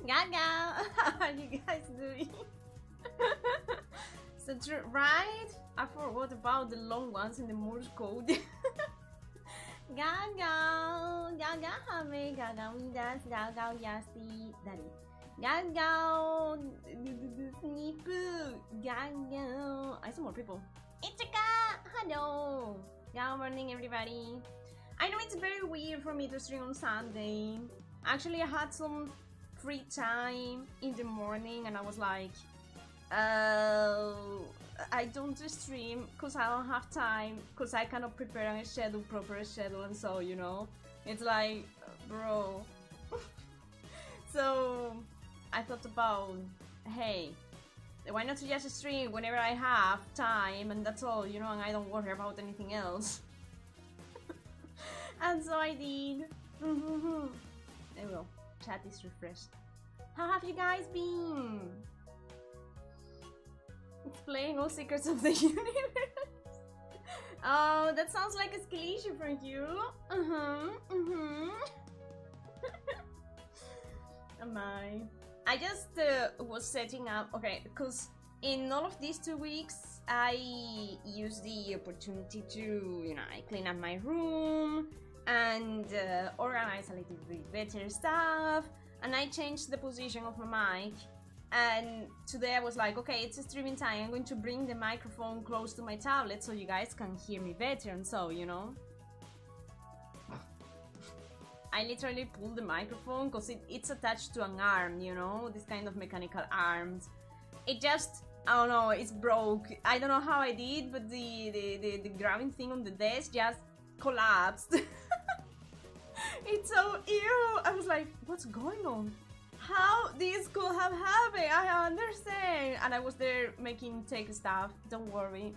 Gaga, how are you guys doing? So right? I forgot about the long ones in the Morse code. Gaga, Gaga, hame, Gaga, we dance, Gaga, yasi, daddy. Gaga, sneep, Gaga. I saw more people. Ichika, hello. Good morning, everybody. I know it's very weird for me to stream on Sunday. Actually, I had some free time in the morning and I was like, I don't stream because I don't have time, because I cannot prepare a schedule, proper schedule, and so, you know, it's like, bro. So I thought about, hey, why not just stream whenever I have time, and that's all, you know, and I don't worry about anything else. And so I did. There we go. Chat is refreshed. How have you guys been? It's playing all secrets of the universe. Oh, that sounds like a cliche for you. Am I just was setting up, okay, because in all of these 2 weeks I used the opportunity to, you know, I clean up my room and organize a little bit better stuff, and I changed the position of my mic. And today I was like, okay, it's a streaming time, I'm going to bring the microphone close to my tablet so you guys can hear me better, and so, you know, I literally pulled the microphone because it's attached to an arm, you know, this kind of mechanical arms. It just, I don't know, it's broke. I don't know how I did, but the grabbing thing on the desk just collapsed. It's so ew. I was like, what's going on? How this could have happened? I understand. And I was there making tech stuff. Don't worry.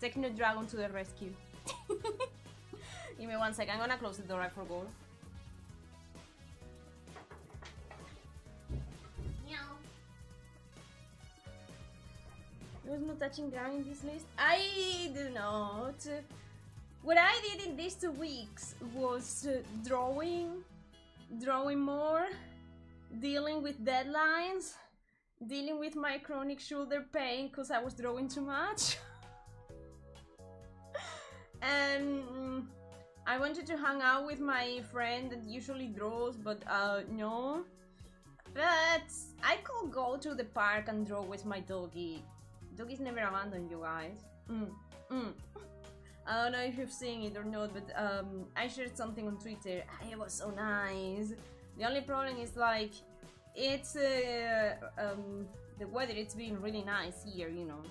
Techno Dragon to the rescue. Give me 1 second. I'm gonna close the door. I forgot. Meow. There was no touching ground in this list. I do not. What I did in these 2 weeks was drawing more, dealing with deadlines, dealing with my chronic shoulder pain because I was drawing too much. And I wanted to hang out with my friend that usually draws, but no. But I could go to the park and draw with my doggy. Doggies never abandon you guys. I don't know if you've seen it or not, but I shared something on Twitter. It was so nice. The only problem is like, it's the weather. It's been really nice here, you know.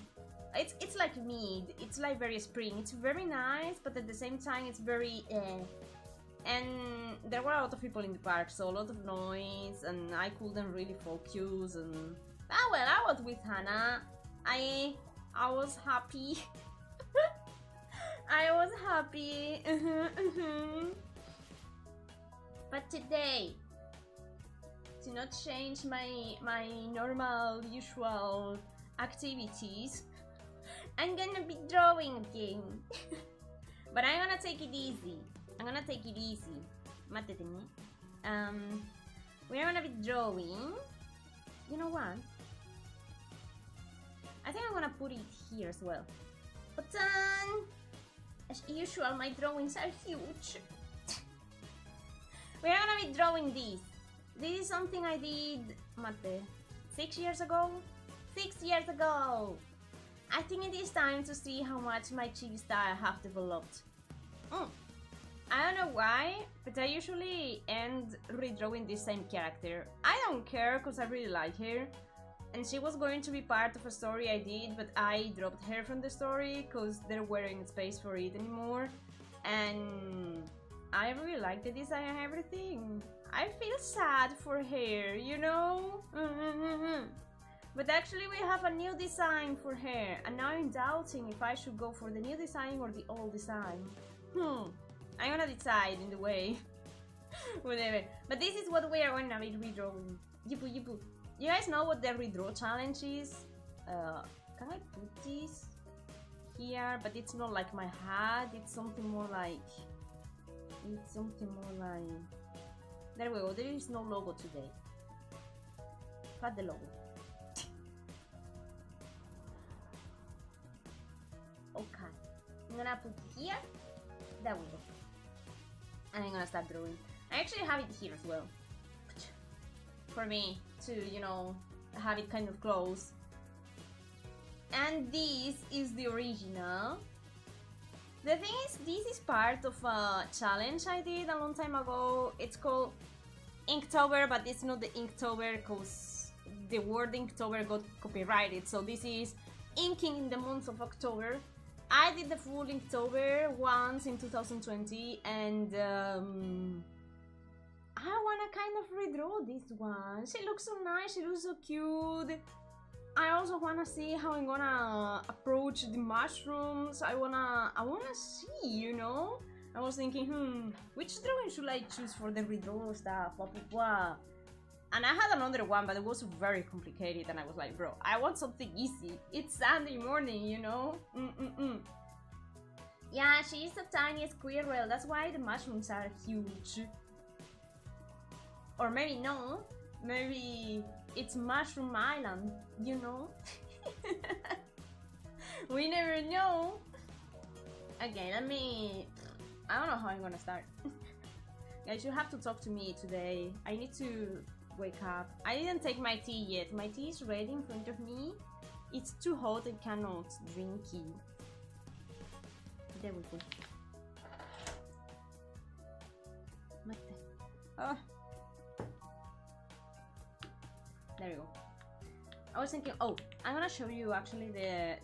It's like mid. It's like very spring. It's very nice, but at the same time, it's very. And there were a lot of people in the park, so a lot of noise, and I couldn't really focus. And well, I was with Hannah. I was happy. I was happy. But today, to not change my normal, usual activities, I'm gonna be drawing again. But I'm gonna take it easy. Matete me. We're gonna be drawing. You know what? I think I'm gonna put it here as well. But as usual, my drawings are huge. We're gonna be drawing this. This is something I did, 6 years ago? 6 years ago! I think it is time to see how much my chibi style have developed. I don't know why, but I usually end redrawing this same character. I don't care because I really like her. And she was going to be part of a story I did, but I dropped her from the story because there weren't space for it anymore. And I really like the design and everything. I feel sad for her, you know? But actually we have a new design for her, and now I'm doubting if I should go for the new design or the old design. I'm gonna decide in the way. Whatever. But this is what we are gonna be redrawing. Yipu yipu. You guys know what the redraw challenge is? Can I put this here? But it's not like my hat, it's something more like... There we go. There is no logo today. Cut the logo. Okay. I'm gonna put it here. There we go. And I'm gonna start drawing. I actually have it here as well. For me to, you know, have it kind of close. And this is the original. The thing is, this is part of a challenge I did a long time ago. It's called Inktober, but it's not the Inktober because the word Inktober got copyrighted. So this is inking in the month of October. I did the full Inktober once in 2020, and I wanna kind of redraw this one. She looks so nice, she looks so cute. I also wanna see how I'm gonna approach the mushrooms. I wanna see, you know? I was thinking, which drawing should I choose for the redraw stuff? Blah, blah, blah. And I had another one, but it was very complicated, and I was like, bro, I want something easy. It's Sunday morning, you know? Yeah, she is a tiny squirrel, that's why the mushrooms are huge. Or maybe no, maybe it's Mushroom Island, you know? We never know. Okay, I don't know how I'm gonna start. Guys, you have to talk to me today. I need to wake up. I didn't take my tea yet. My tea is ready in front of me. It's too hot, I cannot drink it. There we go. Oh. There we go. I was thinking, oh, I'm gonna show you actually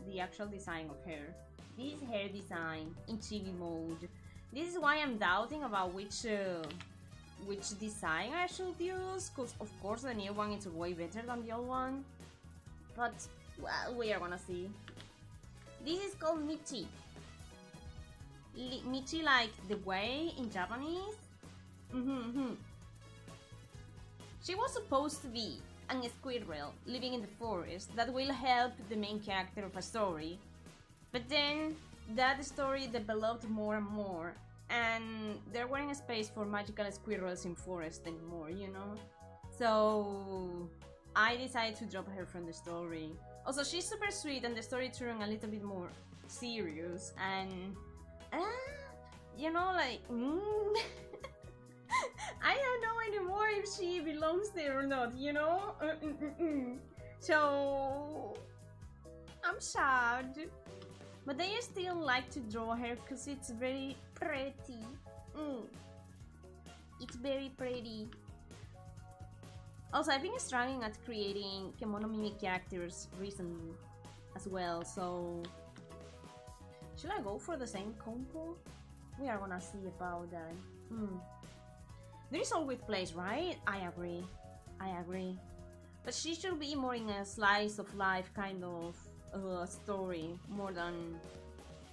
the actual design of hair. This is hair design in chibi mode. This is why I'm doubting about which design I should use, because of course the new one is way better than the old one. But, well, we are gonna see. This is called Michi. Michi like the way in Japanese. She was supposed to be a squirrel living in the forest that will help the main character of a story. But then that story developed more and more, and there weren't a space for magical squirrels in forest anymore, you know? So I decided to drop her from the story. Also, she's super sweet and the story turned a little bit more serious, and you know, like I don't know anymore if she belongs there or not, you know? So I'm sad. But I still like to draw her because it's very pretty. It's very pretty. Also, I've been struggling at creating Kemono Mimic characters recently as well, so should I go for the same combo? We are gonna see about that. There is always place, right? I agree. But she should be more in a slice of life kind of story, more than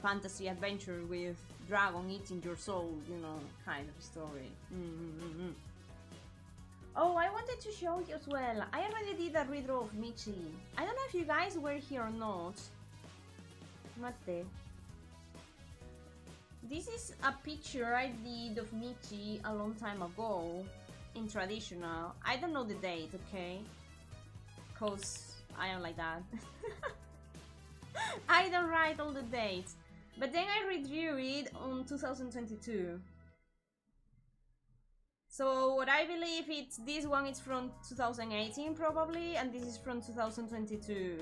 fantasy adventure with dragon eating your soul, you know, kind of story. Oh, I wanted to show you as well. I already did a redraw of Michi. I don't know if you guys were here or not. Mate. This is a picture I did of Michi a long time ago in traditional. I don't know the date, okay? Cause I am like that. I don't write all the dates. But then I redrew it on 2022. So what I believe it's this one is from 2018 probably, and this is from 2022.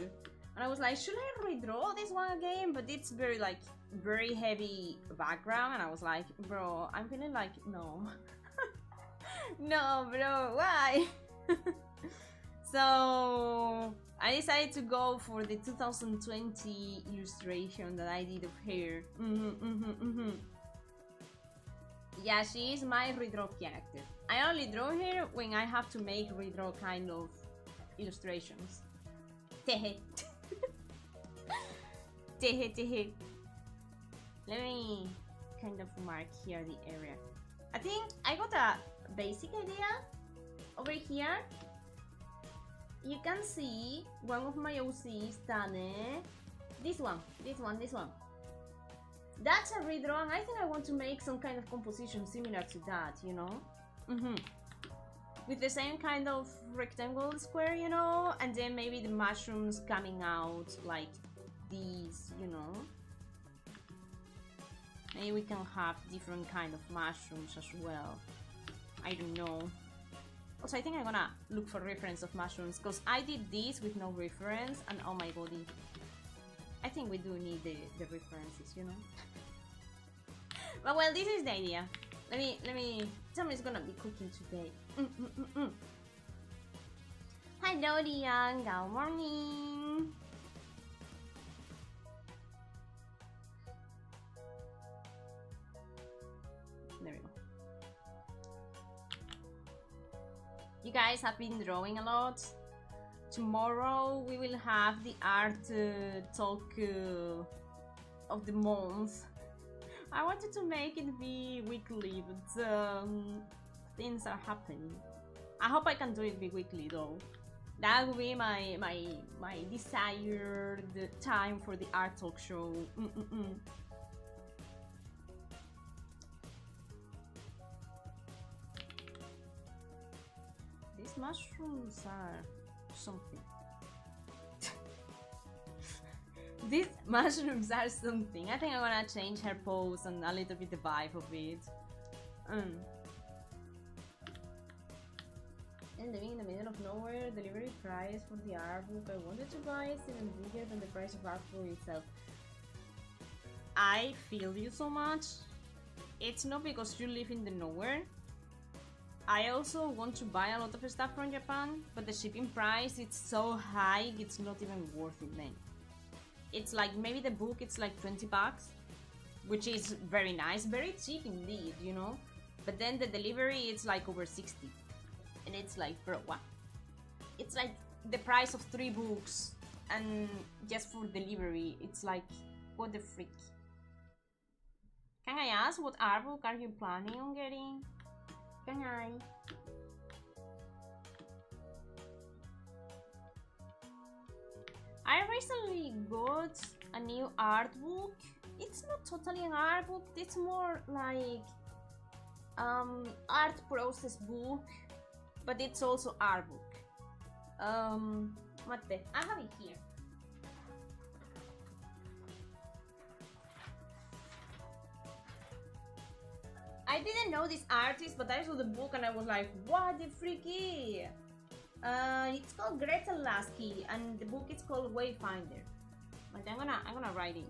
And I was like, should I redraw this one again? But it's very like very heavy background, and I was like, bro, I'm feeling like no. No, bro, why? So I decided to go for the 2020 illustration that I did of her. Yeah, she is my redraw character. I only draw her when I have to make redraw kind of illustrations. Tehe. Tehe, tehe. Let me kind of mark here the area. I think I got a basic idea over here. You can see one of my OCs, Tane. This one. That's a redraw, and I think I want to make some kind of composition similar to that, you know? with the same kind of rectangle square, you know, and then maybe the mushrooms coming out like these, you know. Maybe we can have different kind of mushrooms as well. I don't know. Also, I think I'm gonna look for reference of mushrooms, because I did this with no reference, and oh my god, I think we do need the references, you know. But well, this is the idea. Let me. Somebody's gonna be cooking today. Hello, Diane. Good morning. There we go. You guys have been drawing a lot. Tomorrow we will have the art talk of the month. I wanted to make it be weekly, but things are happening. I hope I can do it be weekly though. That will be my desired time for the art talk show. These mushrooms are something. These mushrooms are something. I think I'm gonna change her pose and a little bit the vibe of it. And living in the middle of nowhere, delivery price for the art book I wanted to buy is even bigger than the price of art book itself. I feel you so much. It's not because you live in the nowhere. I also want to buy a lot of stuff from Japan, but the shipping price is so high, it's not even worth it then. It's like, maybe the book it's like 20 bucks, which is very nice, very cheap indeed, you know? But then the delivery it's like over 60. And it's like, bro, what? It's like the price of 3 books, and just for delivery, it's like, what the freak? Can I ask what art book are you planning on getting? Can I? I recently got a new art book. It's not totally an art book, it's more like art process book, but it's also art book. Mate, I have it here. I didn't know this artist, but I saw the book and I was like, what the freaky? It's called Greta Lasky, and the book is called Wayfinder. But I'm gonna write it.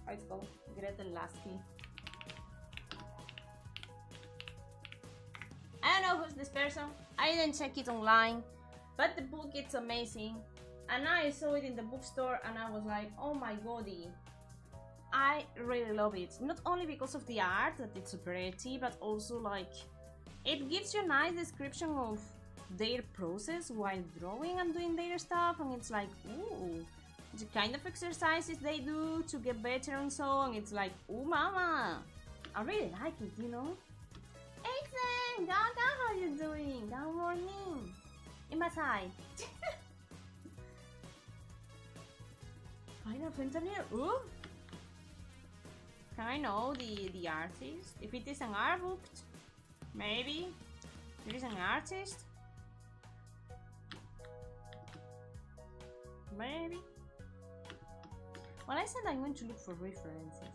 How it's called? Greta Lasky. I don't know who's this person. I didn't check it online, but the book it's amazing. And I saw it in the bookstore and I was like, oh my goddy. I really love it. Not only because of the art, that it's pretty, but also like it gives you a nice description of their process while drawing and doing their stuff, and it's like, ooh, the kind of exercises they do to get better and so on. It's like, ooh mama, I really like it, you know? Ethan, Gaga, how you doing? Good morning. Imasai. Final Fentanyl, ooh. Can I know the artist? If it is an art book, maybe. There is an artist. Maybe. Well, I said I'm going to look for references.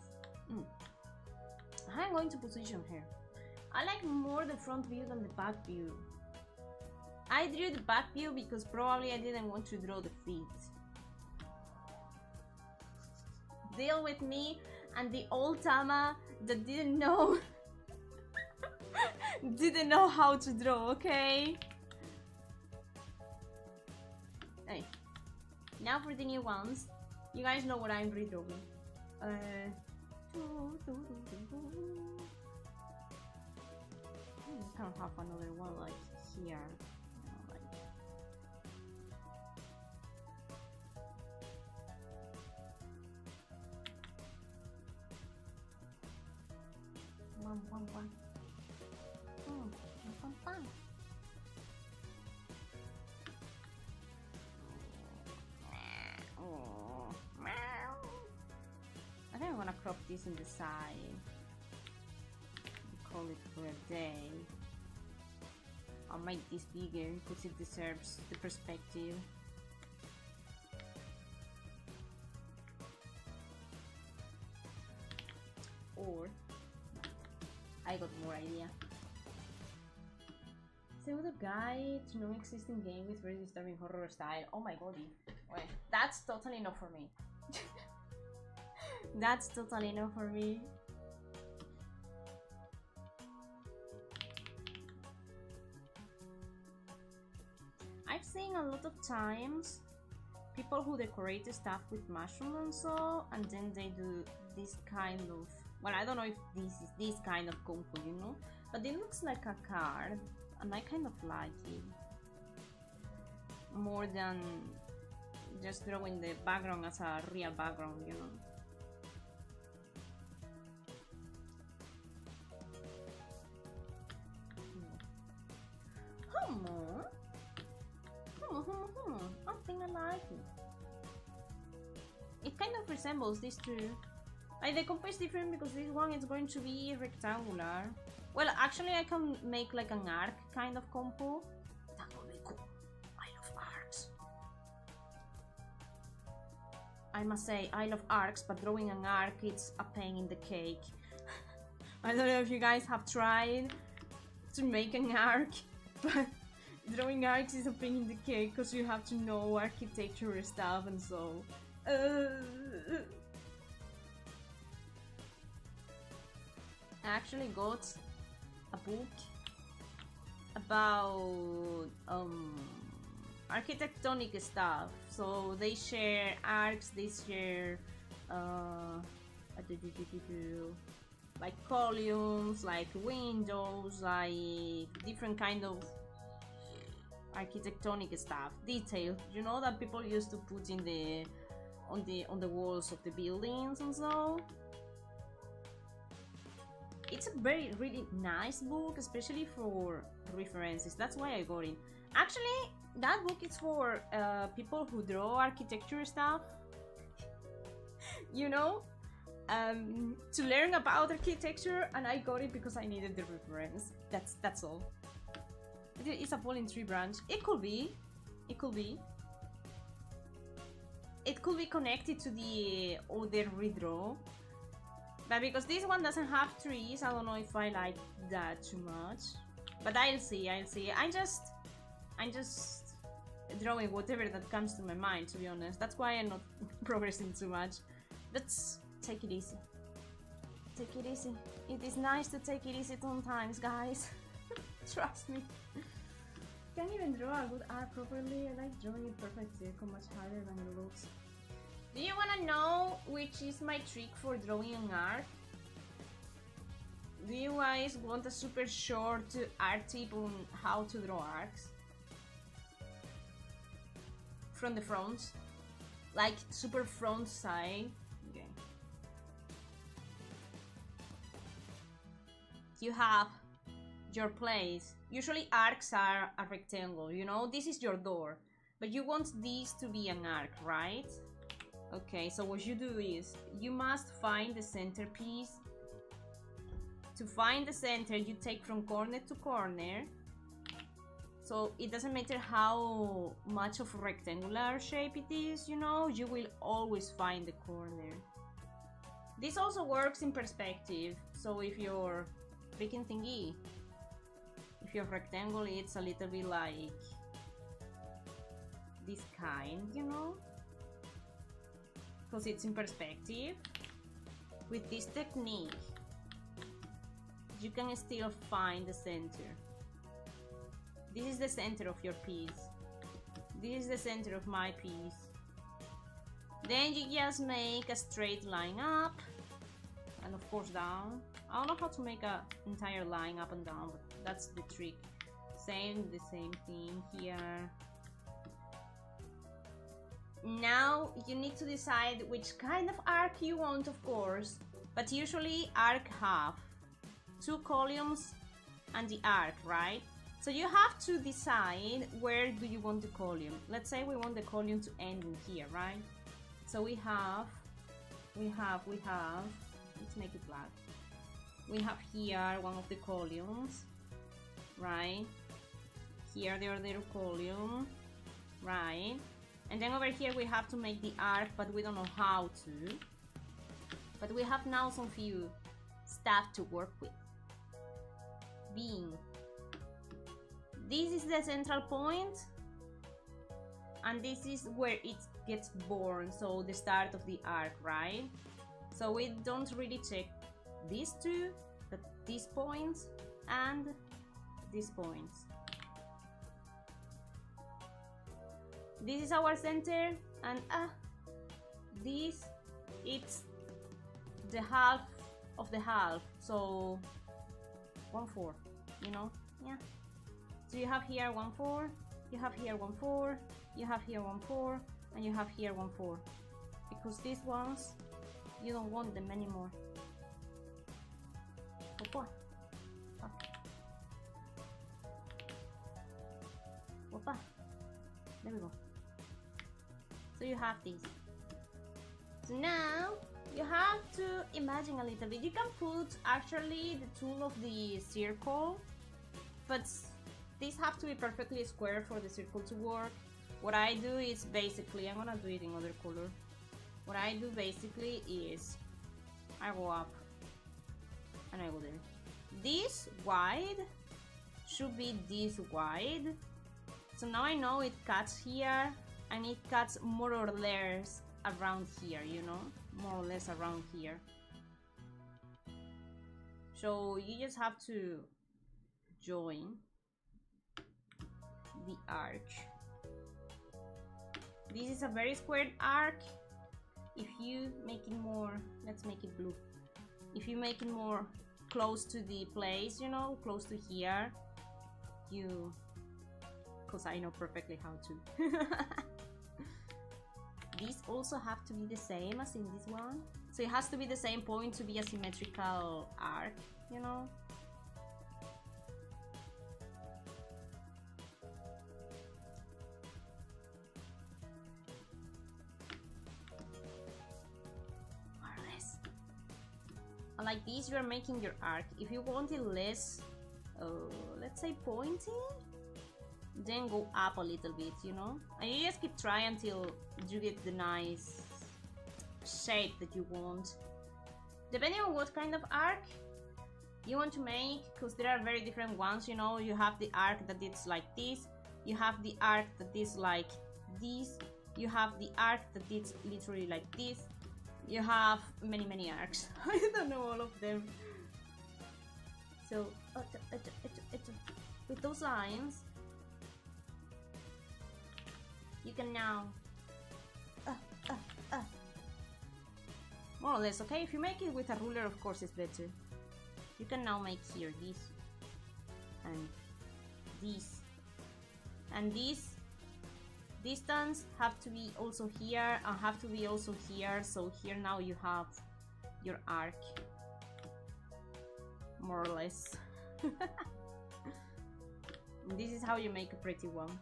I'm going to position her. I like more the front view than the back view. I drew the back view because probably I didn't want to draw the feet. Deal with me and the old Tama that didn't know didn't know how to draw, okay? Hey, now for the new ones. You guys know what I'm redrawing. I can't have another one like here. One. I think I'm gonna crop this in the side. hold it for a day. I'll make this bigger because it deserves the perspective. Or I got more idea. Pseudo guide to non-existing game with very disturbing horror style. Oh my god, wait, that's totally enough for me. That's totally enough for me. I've seen a lot of times people who decorate stuff with mushrooms and so, and then they do this kind of, well, I don't know if this is this kind of compo, you know, but it looks like a card, and I kind of like it more than just drawing the background as a real background, you know. I think I like it. It kind of resembles these two. Like the compo is different because this one is going to be rectangular. Well, actually I can make like an arc kind of compo. That would be cool. I love arcs. I must say, I love arcs, but drawing an arc, it's a pain in the cake. I don't know if you guys have tried to make an arc, but drawing arcs is a pain in the cake because you have to know architecture stuff and so. I actually got a book about architectonic stuff. So they share arcs, they share like columns, like windows, like different kind of architectonic stuff, detail, you know, that people used to put in the on the walls of the buildings and so. It's a very really nice book, especially for references. That's why I got it. Actually, that book is for people who draw architecture stuff. You know, to learn about architecture, and I got it because I needed the reference. That's all. It's a falling tree branch. It could be. It could be. It could be connected to the other redraw. But because this one doesn't have trees, I don't know if I like that too much. But I'll see, I'll see. I'm just drawing whatever that comes to my mind, to be honest. That's why I'm not progressing too much. Let's take it easy. Take it easy. It is nice to take it easy sometimes, guys. Trust me. Can't even draw a good art properly. I like drawing it perfectly, much harder than it looks. Do you wanna know which is my trick for drawing an arc? Do you guys want a super short art tip on how to draw arcs? From the front? Like super front side? Okay. You have your place. Usually arcs are a rectangle, you know? This is your door. But you want this to be an arc, right? Okay, so what you do is, you must find the centerpiece. To find the center, you take from corner to corner. So it doesn't matter how much of a rectangular shape it is, you know, you will always find the corner. This also works in perspective. So if your freaking thingy, if your rectangle, it's a little bit like this kind, you know, because it's in perspective. With this technique, you can still find the center. This is the center of your piece. This is the center of my piece. Then you just make a straight line up, and of course down. I don't know how to make an entire line up and down, but that's the trick. The same thing here. Now you need to decide which kind of arc you want, of course, but usually arc have 2 columns and the arc, right? So you have to decide where do you want the column. Let's say we want the column to end in here, right? So we have, let's make it black. we have here one of the columns, right? Here the other column, right? And then over here we have to make the arc, but we don't know how to. But we have now some few stuff to work with. Being. This is the central point, and this is where it gets born, so the start of the arc, right? So we don't really check these two, but these points and these points. This is our center, and this, it's the half of the half, so 1/4, you know? Yeah. So you have here 1/4, you have here 1/4, you have here 1/4, and you have here 1/4. Because these ones, you don't want them anymore. Opa. Opa. There we go. So you have these. So now you have to imagine a little bit. You can put actually the tool of the circle, but these have to be perfectly square for the circle to work. What I do is basically, I'm gonna do it in other color. What I do basically is I go up and I go there. This wide should be this wide. So now I know it cuts here and it cuts more or less around here, you know? More or less around here. So you just have to join the arch. This is a very squared arc. If you make it more, let's make it blue. If you make it more close to the place, you know, close to here, you, because I know perfectly how to. These also have to be the same as in this one. So it has to be the same point to be a symmetrical arc, you know. Like this, you are making your arc. If you want it less, let's say pointy, then go up a little bit, you know? And you just keep trying until you get the nice shape that you want. Depending on what kind of arc you want to make, because there are very different ones, you know? You have the arc that is like this, you have the arc that is like this, you have the arc that is literally like this. You have many arcs. I don't know all of them. So with those lines, you can now more or less, okay? If you make it with a ruler, of course it's better. You can now make here this and this and this. Distance have to be also here and have to be also here. So here now you have your arc, more or less. This is how you make a pretty one.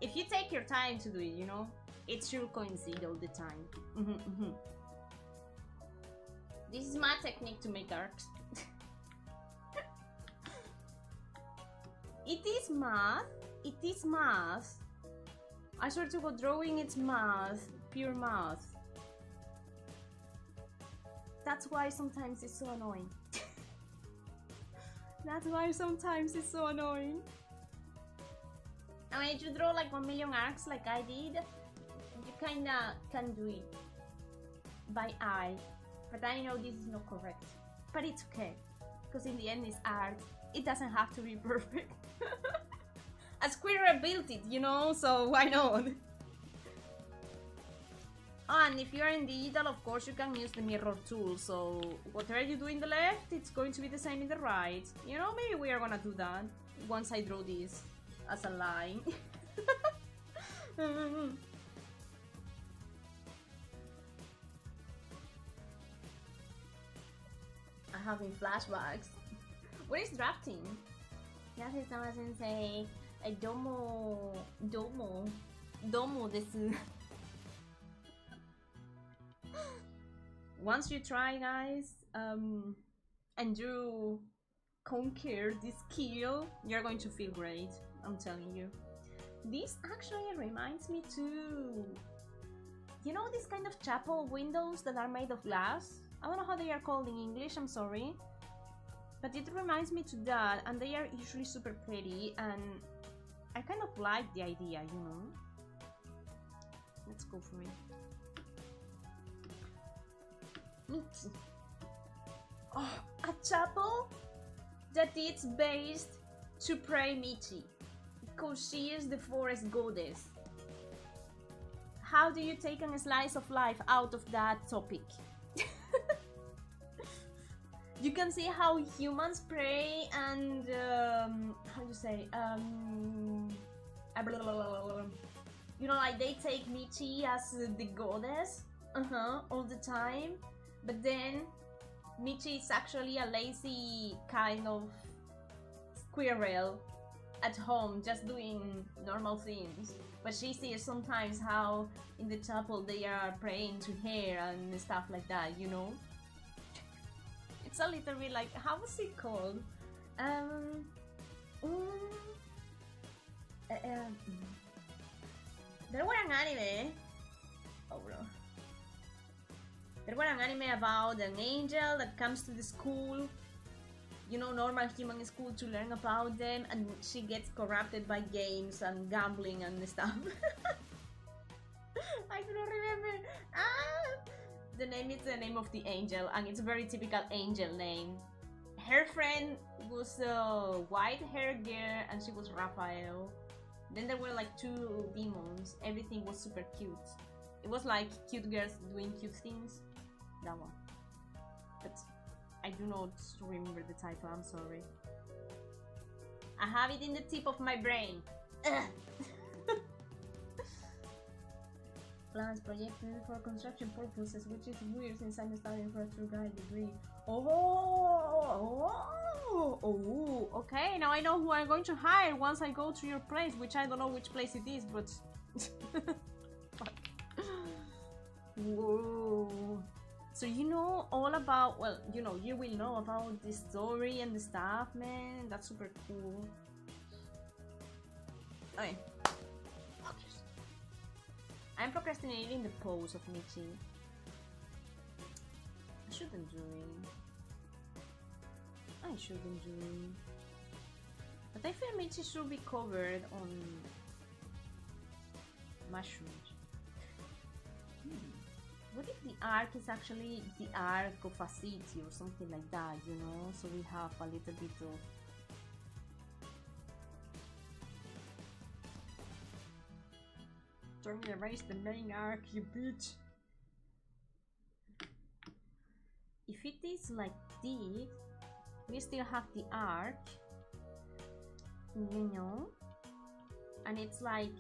If you take your time to do it, you know, it should coincide all the time. This is my technique to make arcs. It is math. It is math. I swear to God, drawing it's math, pure math. That's why sometimes it's so annoying. That's why sometimes it's so annoying. I mean, if you draw like 1 million arcs like I did, you kinda can do it by eye. But I know this is not correct. But it's okay, because in the end it's art. It doesn't have to be perfect. A squirrel built it, you know, so why not? And if you're in digital, of course, you can use the mirror tool. So whatever you do in the left, it's going to be the same in the right. You know, maybe we are gonna do that once I draw this as a line. I'm having flashbacks. What is drafting? Yes, Tama Sensei. Domo desu. Once you try, guys, and you conquer this skill, you're going to feel great, I'm telling you. This actually reminds me to, you know, this kind of chapel windows that are made of glass? I don't know how they are called in English, I'm sorry. But it reminds me to that, and they are usually super pretty, and I kind of like the idea, you know? Let's go for it. Meaty. Oh, a chapel that is based to pray Michi, because she is the forest goddess. How do you take a slice of life out of that topic? You can see how humans pray and how do you say you know, like they take Michi as the goddess all the time, but then Michi is actually a lazy kind of squirrel at home, just doing normal things. But she sees sometimes how in the chapel they are praying to her and stuff like that, you know? It's a little bit like, how was it called? There were an anime. Oh bro. There were an anime about an angel that comes to the school, you know, normal human school, to learn about them, and she gets corrupted by games and gambling and stuff. I don't remember. The name is the name of the angel, and it's a very typical angel name. Her friend was a white-haired girl, and she was Raphael. Then there were like two demons. Everything was super cute. It was like cute girls doing cute things. That one. But I do not remember the title, I'm sorry. I have it in the tip of my brain. Plans projected for construction purposes, which is weird since I'm studying for a tour guide degree. Oh, okay, now I know who I'm going to hire once I go to your place, which I don't know which place it is, but... Whoa. So you know all about, well, you know, you will know about the story and the stuff, man. That's super cool. Okay. Focus. I'm procrastinating the pose of Michi. I shouldn't do it. I shouldn't do it. But I feel Michi should be covered on mushrooms. What if the arc is actually the arc of a city or something like that, you know? So we have a little bit of... Don't erase the main arc, you bitch! If it is like this, we still have the arc, you know? And it's like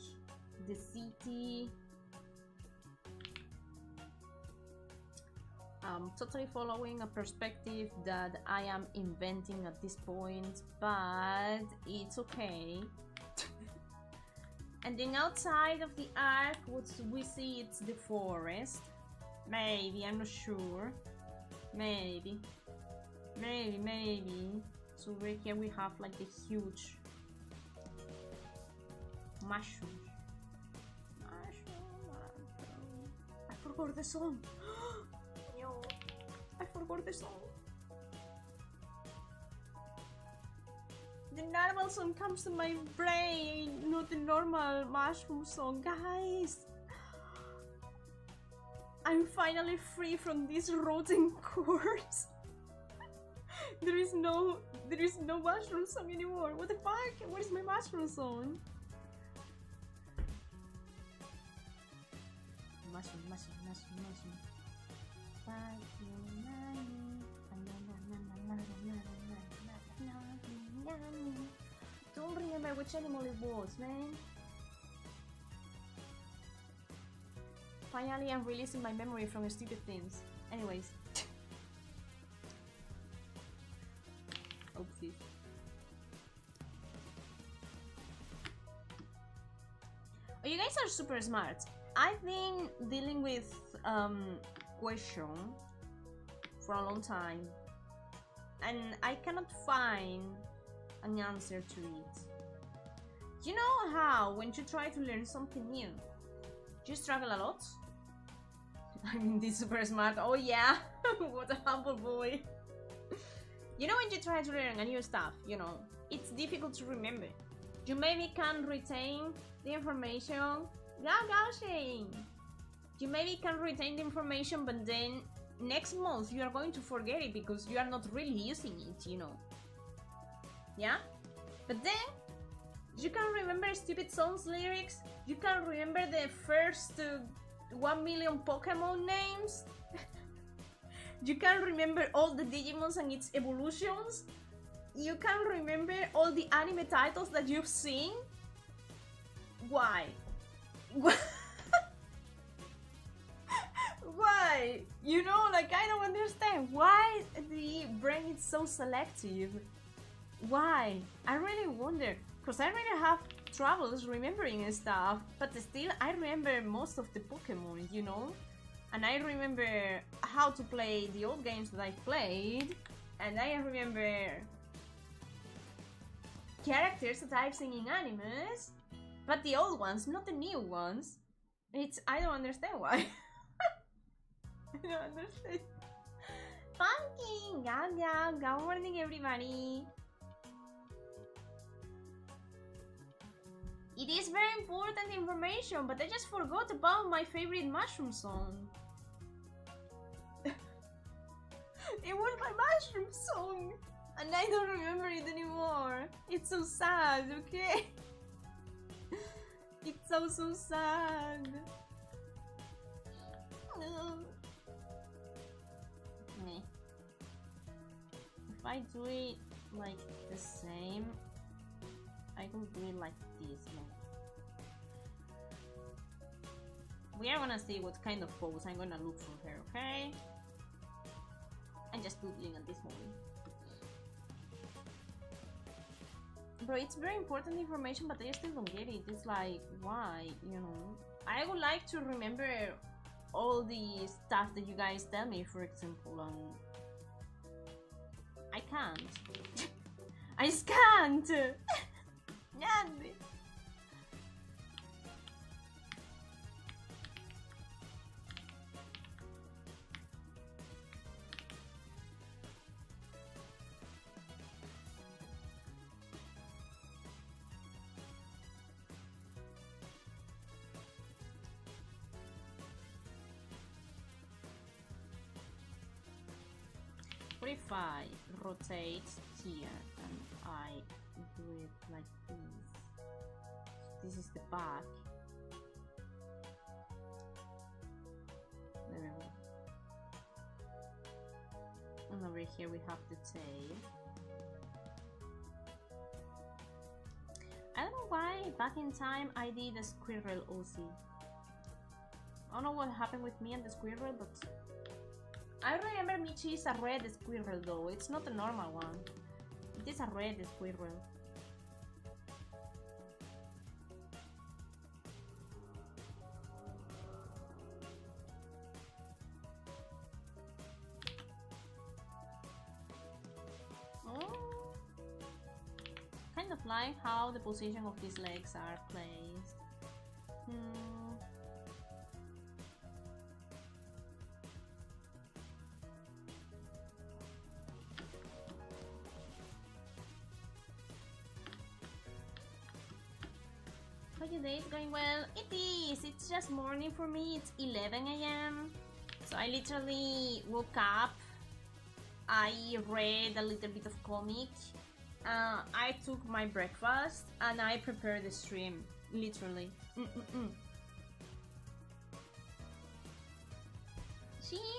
the city... totally following a perspective that I am inventing at this point, but it's okay. And then outside of the arc, what we see, it's the forest. Maybe, I'm not sure. Maybe. So right here we have like the huge mushroom. I forgot the song. I forgot the song. The normal song comes to my brain, not the normal mushroom song, guys. I'm finally free from this rotting corpse. There is no mushroom song anymore. What the fuck? What is my mushroom song? Mushroom. Don't remember which animal it was, man. Finally, I'm releasing my memory from stupid things. Anyways. Oopsies. Oh, you guys are super smart. I've been dealing with question for a long time, and I cannot find an answer to it. You know how when you try to learn something new, you struggle a lot? I mean, this super smart. Oh yeah, what a humble boy. You know, when you try to learn a new stuff, you know, it's difficult to remember. You maybe can't retain the information. Shane. You maybe can retain the information, but then next month you are going to forget it because you are not really using it, you know. Yeah? But then you can remember stupid songs lyrics. You can remember the first 1 million Pokemon names. You can remember all the Digimons and its evolutions. You can remember all the anime titles that you've seen. Why? Why? You know, like, I don't understand. Why the brain is so selective? Why? I really wonder. Because I really have troubles remembering stuff. But still, I remember most of the Pokemon, you know? And I remember how to play the old games that I played. And I remember characters that I've seen in animes. But the old ones, not the new ones. I don't understand why. I don't understand. Funky! Good morning, everybody. It is very important information, but I just forgot about my favorite mushroom song. It was my mushroom song, and I don't remember it anymore. It's so sad, okay? It's so sad. If I do it like the same, I will do it like this. We are gonna see what kind of pose I'm gonna look for her, okay? I'm just googling at this moment. Bro, it's very important information, but I still don't get it. It's like, why, you know? I would like to remember all the stuff that you guys tell me, for example, I can't. I just can't! Niente. What if I rotate here and I do it like this? This is the back. And over here we have the tail. I don't know why back in time I did a squirrel OC. I don't know what happened with me and the squirrel, but I remember Michi is a red squirrel though. It's not a normal one. It is a red squirrel. Kind of like how the position of these legs are placed. How your day is going? Well, it is. It's just morning for me. It's 11 AM. So I literally woke up. I read a little bit of comic. I took my breakfast and I prepared the stream. Literally.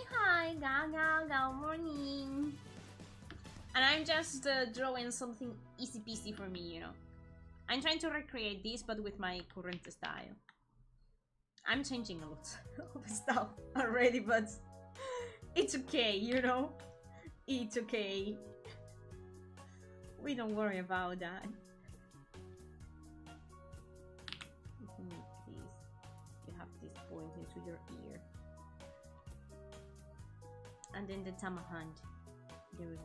Hi, Gaga, good morning. And I'm just drawing something easy peasy for me, you know. I'm trying to recreate this, but with my current style. I'm changing a lot of stuff already, but it's okay, you know? It's okay. We don't worry about that. Please, you have this point into your ear. And then the Tama hand. There we go.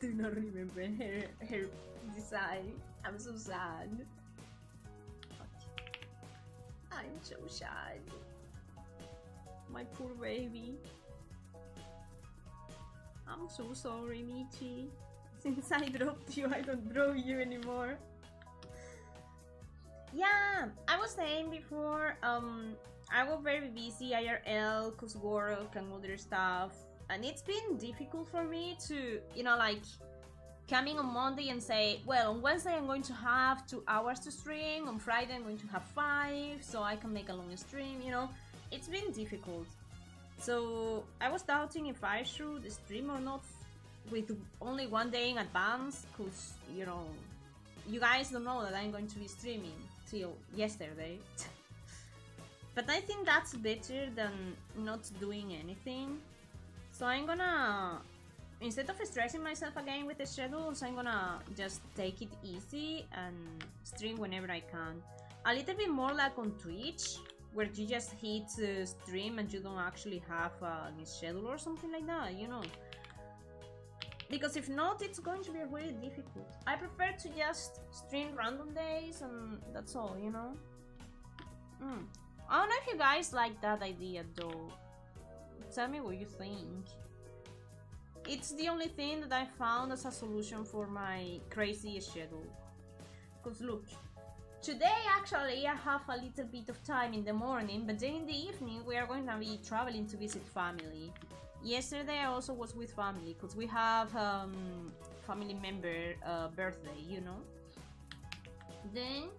do not remember her design. I'm so sad. I'm so sad. My poor baby. I'm so sorry, Michi. Since I dropped you, I don't draw you anymore. Yeah, I was saying before, I was very busy IRL, cause work and other stuff. And it's been difficult for me to, you know, like, coming on Monday and say, well, on Wednesday I'm going to have 2 hours to stream, on Friday I'm going to have 5, so I can make a long stream, you know. It's been difficult. So I was doubting if I should stream or not with only 1 day in advance, cause, you know, you guys don't know that I'm going to be streaming till yesterday. But I think that's better than not doing anything. So I'm gonna, instead of stressing myself again with the schedules, I'm gonna just take it easy and stream whenever I can. A little bit more like on Twitch, where you just hit stream and you don't actually have a schedule or something like that, you know. Because if not, it's going to be really difficult. I prefer to just stream random days and that's all, you know. I don't know if you guys like that idea though. Tell me what you think. It's the only thing that I found as a solution for my crazy schedule. Because look, today actually I have a little bit of time in the morning, but then in the evening we are going to be traveling to visit family. Yesterday I also was with family because we have family member birthday, you know. Then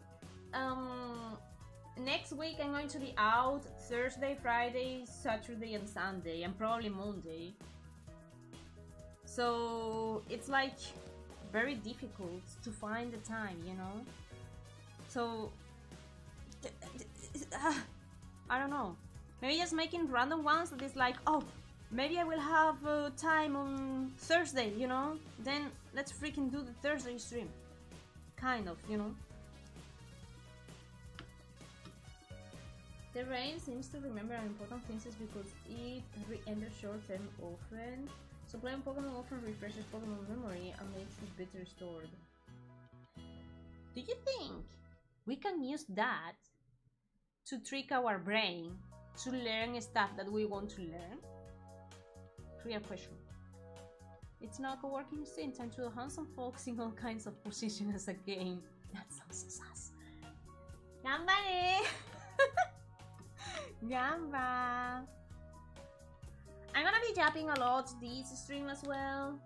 next week I'm going to be out Thursday, Friday, Saturday and Sunday and probably Monday. So it's like very difficult to find the time, you know. So I don't know. Maybe just making random ones that is like, oh, maybe I will have time on Thursday, you know? Then let's freaking do the Thursday stream. Kind of, you know? The brain seems to remember important things is because it re-enters short-term often. So playing Pokemon often refreshes Pokemon memory and makes it better stored. Do you think we can use that to trick our brain to learn stuff that we want to learn? Real question. It's not a working scene. Time to handsome folks in all kinds of positions as a game. That sounds so sus. Gambare! Gamba! I'm gonna be japping a lot this stream as well.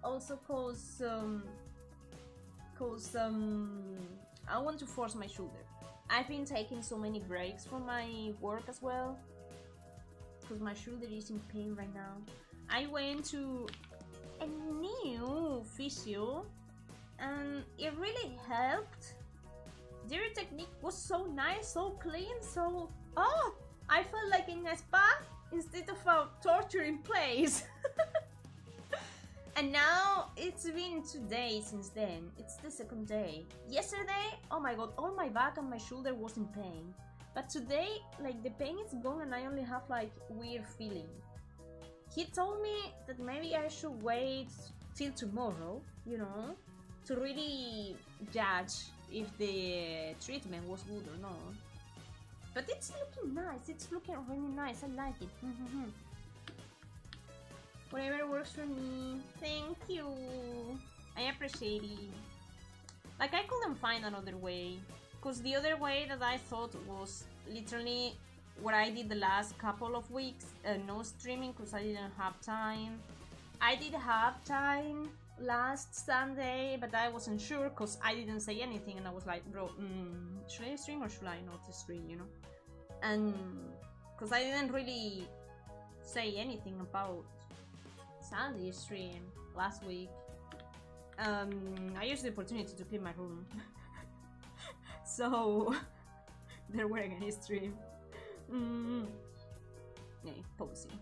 Also cause I want to force my shoulder. I've been taking so many breaks from my work as well. Because my shoulder is in pain right now. I went to a new physio and it really helped. Their technique was so nice, so clean, so... Oh! I felt like in a spa instead of a torturing place. And now it's been 2 days since then. It's the 2nd day. Yesterday, oh my god, all my back and my shoulder was in pain. But today, like, the pain is gone and I only have like weird feeling. He told me that maybe I should wait till tomorrow, you know, to really judge if the treatment was good or not. But it's looking nice, it's looking really nice, I like it. Whatever works for me. Thank you. I appreciate it. Like, I couldn't find another way. Because the other way that I thought was literally what I did the last couple of weeks. No streaming because I didn't have time. I did have time last Sunday, but I wasn't sure because I didn't say anything. And I was like, bro, should I stream or should I not stream, you know? And because I didn't really say anything about Sunday stream last week. I used the opportunity to clean my room. So there weren't any stream. Yeah, posing.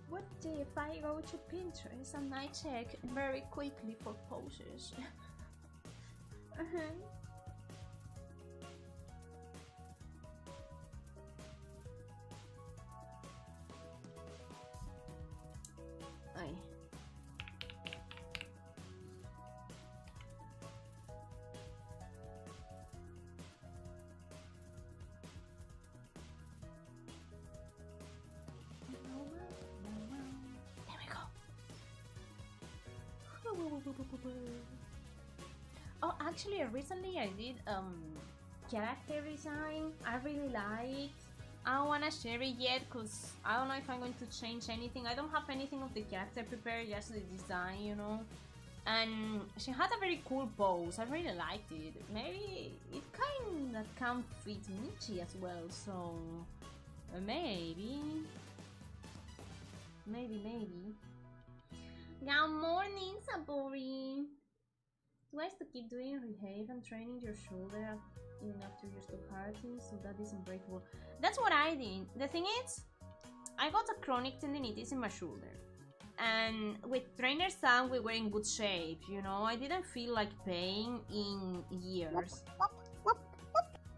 What if I go to Pinterest and I check very quickly for poses? Oh, actually, recently I did character design. I really like. I don't wanna share it yet because I don't know if I'm going to change anything. I don't have anything of the character prepared, just the design, you know. And she had a very cool pose. I really liked it. Maybe it kinda can fit Michi as well. So maybe. Good morning, Sabori. Wise to keep doing rehab and training your shoulder even after you stop hurting, so that is unbreakable. That's what I did. The thing is, I got a chronic tendinitis in my shoulder, and with trainer Sam, we were in good shape. You know, I didn't feel like pain in years.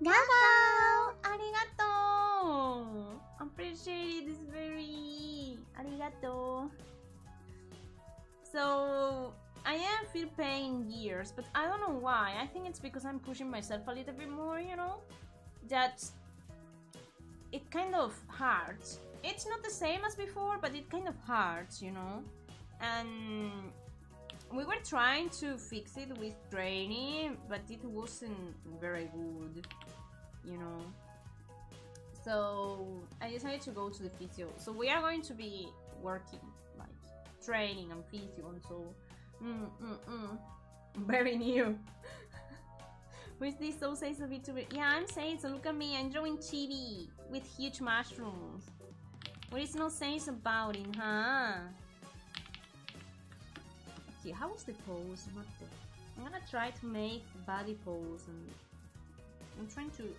Gago! Arigato! Appreciate this very arigato. So I didn't feel pain in years, but I don't know why. I think it's because I'm pushing myself a little bit more, you know? That it kind of hurts. It's not the same as before, but it kind of hurts, you know? And we were trying to fix it with training, but it wasn't very good, you know? So I decided to go to the physio. So we are going to be working, like, training and physio, and so very new. Who is this? So says a Vtuber. Yeah, I'm saying so. Look at me, I'm drawing chibi with huge mushrooms. What is no sense about it, huh? Okay, how was the pose? I'm gonna try to make the body pose, and I'm trying to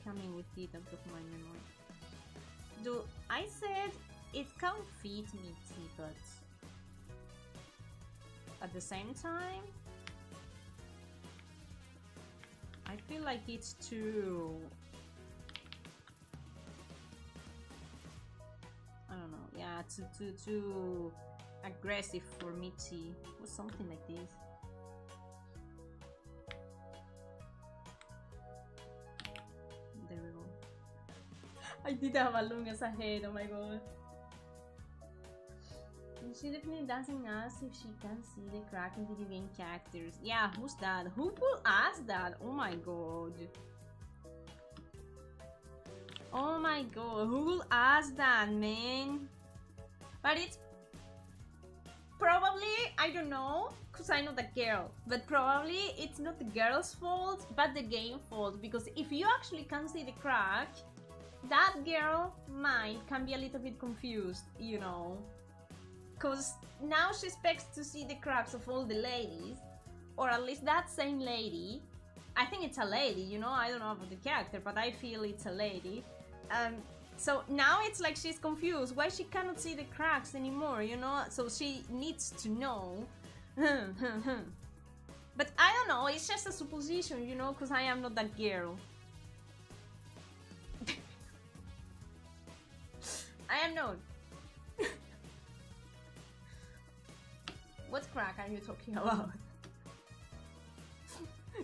come in with it out of my memory. Do I said it can't fit me, but at the same time, I feel like it's too, I don't know, yeah, too aggressive for Michi, or something like this. There we go. I did have a long as a head, oh my god. She definitely doesn't ask if she can see the crack in video game characters. Yeah, who's that? Who will ask that? Oh my god. Oh my god, who will ask that, man? But it's probably, I don't know, because I'm not a girl, but probably it's not the girl's fault, but the game fault, because if you actually can see the crack, that girl can be a little bit confused, you know. Because now she expects to see the cracks of all the ladies, or at least that same lady. I think it's a lady, you know, I don't know about the character, but I feel it's a lady. So now it's like she's confused why she cannot see the cracks anymore, you know, so she needs to know. But I don't know, it's just a supposition, you know, because I am not that girl. I am not. What crack are you talking about?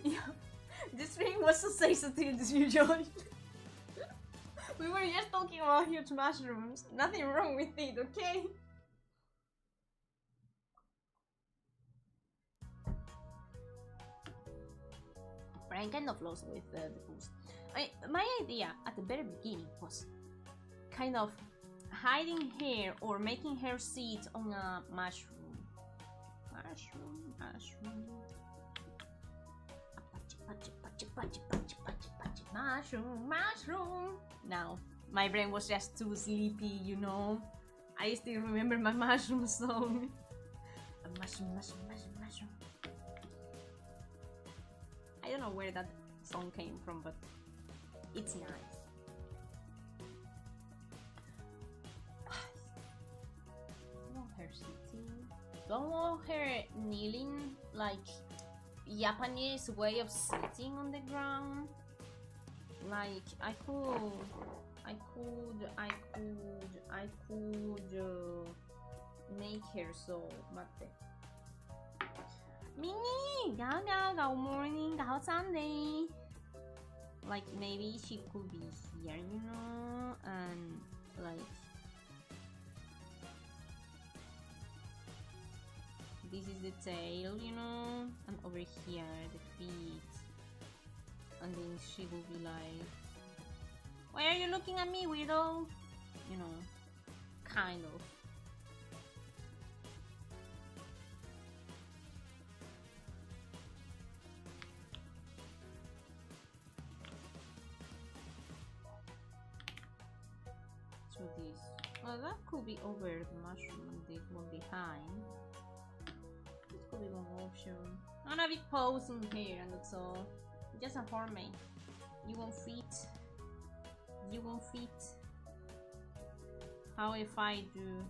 Yeah, this ring was so sensitive as you joined. We were just talking about huge mushrooms. Nothing wrong with it, okay? But I'm kind of lost with the boost. My idea at the very beginning was kind of hiding hair or making hair sit on a mushroom. Mushroom. Now, my brain was just too sleepy, you know. I still remember my mushroom song. Mushroom. I don't know where that song came from, but it's nice. Don't her sitting. Don't want her kneeling like Japanese way of sitting on the ground. Like I could make her so. Mate. Mini, go morning, go Sunday. Like maybe she could be here, you know, and like this is the tail, you know, and over here the feet, and then she will be like, why are you looking at me, weirdo? You know, kind of. So this, well, that could be over the mushroom and this one behind. This could be one option. I'm a big pose in here and that's all. Just a Hornmate. You won't fit. You won't fit. How if I do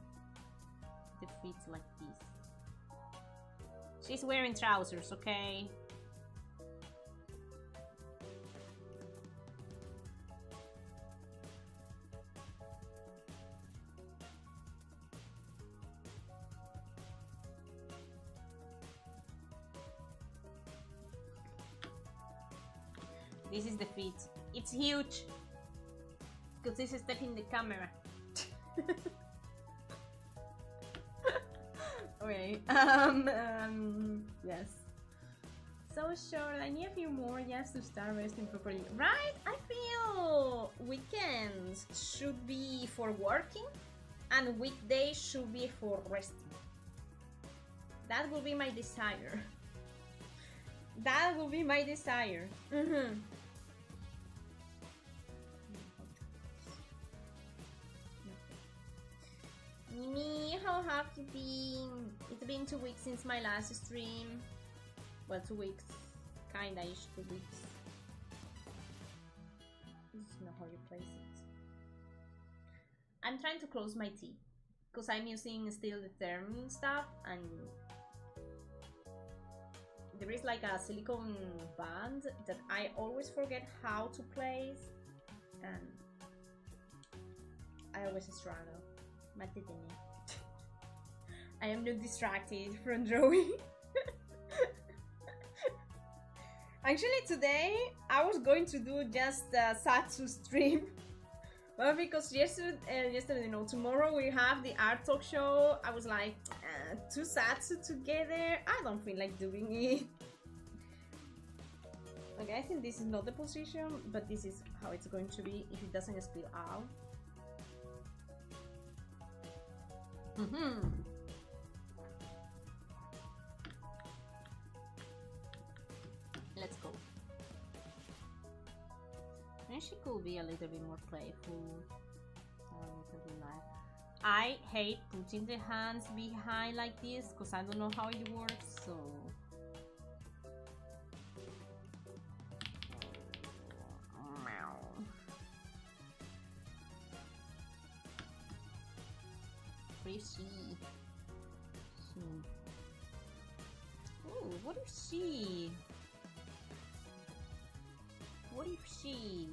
the feet like this? She's wearing trousers, okay? This is the feet. It's huge because this is stepping the camera. Okay. Yes. So short. I need a few more just to start resting properly. Right? I feel weekends should be for working, and weekdays should be for resting. That will be my desire. That will be my desire. Mimi, how have you been? It's been 2 weeks since my last stream. Well, 2 weeks. Kinda-ish 2 weeks. This is not how you place it. I'm trying to close my teeth because I'm using still the term stuff, and there is like a silicone band that I always forget how to place, and I always struggle. I am not distracted from drawing. Actually today I was going to do just a Satsu stream, but because yesterday, you know, tomorrow we have the art talk show, I was like, 2 Satsu together, I don't feel like doing it. Okay, I think this is not the position, but this is how it's going to be if it doesn't spill out. Let's go. And she could be a little bit more playful. I hate putting the hands behind like this because I don't know how it works, so oh, what if she? What if she?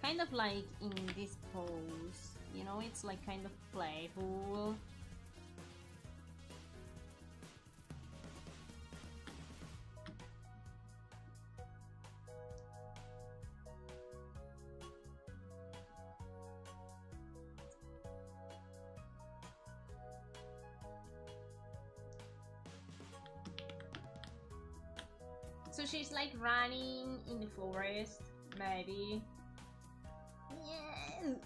Kind of like in this pose, you know, it's like kind of playful. So she's like running in the forest, maybe. Yeah.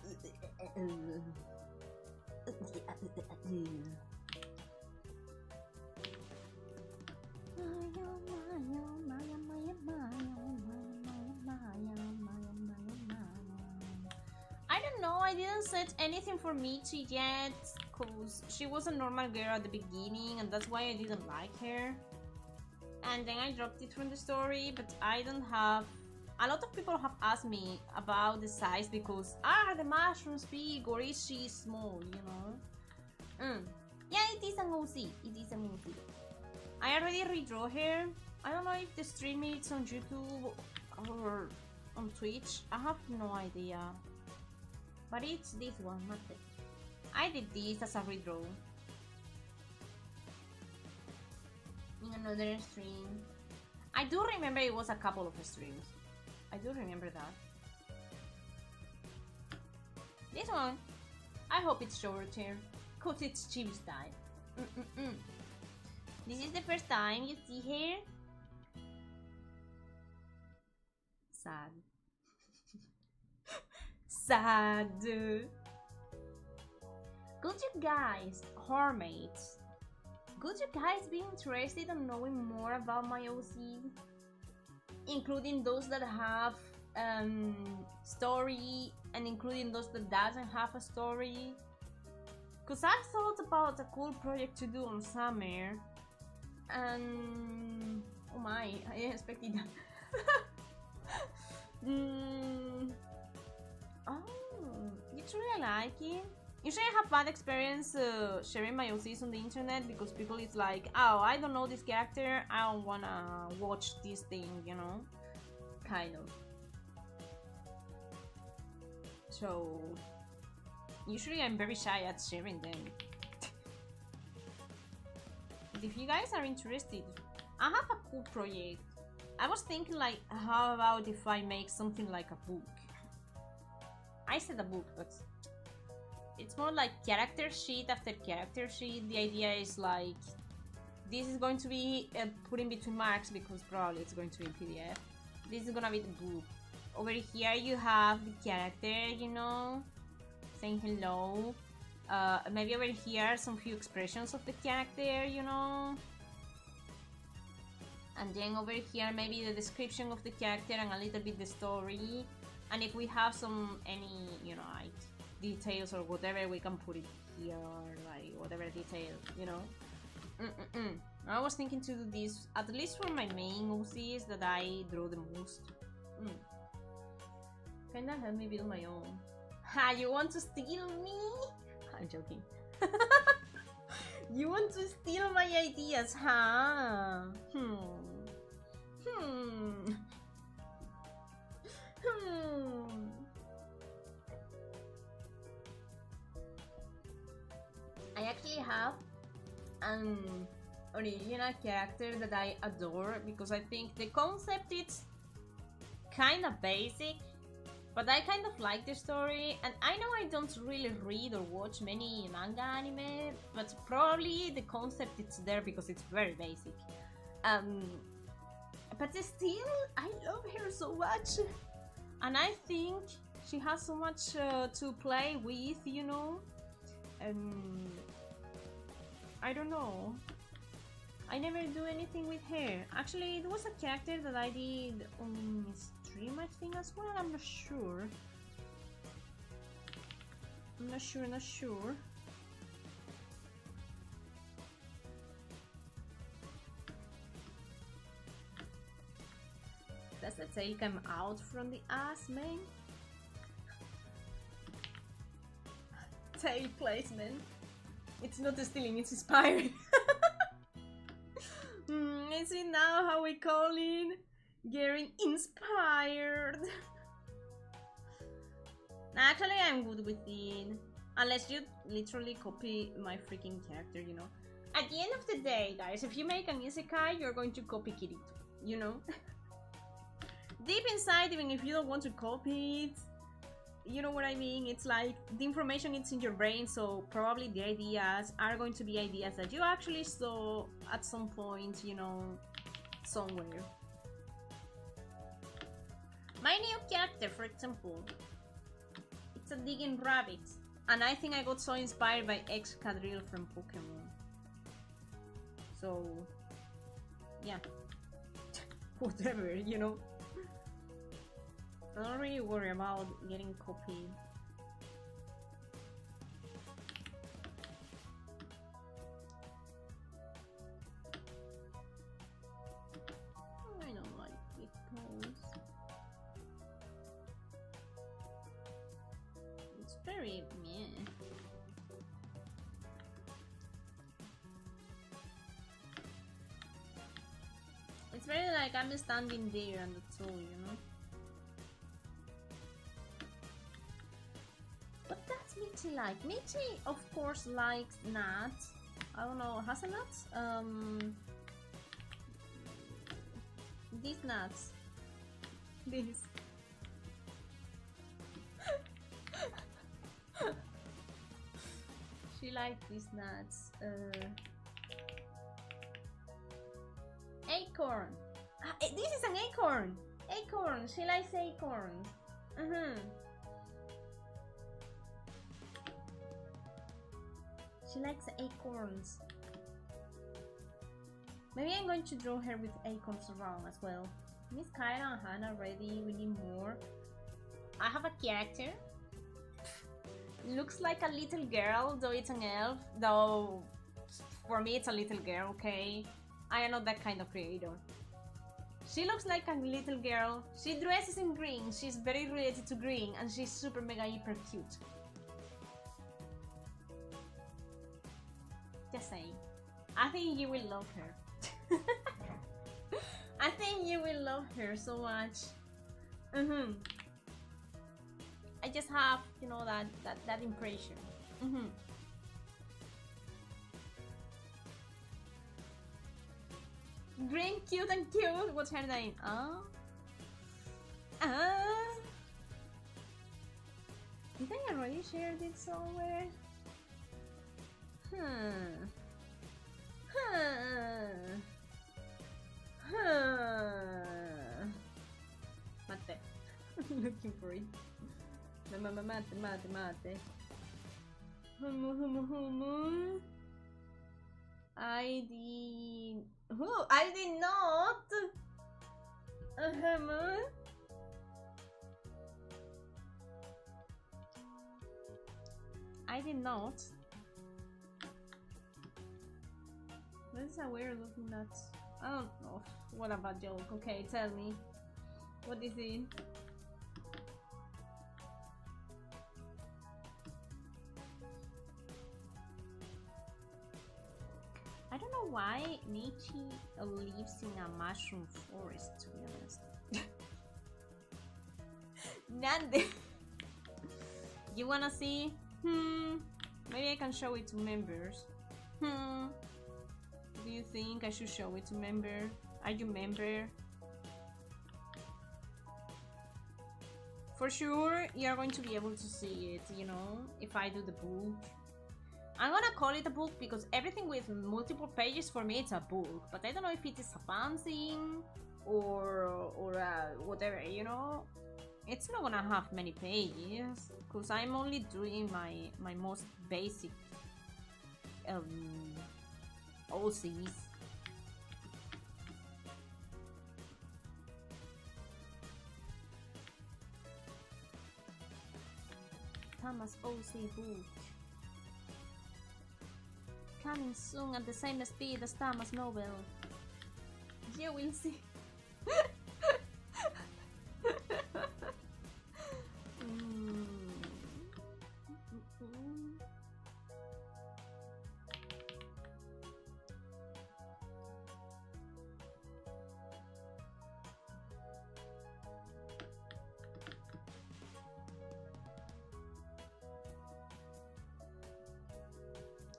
I don't know, I didn't set anything for Michi yet, cause she was a normal girl at the beginning and that's why I didn't like her. And then I dropped it from the story, but I don't have... A lot of people have asked me about the size because are the mushrooms big or is she small, you know? Yeah, it is an OC. It is an OC. I already redraw her. I don't know if the stream is on YouTube or on Twitch. I have no idea. But it's this one, not that. I did this as a redraw. In another stream. I do remember it was a couple of streams. I do remember that. This one, I hope it's shorter Cause it's chibi style. This is the first time you see her. Sad. Sad. Could you guys, Hornmates, could you guys be interested in knowing more about my OC? Including those that have story and including those that doesn't have a story? Cause I thought about a cool project to do on summer, and oh my, I didn't expect it. Oh, usually I like it. Usually I have bad experience sharing my OCs on the internet because people is like, oh, I don't know this character, I don't wanna watch this thing, you know? Kind of. So, usually I'm very shy at sharing them. But if you guys are interested, I have a cool project. I was thinking like, how about if I make something like a book? I said a book, but it's more like character sheet after character sheet. The idea is like, this is going to be put in between marks because probably it's going to be in PDF. This is gonna be the book. Over here you have the character, you know, saying hello. Maybe over here some few expressions of the character, you know. And then over here maybe the description of the character and a little bit the story. And if we have any, you know, like details or whatever, we can put it here, like whatever detail, you know. I was thinking to do this, at least for my main OCs that I draw the most. Kinda help me build my own. Ha, you want to steal me? I'm joking. You want to steal my ideas, huh? I actually have an original character that I adore because I think the concept is kind of basic, but I kind of like the story. And I know I don't really read or watch many manga anime, but probably the concept is there because it's very basic. But still, I love her so much, and I think she has so much to play with, you know. I don't know. I never do anything with her. Actually, it was a character that I did on stream, I think, as well. I'm not sure. Not sure. Does the tail come out from the ass, man? Tail placement. It's not stealing, it's inspiring. Is it now how we call it? Getting inspired. Actually, I'm good with it. Unless you literally copy my freaking character, you know. At the end of the day, guys, if you make an isekai, you're going to copy Kirito, you know. Deep inside, even if you don't want to copy it, you know what I mean? It's like the information is in your brain, so probably the ideas are going to be ideas that you actually saw at some point, you know, somewhere. My new character, for example, it's a digging rabbit, and I think I got so inspired by Excadrill from Pokemon. So, yeah, whatever, you know. I don't really worry about getting copied. I don't like this pose. It's very meh. It's very like I'm standing there and that's all, you know. Michi like? Michi, of course, likes nuts. I don't know, hazelnuts? These nuts. These. She likes these nuts. Acorn. This is an acorn. Acorn. She likes acorns. She likes acorns. Maybe I'm going to draw her with acorns around as well. Miss Kyra and Hannah ready. We need more. I have a character. Looks like a little girl, though it's an elf. Though for me it's a little girl, okay? I am not that kind of creator. She looks like a little girl. She dresses in green. She's very related to green, and she's super mega hyper cute. Just saying. I think you will love her. I think you will love her so much. I just have, you know, that impression. Green, cute and cute. What's her name? Did I already share it somewhere? Mate. Looking for it. Mate. I did not. I did not. This is a weird looking nuts. I don't know. What about joke? Okay, tell me. What is it? I don't know why Nietzsche lives in a mushroom forest, to be honest. Nande. You wanna see? Maybe I can show it to members. Do you think I should show it to member? Are you member? For sure, you're going to be able to see it, you know, if I do the book. I'm gonna call it a book because everything with multiple pages for me it's a book, but I don't know if it is a fanzine or whatever, you know. It's not gonna have many pages because I'm only doing my most basic OCs. Tama's OC book. Coming soon at the same speed as Tama's novel. You will see.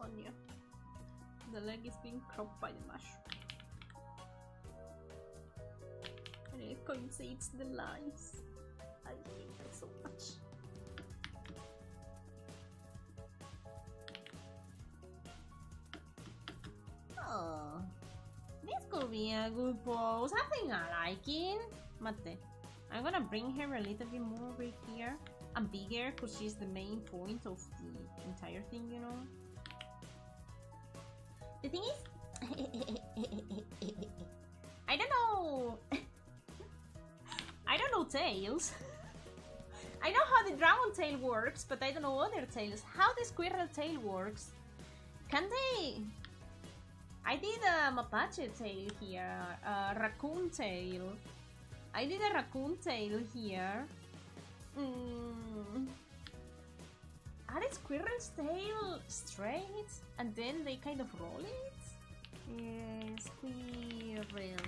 Anya. The leg is being cropped by the mushroom. And it coincides the lines. I hate that so much. Oh, this could be a good pose. I think I like it. Mate, I'm gonna bring her a little bit more over here and bigger because she's the main point of the entire thing, you know. The thing is, I don't know. I don't know tails. I know how the dragon tail works, but I don't know other tails. How the squirrel tail works. Can they? I did a mapache tail here, a raccoon tail. I did a raccoon tail here. Are the squirrel's tail straight and then they kind of roll it? Yeah, squirrel.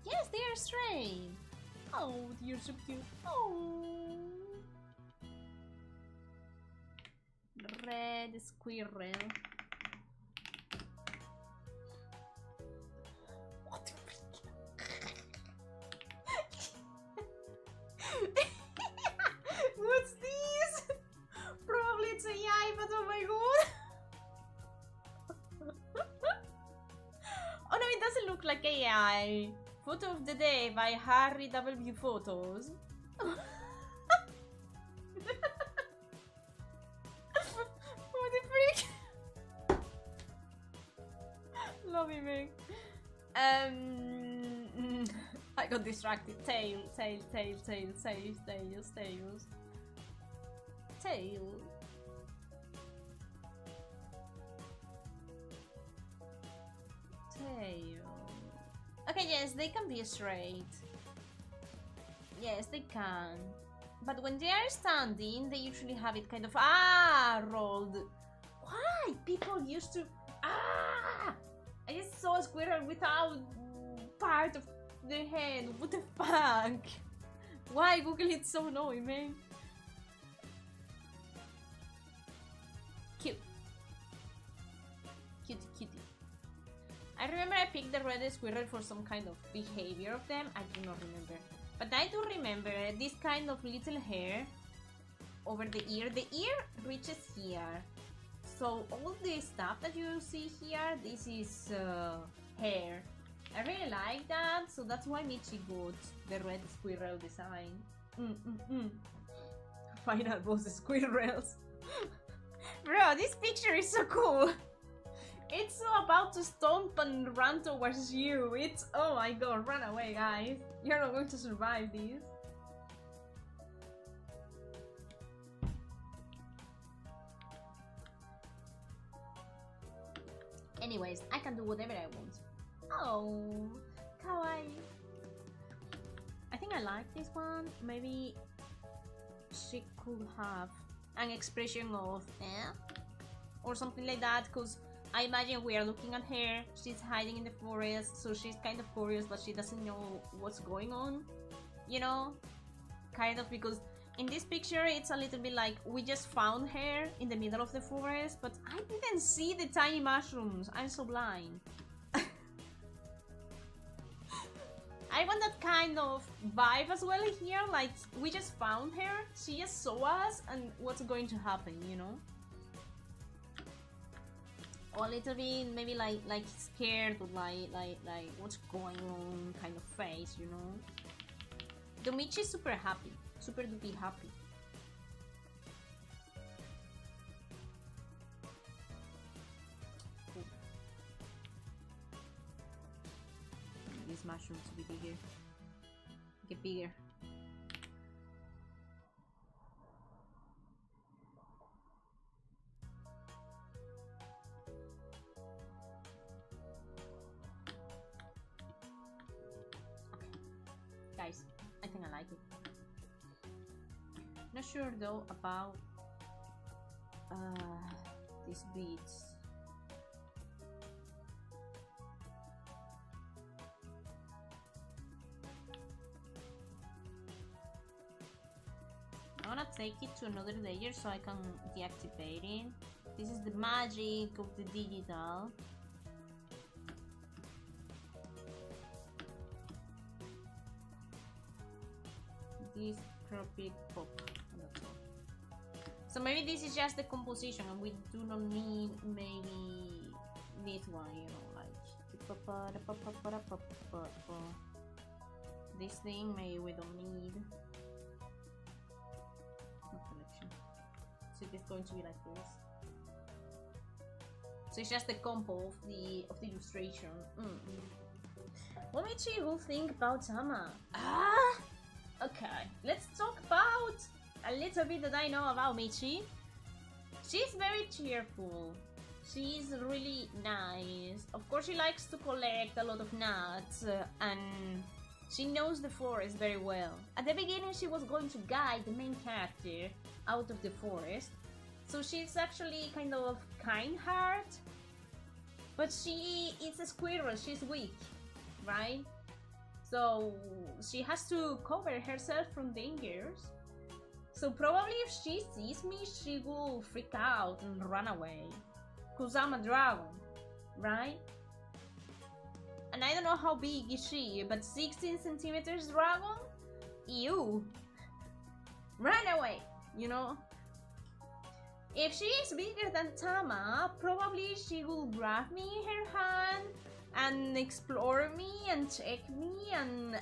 Yes, they are straight. Oh, you're so cute. Oh, red squirrel. What the freak? What's this? Probably it's AI, but FYI, photo of the day by Harry W Photos. What the freak? Love you, Meg. I got distracted. Tails. Okay, yes, they can be straight. Yes, they can. But when they are standing, they usually have it kind of rolled. Why? People used to I just saw a squirrel without part of the head. What the fuck? Why Google it so annoying, man? Cute. Cutie. I remember I picked the red squirrel for some kind of behavior of them. I do not remember. But I do remember this kind of little hair over the ear. The ear reaches here. So all the stuff that you see here, this is hair. I really like that, so that's why Michi got the red squirrel design. Final boss squirrels. Bro, this picture is so cool. It's so about to stomp and run towards you. It's, oh my god, run away, guys. You're not going to survive this. Anyways, I can do whatever I want. Oh, kawaii. I think I like this one. Maybe she could have an expression of or something like that, because I imagine we are looking at her. She's hiding in the forest, so she's kind of curious, but she doesn't know what's going on. You know? Kind of, because in this picture, it's a little bit like we just found her in the middle of the forest, but I didn't see the tiny mushrooms. I'm so blind. I want that kind of vibe as well here, like we just found her, she just saw us, and what's going to happen, you know? Or a little bit, maybe like scared, or like what's going on kind of face, you know? Domichi is super happy. Super duper happy. Cool. This mushroom to be bigger. Get bigger. Okay. Guys, I think I like it. Not sure though about these beads. I wanna take it to another layer so I can deactivate it. This is the magic of the digital. This tropic pop. So maybe this is just the composition and we do not need maybe this one, you know, like this thing maybe we don't need. No connection. So it's going to be like this. So it's just the compo of the illustration. What makes you think about Tama? Okay, let's talk about a little bit that I know about Michi. She's very cheerful. She's really nice. Of course, she likes to collect a lot of nuts and she knows the forest very well. At the beginning, she was going to guide the main character out of the forest. So she's actually kind of kind heart. But she is a squirrel, she's weak, right? So she has to cover herself from dangers. So probably if she sees me, she will freak out and run away. Cause I'm a dragon, right? And I don't know how big is she, but 16 centimeters dragon? Ew. Run away, you know? If she is bigger than Tama, probably she will grab me in her hand and explore me and check me and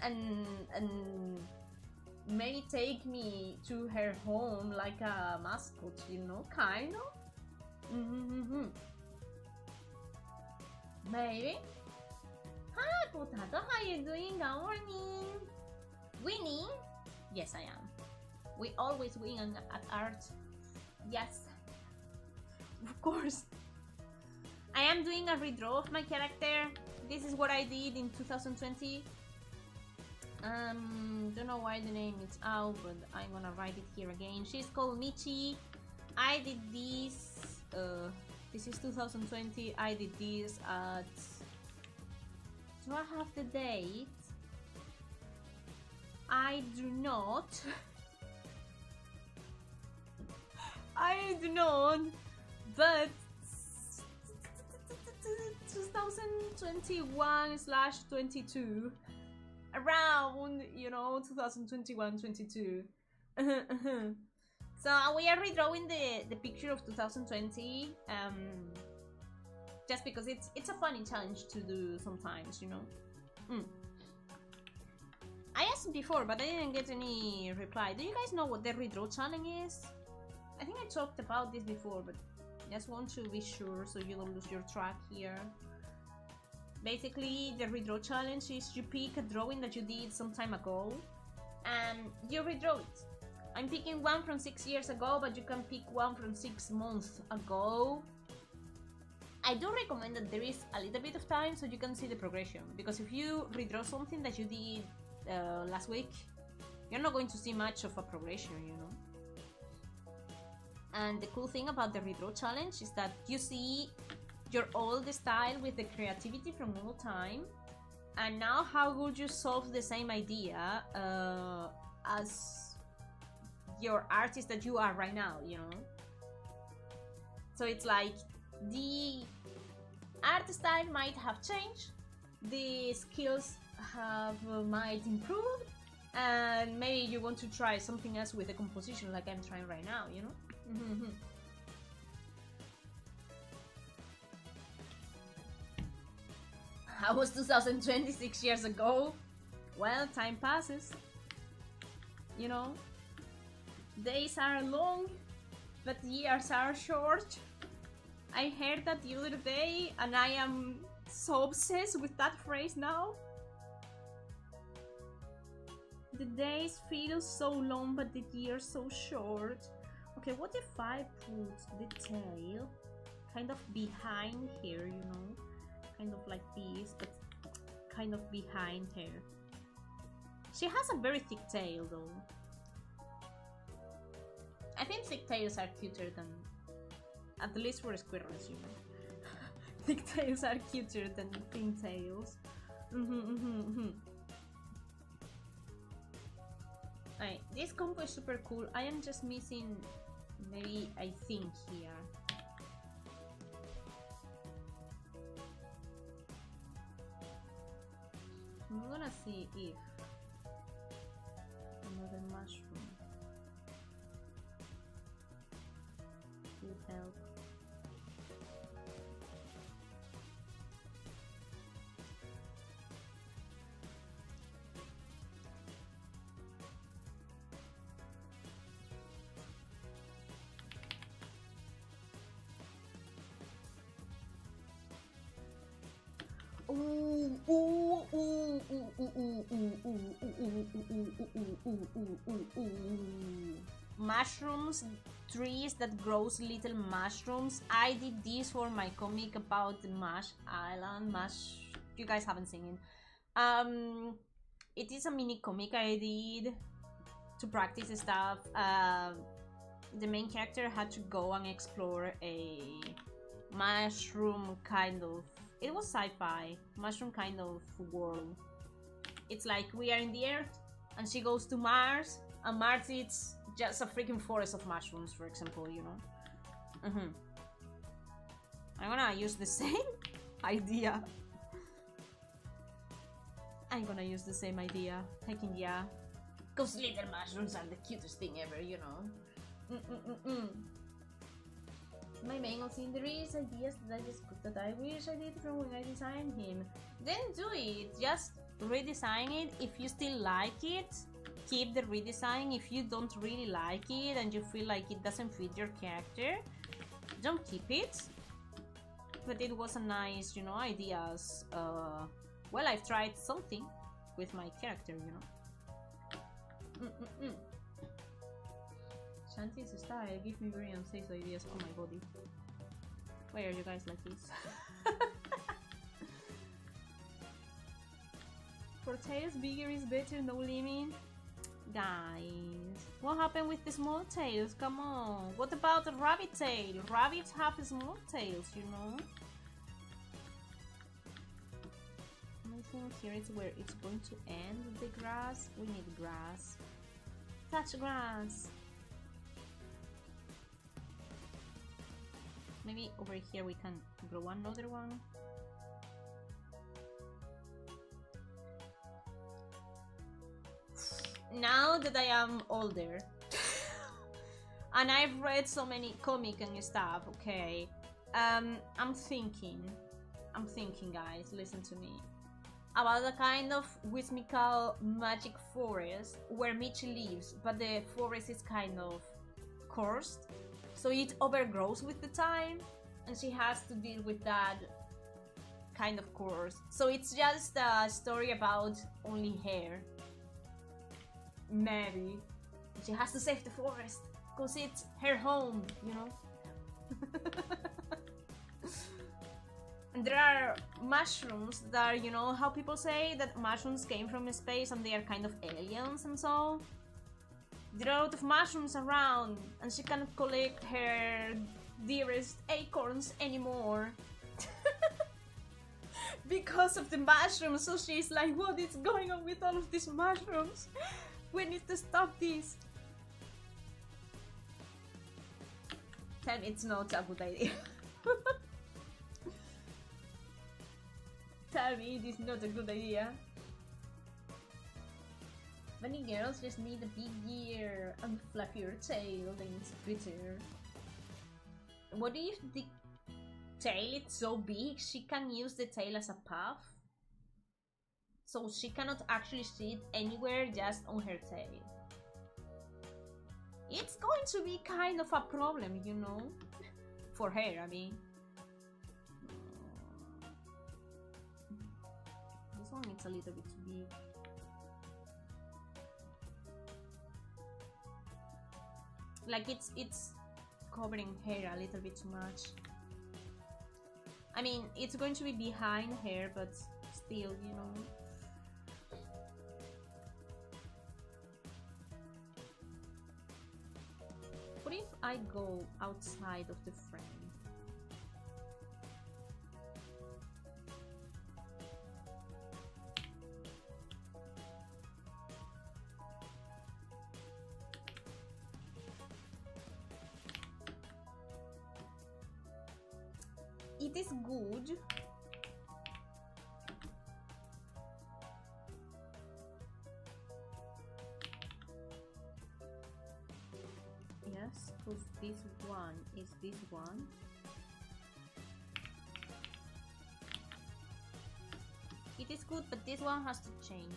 maybe take me to her home like a mascot, you know, kind of. Maybe. Hi, Potato, how you doing? Good morning. Winning? Yes, I am. We always win at art. Yes. Of course. I am doing a redraw of my character. This is what I did in 2020. Don't know why the name is out, but I'm gonna write it here again. She's called Michi. I did this. This is 2020. I did this at. Do I have the date? I do not. I do not. But 2021/22, around, you know, 2021-22. So we are redrawing the picture of 2020, just because it's a funny challenge to do sometimes, you know. I asked before, but I didn't get any reply. Do you guys know what the redraw challenge is? I think I talked about this before, but just want to be sure so you don't lose your track here. Basically, the redraw challenge is you pick a drawing that you did some time ago and you redraw it. I'm picking one from 6 years ago, but you can pick one from 6 months ago. I do recommend that there is a little bit of time so you can see the progression, because if you redraw something that you did last week, you're not going to see much of a progression, you know. And the cool thing about the redraw challenge is that you see your old style with the creativity from all time, and now how would you solve the same idea as your artist that you are right now, you know. So it's like the art style might have changed, the skills might improve, and maybe you want to try something else with the composition like I'm trying right now, you know. How was 2026 years ago? Well, time passes, you know. Days are long, but years are short. I heard that the other day, and I am so obsessed with that phrase now. The days feel so long, but the years so short. Okay, what if I put the tail kind of behind here, you know? Kind of like this, but kind of behind her. She has a very thick tail though. I think thick tails are cuter than, at least for squirrels, you know. Thick tails are cuter than thin tails. Alright, this combo is super cool. I am just missing, maybe, I think here. I'm gonna see if another mushroom will help. Mushrooms, trees that grows little mushrooms. I did this for my comic about the Mash Island. You guys haven't seen it. It is a mini comic I did to practice stuff. The main character had to go and explore a mushroom kind of, it was sci-fi, mushroom kind of world. It's like we are in the Earth and she goes to Mars, and Mars is just a freaking forest of mushrooms, for example, you know. I'm gonna use the same idea. I'm gonna use the same idea. Taking, yeah, because little mushrooms are the cutest thing ever, you know. My main scene, there is ideas that I wish I did from when I designed him. Then do it. Just redesign it. If you still like it, keep the redesign. If you don't really like it and you feel like it doesn't fit your character, don't keep it. But it was a nice, you know, ideas. Well, I've tried something with my character, you know. Shanty's style give me very unsafe ideas on my body. Why are you guys like this? For tails, bigger is better, no limit. Guys, what happened with the small tails? Come on. What about the rabbit tail? Rabbits have small tails, you know. I think here is where it's going to end the grass. We need grass. Touch grass. Maybe over here we can grow another one. Now that I am older and I've read so many comics and stuff, okay, I'm thinking guys, listen to me, about a kind of whimsical magic forest where Michi lives, but the forest is kind of cursed, so it overgrows with the time and she has to deal with that kind of curse. So it's just a story about only hair. Maybe she has to save the forest because it's her home, you know. And there are mushrooms that are, you know, how people say that mushrooms came from space and they are kind of aliens and so. There are a lot of mushrooms around and she cannot collect her dearest acorns anymore. Because of the mushrooms, so she's like, what is going on with all of these mushrooms? We need to stop this. Tell me it's not a good idea. Tell me it is not a good idea. Many girls just need a big ear and fluffier tail, then it's better. What if the tail is so big she can use the tail as a puff? So she cannot actually sit anywhere, just on her tail. It's going to be kind of a problem, you know? For her, I mean. This one is a little bit too big. Like it's covering her a little bit too much. I mean, it's going to be behind her, but still, you know. What if I go outside of the frame? It is good. Yes, because this one is this one. It is good, but this one has to change.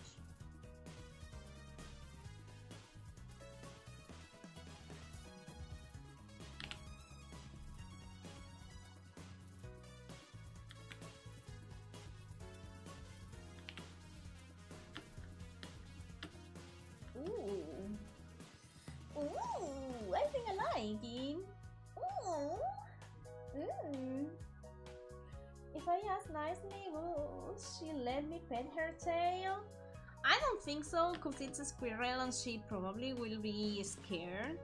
I think I like him. If I ask nicely, will she let me pet her tail? I don't think so, because it's a squirrel and she probably will be scared.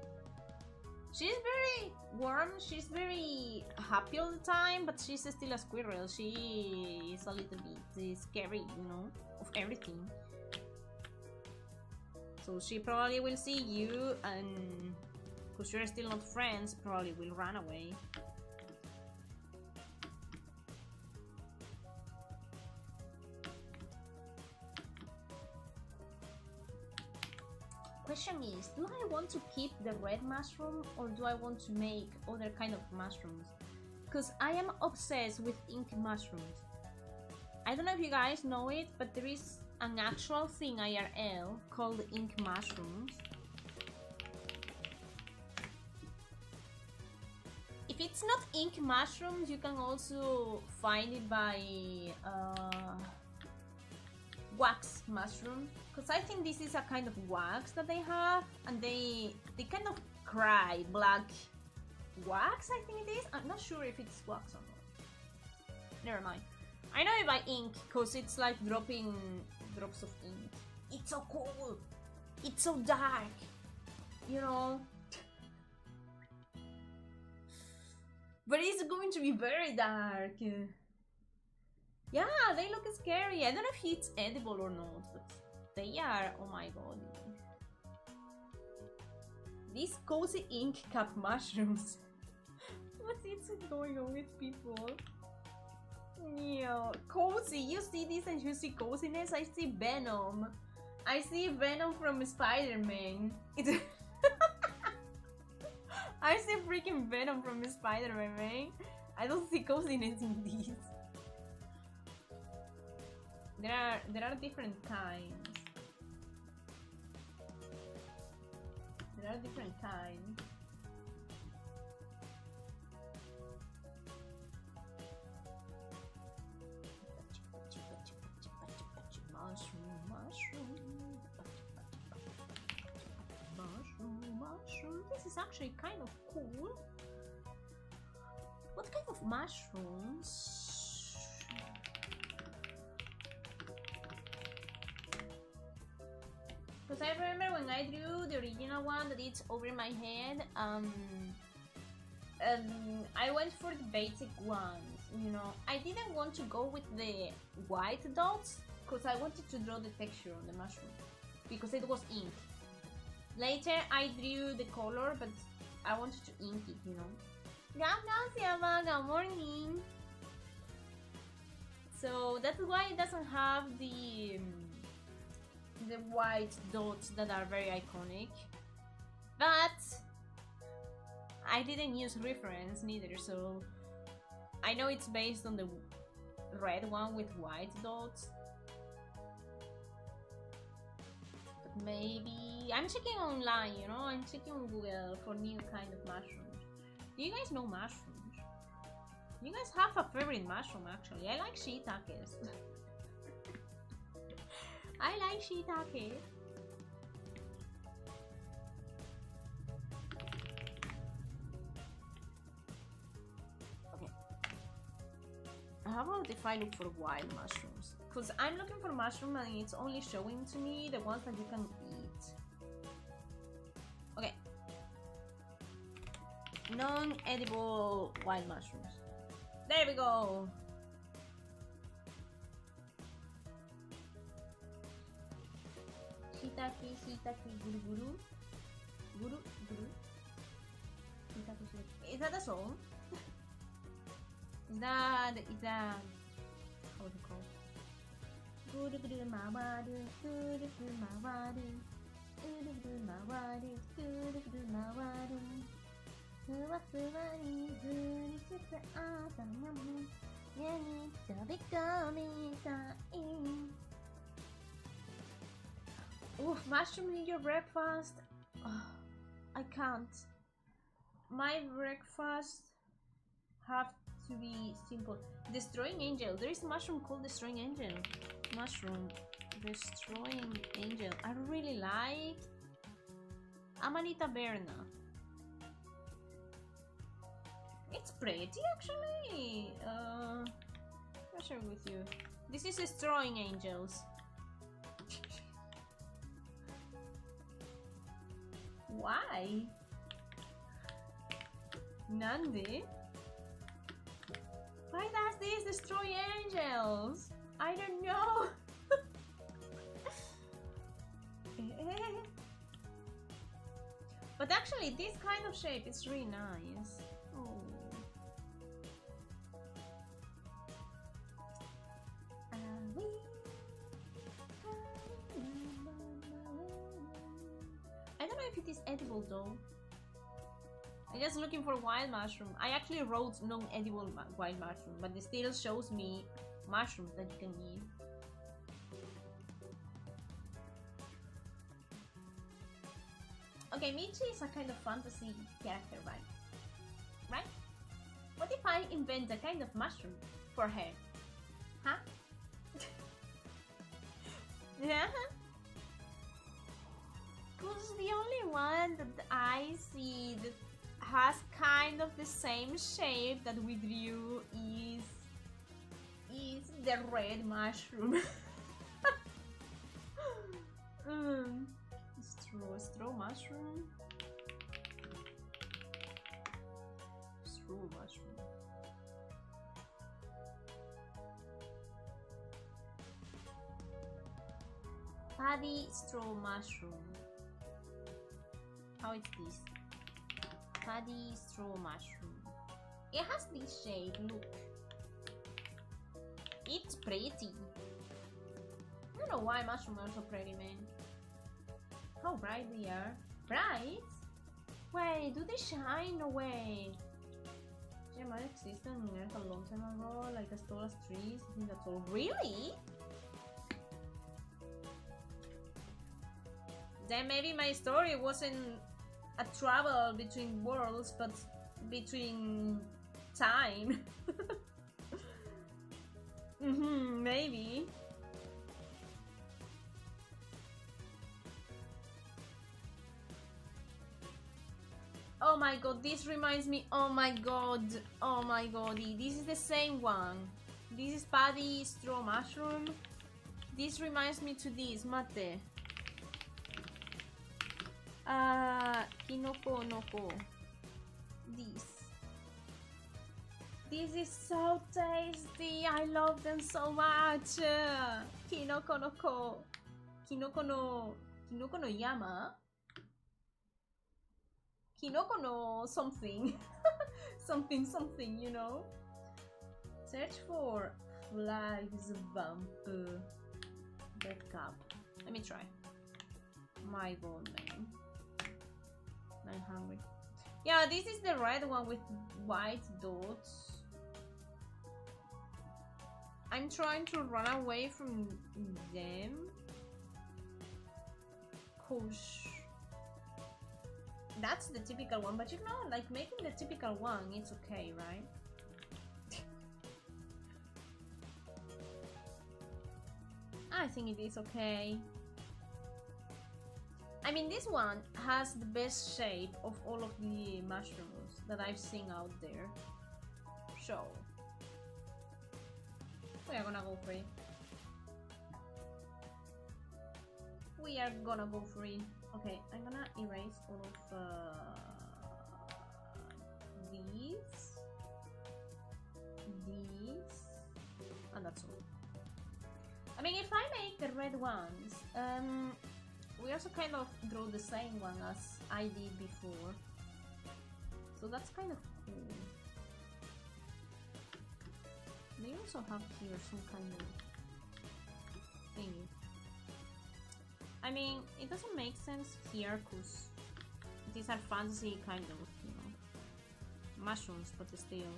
She's very warm, she's very happy all the time, but she's still a squirrel. She is a little bit scary, you know, of everything. So she probably will see you and, because you're still not friends, probably will run away. question is, do I want to keep the red mushroom or do I want to make other kind of mushrooms? Because I am obsessed with ink mushrooms. I don't know if you guys know it, but there is an actual thing IRL called ink mushrooms. If it's not ink mushrooms, you can also find it by wax mushroom, because I think this is a kind of wax that they have, and they kind of cry black wax, I think it is. I'm not sure if it's wax or not. Never mind. I know it by ink because it's like dropping drops of ink. It's so cool. It's so dark. You know. But it's going to be very dark. Yeah, they look scary. I don't know if it's edible or not, but they are. Oh my god. These cozy ink cap mushrooms. What is going on with people? Yeah, cozy. You see this and you see coziness. I see Venom. I see Venom from Spider-Man. It's I see freaking Venom from Spider-Man, man. I don't see coziness in these. There are different kinds. There are different kinds. Mushroom. This is actually kind of cool. What kind of mushrooms? Because I remember when I drew the original one that it's over my head, I went for the basic ones, you know. I didn't want to go with the white dots because I wanted to draw the texture on the mushroom because it was ink. Later I drew the color, but I wanted to ink it, you know. Good morning. So that's why it doesn't have the white dots that are very iconic. But I didn't use reference neither, so I know it's based on the red one with white dots. But maybe I'm checking online, you know, I'm checking on Google for new kind of mushrooms. Do you guys know mushrooms? You guys have a favorite mushroom actually. I like shiitakes. I like shiitake. Okay. How about if I look for wild mushrooms? Because I'm looking for mushroom and it's only showing to me the ones that you can eat. Okay. Non-edible wild mushrooms. There we go. Shiitake, shiitake, guru guru. Guru guru. Shiitake, shiitake. Is that a song? Is that how is it called? Guru guru mawadu, guru guru mawadu, guru guru mawadu, guru guru mawadu. Fuwa fuwa ni guru tsuku atamamu, yani tabekomi tai. Oh, mushroom in your breakfast? Oh, I can't. My breakfast have to be simple. Destroying Angel. There is a mushroom called Destroying Angel. Mushroom. Destroying Angel. I really like Amanita Berna. It's pretty actually. I'll share with you. This is Destroying Angels. Why? Nandi? Why does this destroy angels? I don't know. But actually this kind of shape is really nice. Oh. is edible though. I'm just looking for wild mushroom. I actually wrote non-edible wild mushroom, but it still shows me mushrooms that you can eat. Okay, Michi is a kind of fantasy character, right? Right? What if I invent a kind of mushroom for her? Huh? Yeah? Because the only one that I see that has kind of the same shape that we drew is the red mushroom. Straw mushroom. Straw mushroom. Paddy straw mushroom. How is this? Paddy straw mushroom. It has this shape, look. It's pretty. I don't know why mushrooms are so pretty, man. How bright they are. Bright? Wait, do they shine? No way. They might exist on Earth a long time ago, like as tall as trees. I think that's all. Really? Then maybe my story wasn't a travel between worlds, but between time. Maybe. Oh my god, this reminds me. Oh my god, this is the same one. This is Paddy straw mushroom. This reminds me to this, mate. Kinoko noko. This is so tasty. I love them so much. Kinoko noko. Kinoko no yama. Kinoko no something. something, you know. Search for flags bump. Red cup. Let me try. My god, man. I'm hungry. Yeah, this is the red one with white dots. I'm trying to run away from them. Gosh. That's the typical one, but you know, like making the typical one, it's okay, right? I think it is okay. I mean, this one has the best shape of all of the mushrooms that I've seen out there. So, we are gonna go free. We are gonna go free. Okay, I'm gonna erase all of these, and that's all. I mean, if I make the red ones, we also kind of draw the same one as I did before, so that's kind of cool. They also have here some kind of thingy. I mean, it doesn't make sense here because these are fancy kind of, you know, mushrooms, but still.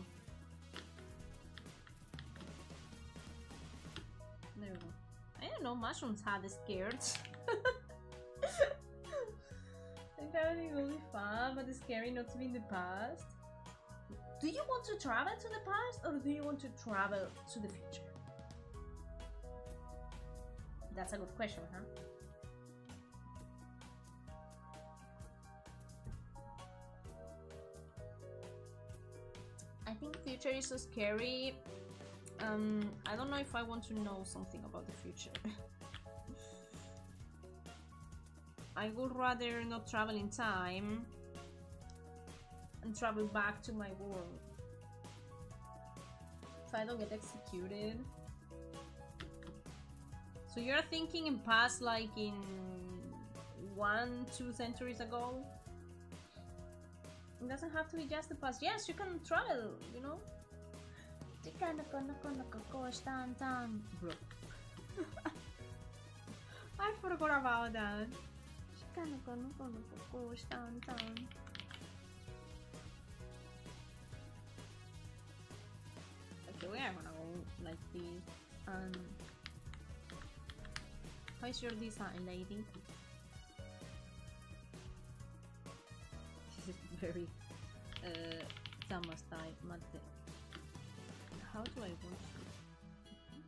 There we go. I don't know, mushrooms had skirts. I found it really fun, but it's scary not to be in the past. Do you want to travel to the past or do you want to travel to the future? That's a good question, huh? I think future is so scary. I don't know if I want to know something about the future. I would rather not travel in time and travel back to my world. So I don't get executed. So you're thinking in past, like in 1-2 centuries ago? It doesn't have to be just the past. Yes, you can travel, you know? Bro. I forgot about that. Okay, we are gonna go like this. How is your design, lady? This is very Tama style, mate. How do I want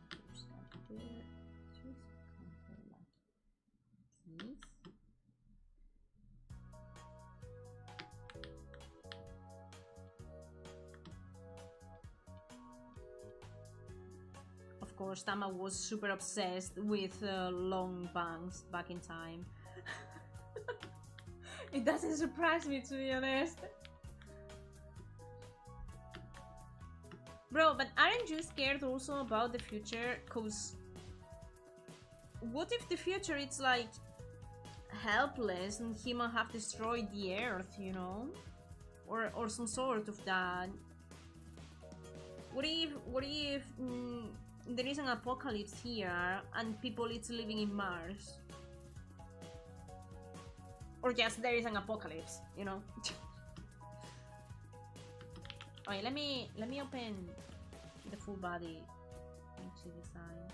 to start here? Just come like this. Of course, Tama was super obsessed with long bangs back in time. It doesn't surprise me, to be honest. Bro, but aren't you scared also about the future? Cause what if the future it's like helpless and human have destroyed the earth, you know? Or some sort of that. What if there is an apocalypse here and people it's living in Mars? Or just there is an apocalypse, you know? Alright, let me open the full body design.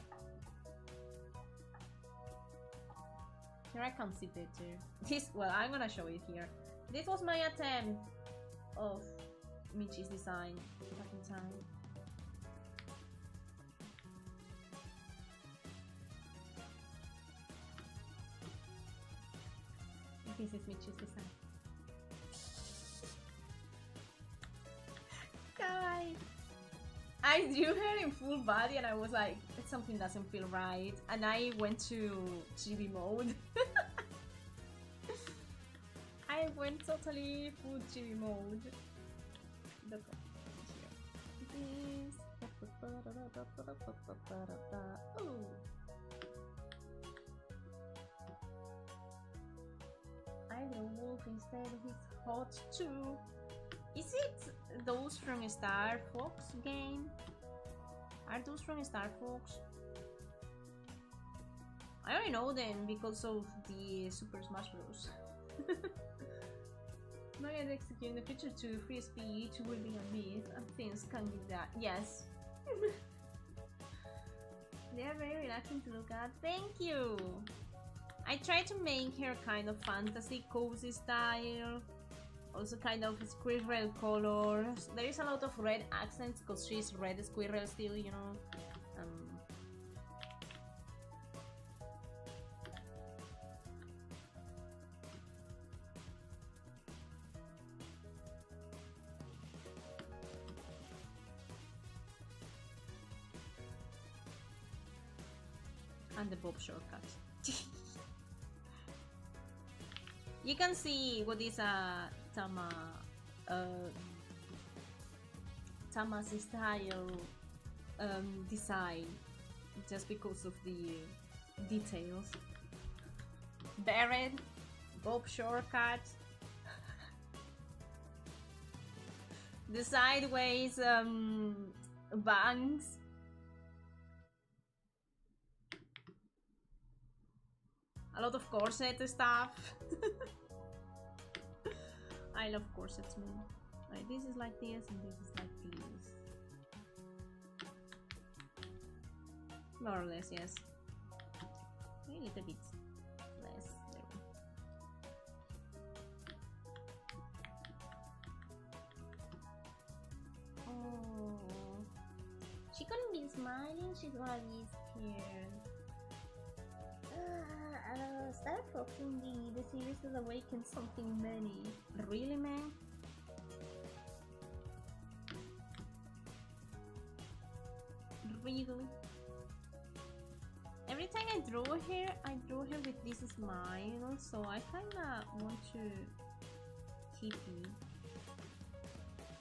Here I can see better. Well, I'm gonna show it here. This was my attempt of Michi's design back in time. This is Michi's design. Guys, I drew her in full body and I was like, something doesn't feel right, and I went to chibi mode. I went totally full chibi mode. Look here. This. Ooh. I the wolf instead, he's hot too. Is it those from Star Fox game? Are those from Star Fox? I only know them because of the Super Smash Bros. Not yet executing the feature to free speech will be a myth and things can be that. Yes. They are very relaxing to look at. Thank you! I try to make her kind of fantasy cozy style. Also kind of squirrel colors. There is a lot of red accents because she's red squirrel still, you know. And the bob shortcut. You can see what is a Tama's style design just because of the details. Barret, bob shortcut, the sideways bangs. A lot of corset stuff. I love corsets, man. Like, this is like this and this is like this. More or less, yes. A little bit less. There we go. Oh, she couldn't be smiling. She's gonna be scared. Star Fox indeed. The series has awakened something many. Really, man? Really? Every time I draw her with this smile, so I kinda want to keep it.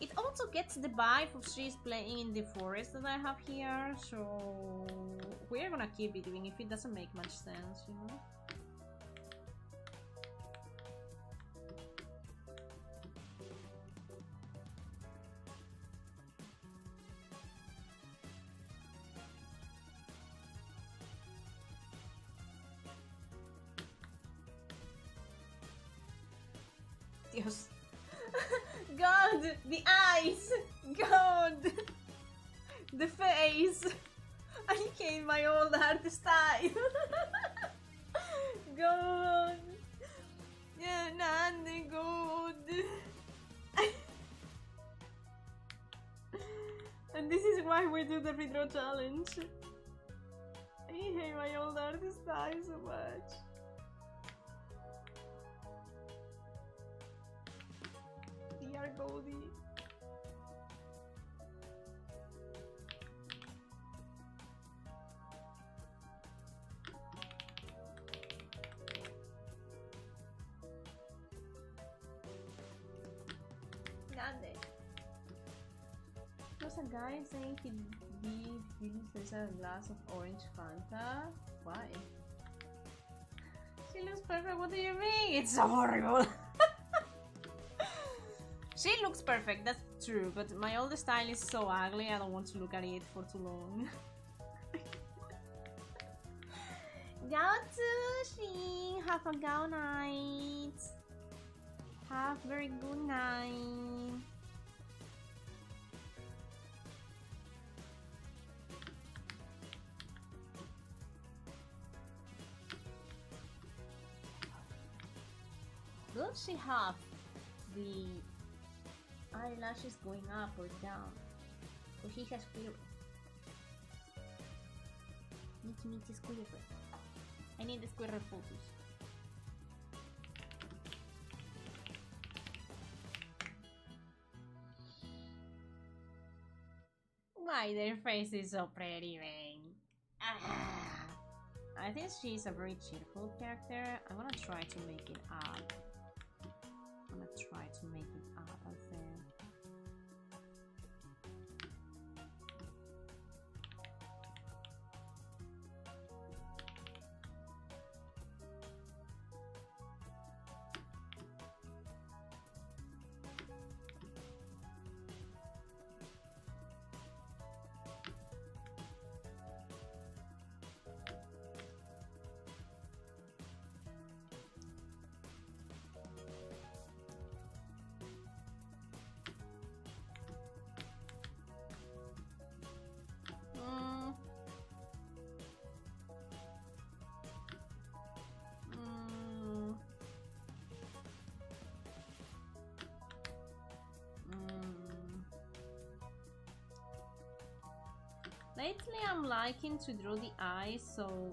It also gets the vibe of she's playing in the forest that I have here, so we're gonna keep it even if it doesn't make much sense, you know? Dios. God, the eyes. God, the face. I hate my old art style. God. Yeah, none good. And this is why we do the redraw challenge. I hate my old art style so much. Dear Goldie. There's a guy saying he'd give Julie Cesar a glass of orange Fanta. Why? She looks perfect. What do you mean? It's so horrible. She looks perfect, that's true, but my old style is so ugly, I don't want to look at it for too long. Gaoo Sushi! Have a gaoo night! Have a very good night! Does she have the eyelashes going up or down? Or she has squirrel? Meet squirrel. I need the squirrel photos. Why their face is so pretty, man? I think she's a very cheerful character. I'm gonna try to make it up. I think. Lately I'm liking to draw the eyes so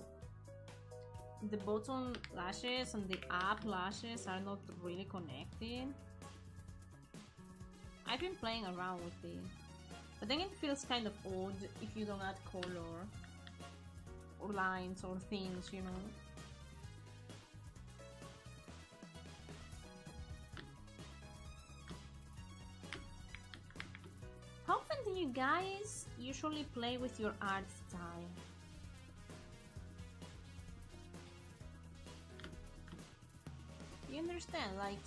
the bottom lashes and the up lashes are not really connected. I've been playing around with it, but then it feels kind of odd if you don't add color or lines or things, you know. How often do you guys usually play with your art style? You understand, like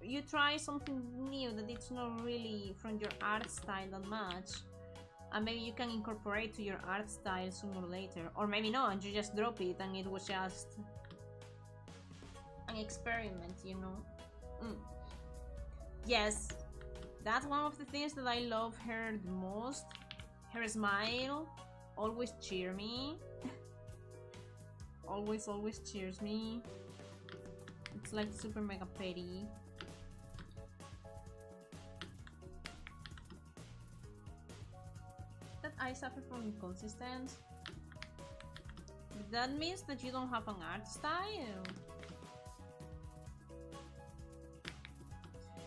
you try something new that it's not really from your art style that much, and maybe you can incorporate to your art style sooner or later, or maybe not, and you just drop it and it was just an experiment, you know. Yes, that's one of the things that I love her the most. Her smile always cheers me. always cheers me. It's like super mega petty. That I suffer from inconsistent. That means that you don't have an art style.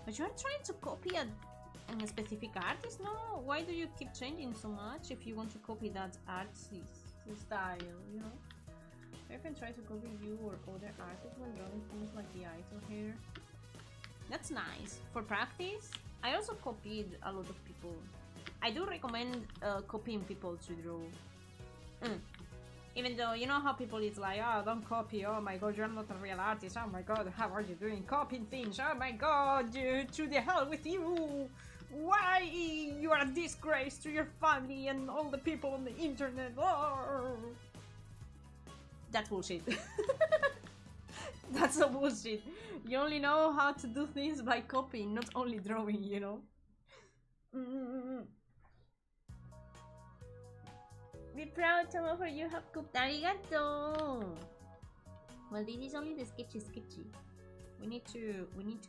But you're trying to copy a specific artist, no? Why do you keep changing so much if you want to copy that artist style, you know? I can try to copy you or other artists when drawing things like the eyes or hair. That's nice. For practice, I also copied a lot of people. I do recommend copying people to draw. Even though, you know how people is like, oh, don't copy, oh my god, you're not a real artist, oh my god, how are you doing copying things, oh my god, to the hell with you, why you are a disgrace to your family and all the people on the internet, oh. That's bullshit. That's a bullshit. You only know how to do things by copying, not only drawing, you know? Be proud, Tama, for you have cooked. Arigato! Well, this is only the sketchy. We need to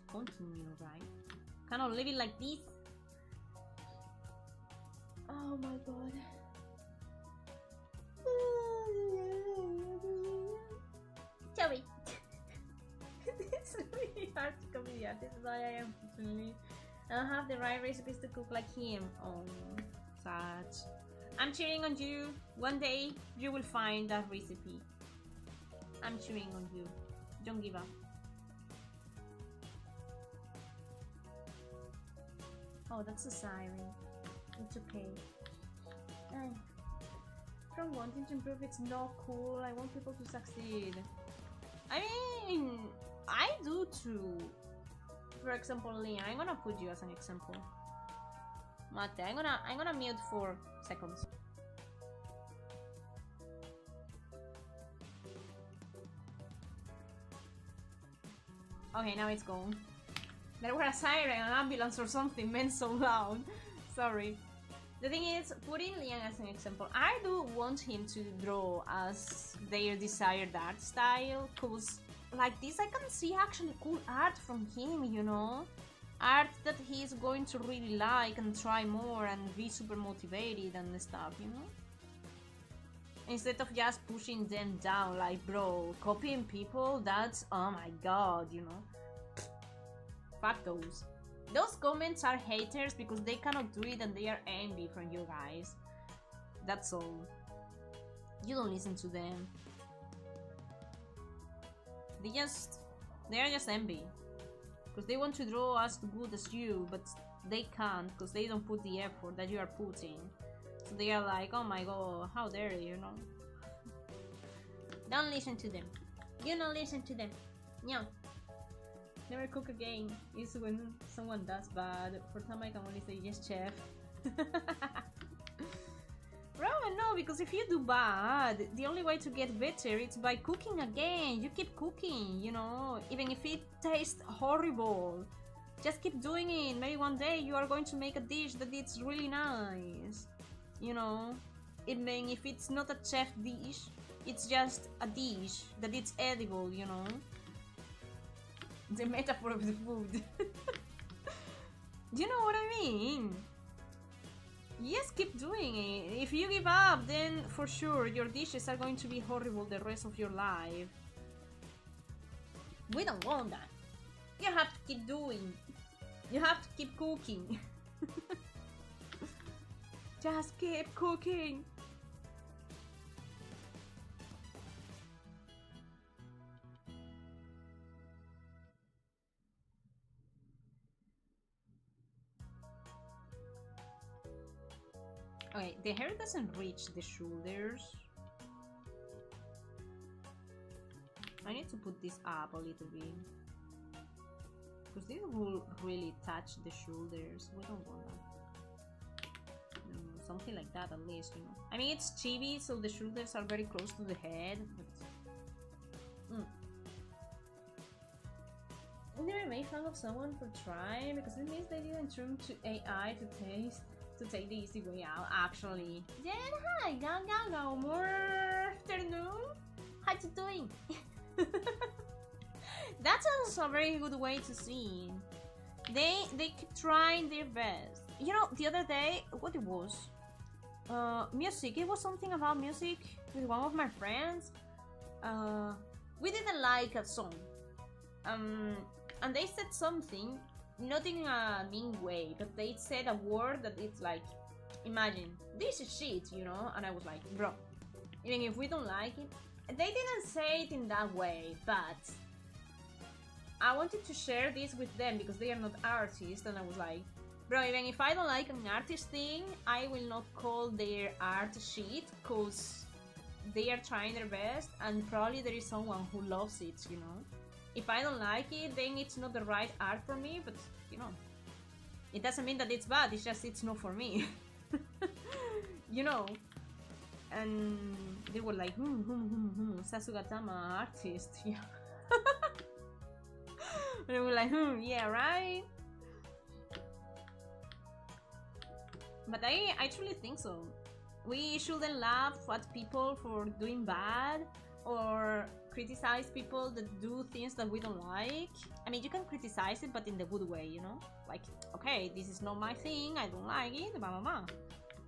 continue, right? Cannot leave it like this. Oh my god. Sorry. This is really hard to copy. Yeah, this is why I am really. I don't have the right recipes to cook like him. Oh, such. I'm cheering on you. One day you will find that recipe. I'm cheering on you. Don't give up. Oh, that's a siren. It's okay. From wanting to improve, it's not cool. I want people to succeed. I mean, I do too. For example, Leah, I'm gonna put you as an example. Mate, I'm gonna mute for seconds. Okay, now it's gone. There was a siren, an ambulance or something meant so loud. Sorry. The thing is, putting Liam as an example, I do want him to draw as their desired art style, cause like this I can see actually cool art from him, you know? Art that he's going to really like and try more and be super motivated and stuff, you know? Instead of just pushing them down, like, bro, copying people, that's, oh my god, you know? Fuck those. Those comments are haters because they cannot do it and they are envy from you guys. That's all. You don't listen to them. They are just envy. Because they want to draw as good as you, but they can't because they don't put the effort that you are putting. So they are like, oh my god, how dare you know? Don't listen to them. You don't listen to them. No. Never cook again is when someone does bad. For Tama I can only say yes, chef. Bro, no, because if you do bad, the only way to get better is by cooking again. You keep cooking, you know, even if it tastes horrible. Just keep doing it. Maybe one day you are going to make a dish that is really nice. You know, even if it's not a chef dish, it's just a dish that it's edible, you know. The metaphor of the food. You know what I mean? Yes, keep doing it. If you give up, then for sure your dishes are going to be horrible the rest of your life. We don't want that. You have to keep doing. You have to keep cooking. Just keep cooking. Okay, the hair doesn't reach the shoulders. I need to put this up a little bit. Because this will really touch the shoulders. We don't want that. Something like that at least, you know. I mean, it's chibi, so the shoulders are very close to the head. But... I never made fun of someone for trying because it means they didn't turn to AI to take the easy way out, actually. Then hi, go, more afternoon. How you doing? That's also a very good way to see. They keep trying their best. You know, the other day, what it was? Music. It was something about music with one of my friends. We didn't like a song. And they said something, not in a mean way, but they said a word that it's like, imagine, this is shit, you know? And I was like, bro, even if we don't like it, they didn't say it in that way, but I wanted to share this with them because they are not artists, and I was like, bro, even if I don't like an artist thing, I will not call their art shit, cause they are trying their best, and probably there is someone who loves it, you know? If I don't like it, then it's not the right art for me, but, you know, it doesn't mean that it's bad, it's just it's not for me. You know? And they were like, Sasuga Tama, artist, yeah. And we're like, yeah, right? But I truly think so. We shouldn't laugh at people for doing bad or criticize people that do things that we don't like. I mean, you can criticize it, but in the good way, you know? Like, okay, this is not my thing, I don't like it, blah blah blah.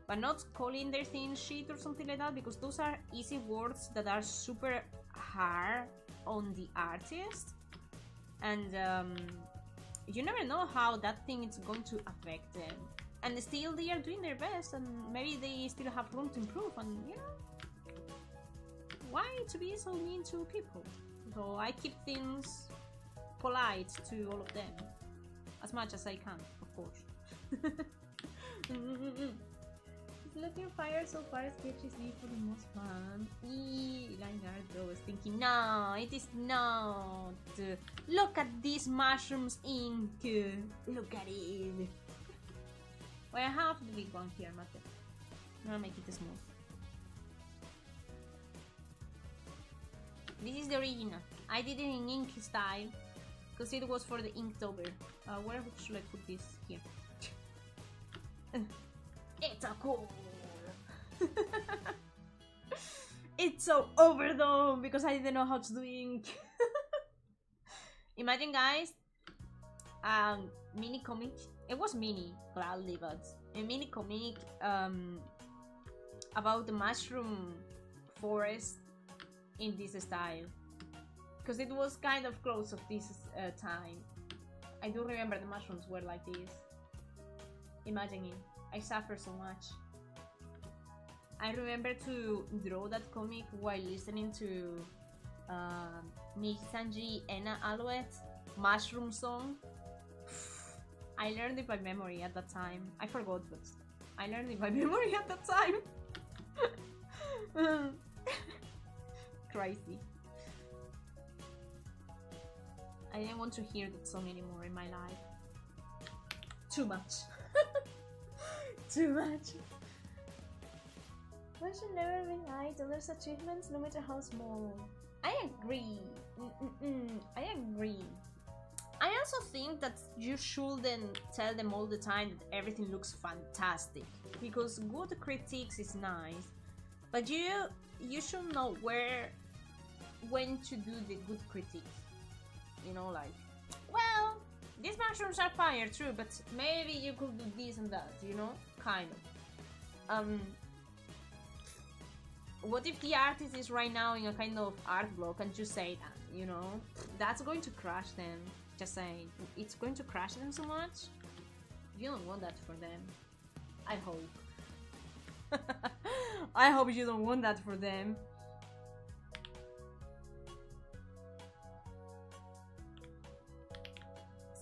But not calling their thing shit or something like that, because those are easy words that are super hard on the artist. And you never know how that thing is going to affect them. And still they are doing their best, and maybe they still have room to improve, and you know, why to be so mean to people? So I keep things polite to all of them, as much as I can, of course. Looking fire so far sketches me for the most fun. Leonardo was thinking, no, it is not. Look at these mushrooms ink. Look at it. Well, I have the big one here, Mate. I'm gonna make it smooth. This is the original. I did it in ink style because it was for the Inktober. Where should I put this? Here. It's so cool. It's so over though because I didn't know how to do ink. Imagine, guys, mini comic. It was mini, gladly, but a mini comic about the mushroom forest in this style, because it was kind of close of this time. I do remember the mushrooms were like this. Imagine it. I suffered so much. I remember to draw that comic while listening to Sanji Ena Alouette Mushroom Song. I learned it by memory at that time. I forgot, but I learned it by memory at that time. Crazy. I didn't want to hear that song anymore in my life. Too much. Too much. One should never rely on others' achievements, no matter how small. I agree. I agree. I also think that you shouldn't tell them all the time that everything looks fantastic, because good critiques is nice, but you should know when to do the good critique. You know, like, well, these mushrooms are fire, true, but maybe you could do this and that, you know, kind of. What if the artist is right now in a kind of art block and you say that, you know? That's going to crush them. Just saying, it's going to crush them so much. You don't want that for them. I hope. I hope you don't want that for them.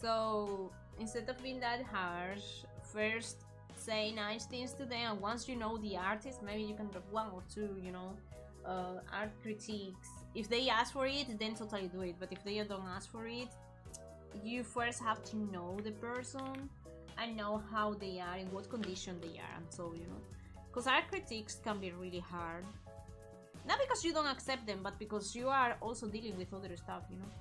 So instead of being that harsh, first say nice things to them, and once you know the artist, maybe you can drop one or two, you know, art critiques. If they ask for it, then totally do it. But if they don't ask for it, you first have to know the person and know how they are, in what condition they are, and so, you know, because art critiques can be really hard. Not because you don't accept them, but because you are also dealing with other stuff, you know.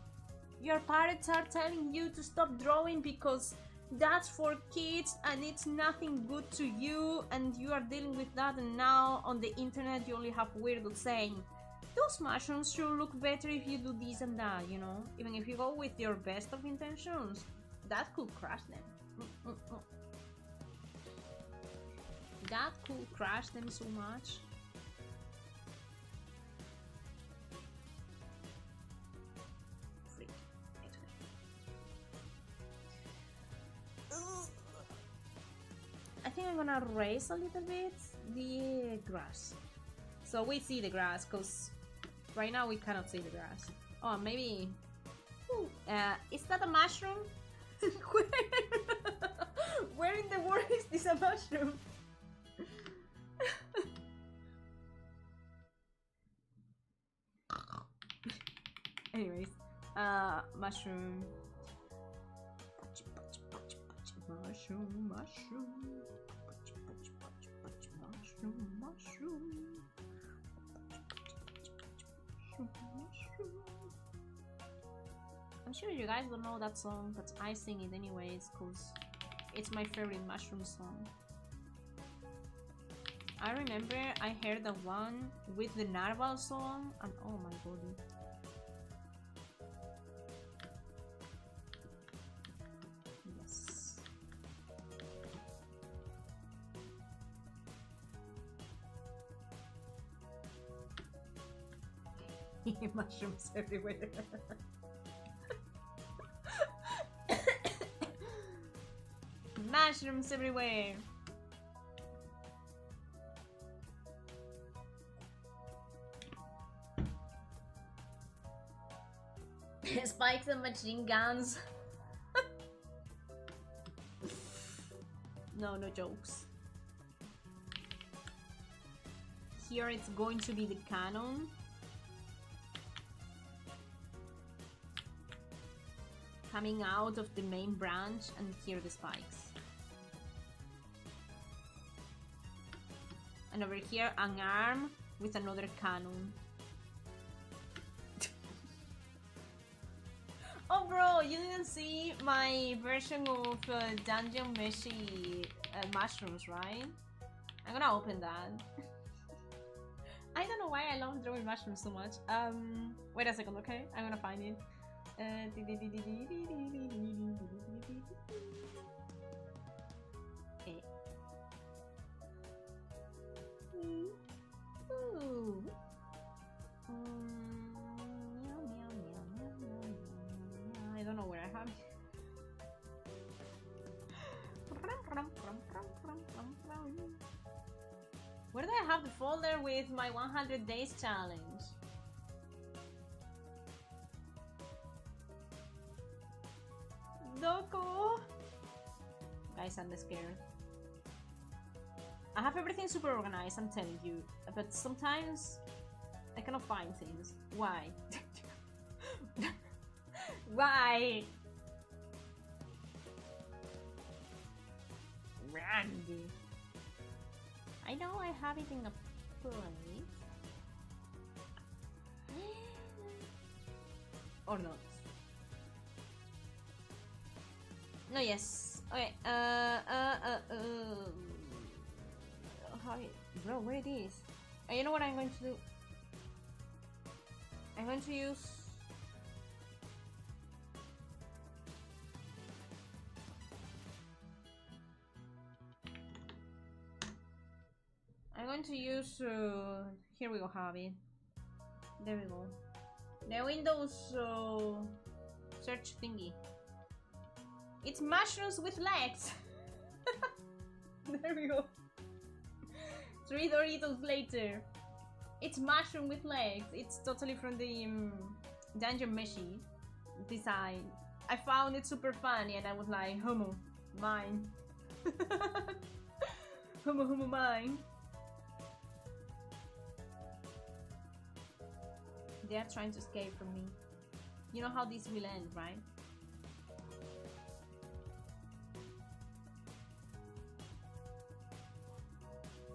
Your parents are telling you to stop drawing because that's for kids and it's nothing good to you, and you are dealing with that, and now on the internet you only have weirdos saying those mushrooms should look better if you do this and that, you know. Even if you go with your best of intentions, that could crush them. That could crush them so much. Freak. I think I'm gonna raise a little bit the grass, so we see the grass, because right now we cannot see the grass. Oh, maybe... is that a mushroom? Where in the world is this a mushroom? Anyways, mushroom. Mushroom, mushroom. Mushroom, mushroom. I'm sure you guys don't know that song, but I sing it anyways because it's my favorite mushroom song. I remember I heard the one with the narwhal song and oh my god. Yes. Mushrooms everywhere. Mushrooms everywhere. Spikes and machine guns. No jokes. Here it's going to be the cannon. Coming out of the main branch, and here the spikes. And over here an arm with another cannon. Oh bro, you didn't see my version of Dungeon Meshy mushrooms, right? I'm gonna open that. I don't know why I love drawing mushrooms so much. Wait a second, okay? I'm gonna find it. Ooh. I don't know where I have it. Where do I have the folder with my 100 days challenge? Doko! Guys, I'm scared. I have everything super organized, I'm telling you. But sometimes I cannot find things. Why? Why? Randy. I know I have it in a place. Or not. No, yes. Okay, bro, where it is? You know what I'm going to do? I'm going to use... here we go, Javi. There we go. The Windows search thingy. It's mushrooms with legs. There we go. 3 Doritos later. It's mushroom with legs. It's totally from the Dungeon Meshy design. I found it super funny and I was like, homo, mine. Homo, mine. They are trying to escape from me. You know how this will end, right?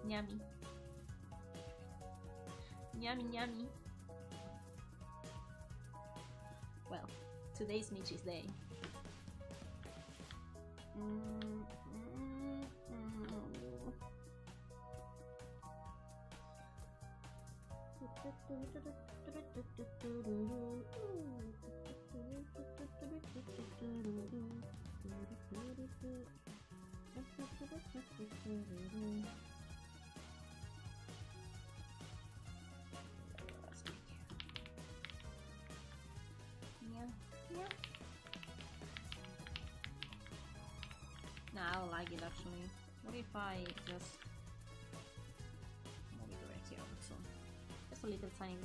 Yummy. Yummy, yummy. Well, today's Michi's day. Yeah. Nah, I don't like it actually. What if I just move it right here? So just a little tiny bit.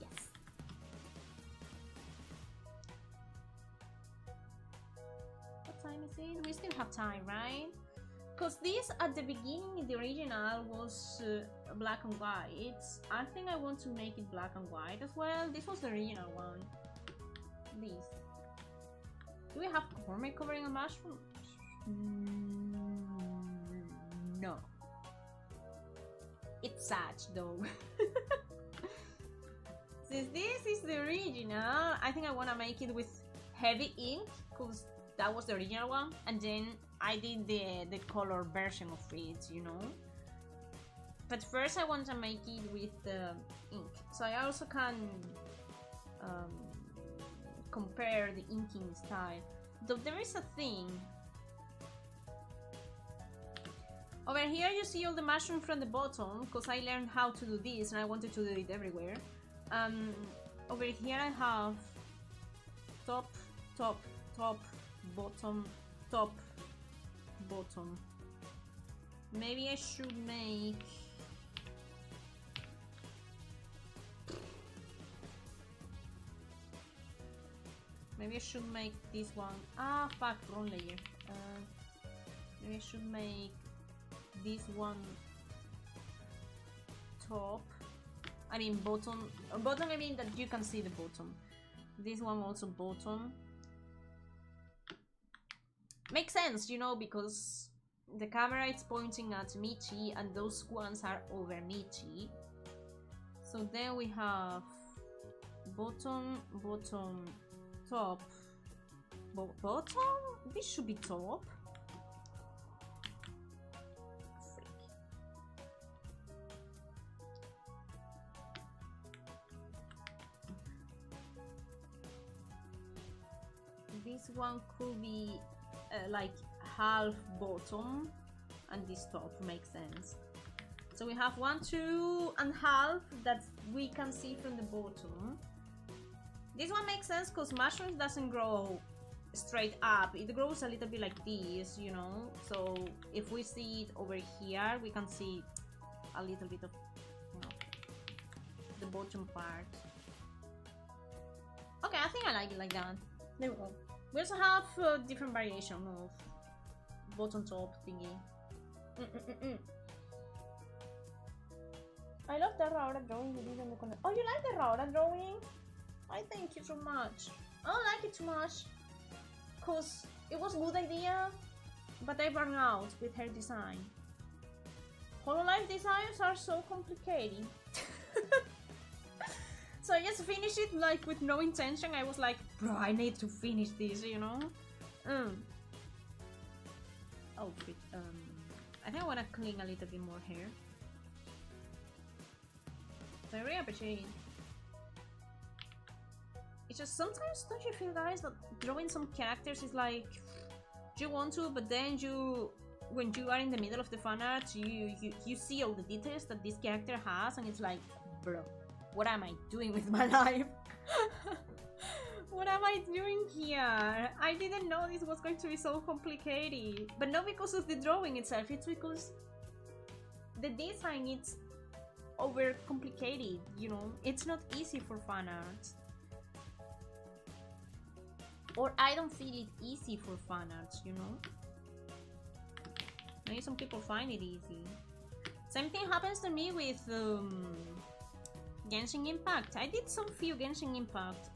Yes. What time is it? We still have time, right? Because this at the beginning, the original was black and white. I think I want to make it black and white as well. This was the original one. This. Do we have Hornmate covering a mushroom? No. It's sad though. Since this is the original, I think I want to make it with heavy ink, because that was the original one, and then I did the color version of it, you know. But first I want to make it with ink, so I also can compare the inking style. Though there is a thing. Over here you see all the mushroom from the bottom, because I learned how to do this and I wanted to do it everywhere. Over here I have top, top, top, bottom, top, bottom. Maybe I should make... Maybe I should make this one... Ah, fuck, wrong layer. Maybe I should make this one top. I mean bottom. Bottom, I mean that you can see the bottom. This one also bottom. Makes sense, you know, because the camera is pointing at Michi and those ones are over Michi. So then we have bottom, bottom, top, bottom? This should be top. Freak. This one could be like half bottom and this top makes sense. So we have 1, 2 and half that we can see from the bottom. This one makes sense because mushrooms doesn't grow straight up, it grows a little bit like this, you know. So if we see it over here, we can see a little bit of, you know, the bottom part. Okay, I think I like it like that. There we go. We also have different variation of bottom top thingy. I love the Raura drawing you did on the corner. Oh, you like the Raura drawing? I thank you so much. I don't like it too much because it was a good idea, but I burned out with her design. Hololive designs are so complicated. So I just finished it like with no intention. I was like, bro, I need to finish this, you know? Oh, shit. I think I want to clean a little bit more hair. So I really appreciate it. It's just sometimes, don't you feel, guys, that drawing some characters is like, you want to, but then when you are in the middle of the fan art, you see all the details that this character has, and it's like, bro, what am I doing with my life? What am I doing here? I didn't know this was going to be so complicated. But not because of the drawing itself, it's because the design is over complicated, you know? It's not easy for fan art. Or I don't feel it easy for fan art, you know? Maybe some people find it easy. Same thing happens to me with Genshin Impact. I did some few Genshin Impact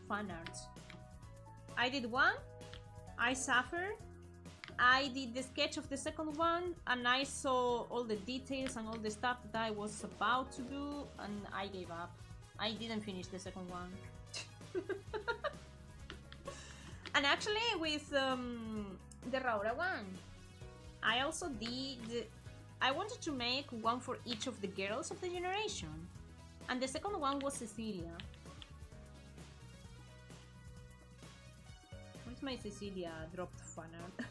fan arts. I did one, I suffered, I did the sketch of the second one, and I saw all the details and all the stuff that I was about to do, and I gave up. I didn't finish the second one. And actually with the Raura one, I also did... I wanted to make one for each of the girls of the generation. And the second one was Cecilia. Where's my Cecilia dropped fan art?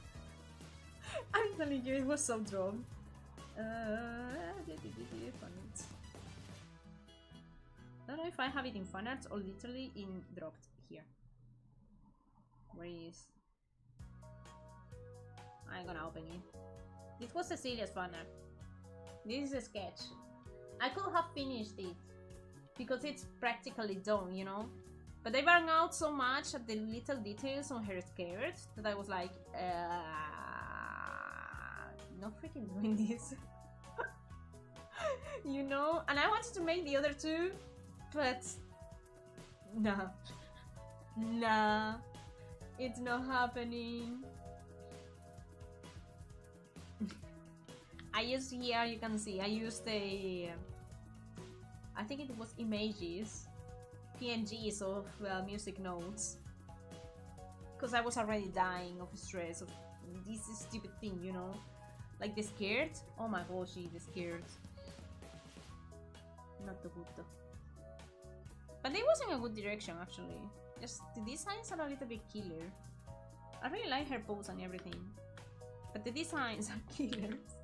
I'm telling you, it was so dropped. I don't know if I have it in fan arts or literally in dropped here. Where is? I'm gonna open it. This was Cecilia's fan art. This is a sketch. I could have finished it because it's practically done, you know? But I burned out so much at the little details on her skirt that I was like, not freaking doing this. You know? And I wanted to make the other two, but nah. Nah. It's not happening. I used here, you can see, I used a... I think it was images PNGs of music notes. Because I was already dying of stress of this stupid thing, you know? Like the skirt. Oh my gosh, the skirt. Not too good though. But it was in a good direction actually. Just the designs are a little bit killer. I really like her pose and everything. But the designs are killers.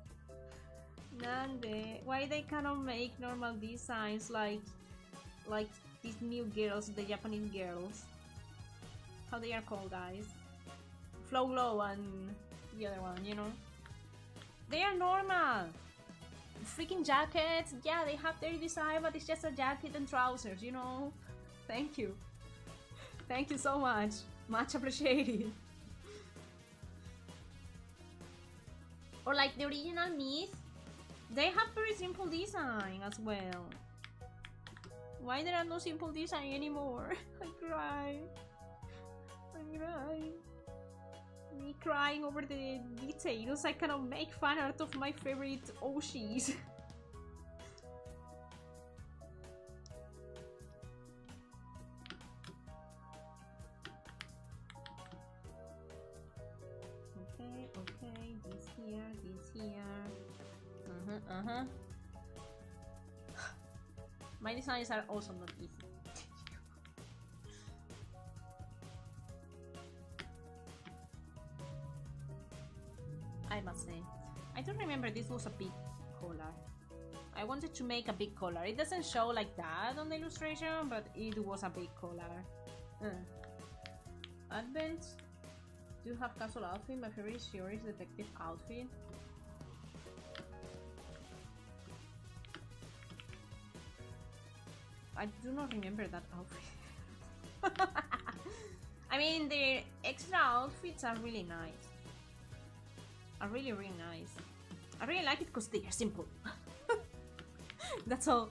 Nande, why they cannot make normal designs like these new girls, the Japanese girls? How they are called, guys? Flow Glow and the other one, you know? They are normal! Freaking jackets, yeah, they have their design, but it's just a jacket and trousers, you know? Thank you. Thank you so much. Much appreciated. Or like the original Myth, they have very simple design as well. Why there are no simple design anymore? I cry. I cry. Me crying over the details. I cannot make fan art of my favorite Oshis. Okay, this here. My designs are also not easy. I must say. I don't remember this was a big collar. I wanted to make a big collar. It doesn't show like that on the illustration, but it was a big collar. Advent. Do you have casual outfit? My favorite sure is detective outfit. I do not remember that outfit. I mean, the extra outfits are really nice. Are really nice. I really like it because they are simple. That's all.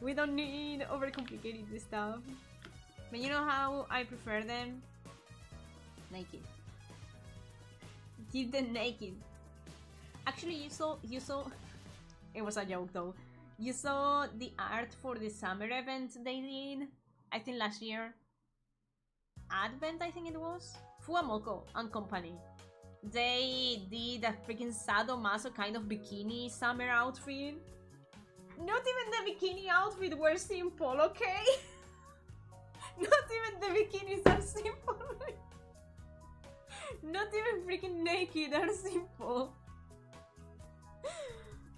We don't need overcomplicated stuff. But you know how I prefer them? Naked. Keep them naked. Actually, you saw. It was a joke though. You saw the art for the summer event they did, I think last year. Advent, I think it was. Fuamoko and company. They did a freaking sadomaso kind of bikini summer outfit. Not even the bikini outfit were simple, okay? Not even the bikinis are simple. Not even freaking naked are simple.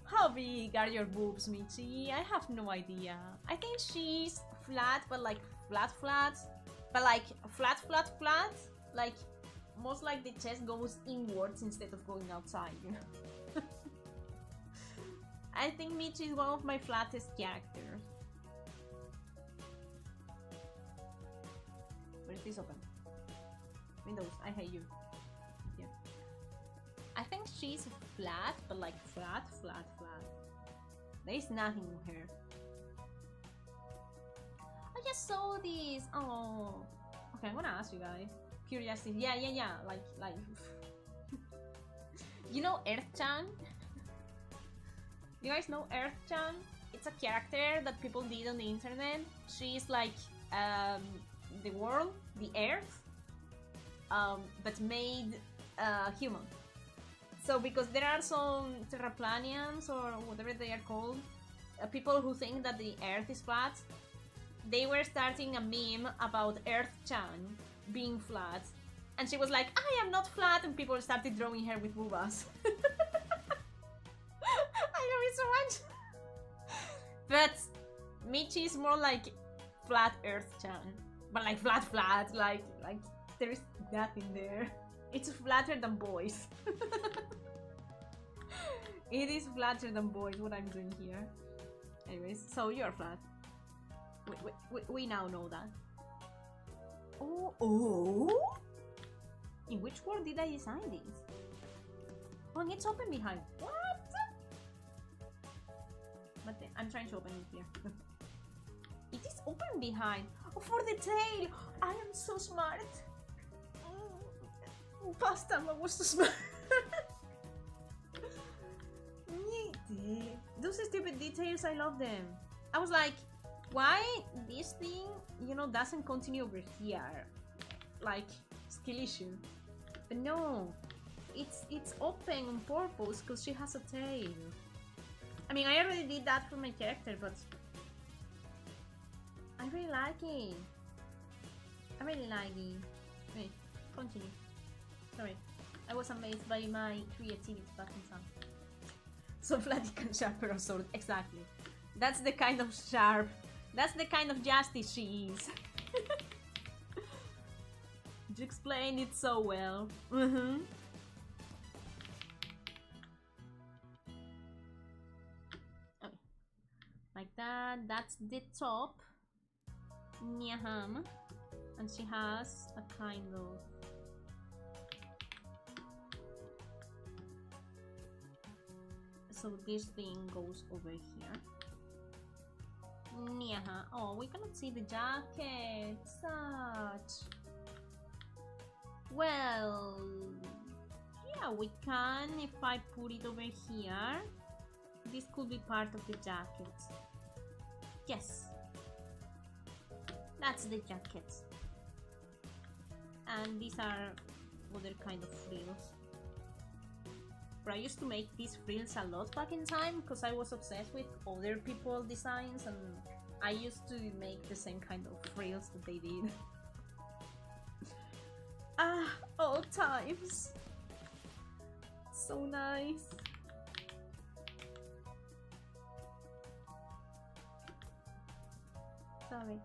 How big are your boobs, Michi? I have no idea. I think she's flat, but like flat. But like flat. Like most like the chest goes inwards instead of going outside, you know? I think Michi is one of my flattest characters. Where is this open? Windows, I hate you. Yeah. I think she's flat, but like flat. There is nothing in her. I just saw this. Oh. Okay, I'm gonna ask you guys. Curiosity. Yeah. Like. You know Earth-chan? You guys know Earth-chan? It's a character that people did on the internet. She's like the world, the Earth, but made human. So because there are some terraplanians or whatever they are called, people who think that the Earth is flat, they were starting a meme about Earth-chan being flat, and she was like, "I am not flat," and people started drawing her with boobas. I love it so much. But Michi is more like flat Earth-chan, but like flat, like there is nothing there. It's flatter than boys. It is flatter than boys, what I'm doing here. Anyways, so you're flat. We now know that. Oh! In which world did I design this? Oh, and it's open behind. What? But I'm trying to open it here. It is open behind. Oh, for the tail! I am so smart. Past time I was so smart. Those stupid details, I love them. I was like, why this thing, you know, doesn't continue over here, like skill issue. But no, it's open on purpose because she has a tail. I mean, I already did that for my character, but I really like it. I really like it. Wait, continue. Sorry, I was amazed by my creativity back in time. So Vladdy can sharper a sword, exactly. That's the kind of sharp, that's the kind of justice she is. You explained it so well. Okay. Like that, that's the top. Nyaham. And she has a kind of so this thing goes over here. Nyaha. Oh, we cannot see the jacket. Such. Well, yeah, we can if I put it over here. This could be part of the jacket. Yes. That's the jacket. And these are other kind of frills. But I used to make these frills a lot back in time because I was obsessed with other people's designs and I used to make the same kind of frills that they did. Ah, old times. So nice. Sorry.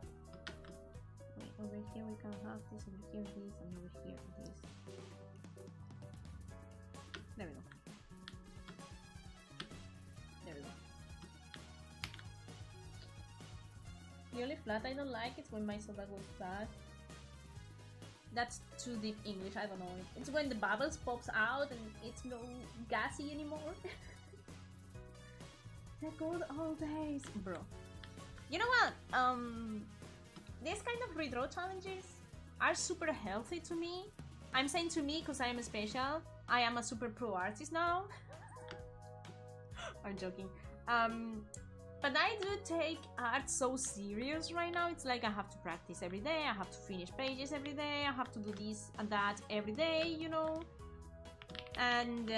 Wait, over here we can have this, over here this, and over here this. There we go. There we go. The only flat I don't like is when my soda goes flat. That's too deep English, I don't know. It's when the bubbles pops out and it's no gassy anymore. The good old days, bro. You know what? These kind of redraw challenges are super healthy to me. I'm saying to me because I am special. I am a super pro artist now. I'm joking. But I do take art so serious right now. It's like I have to practice every day. I have to finish pages every day. I have to do this and that every day, you know. And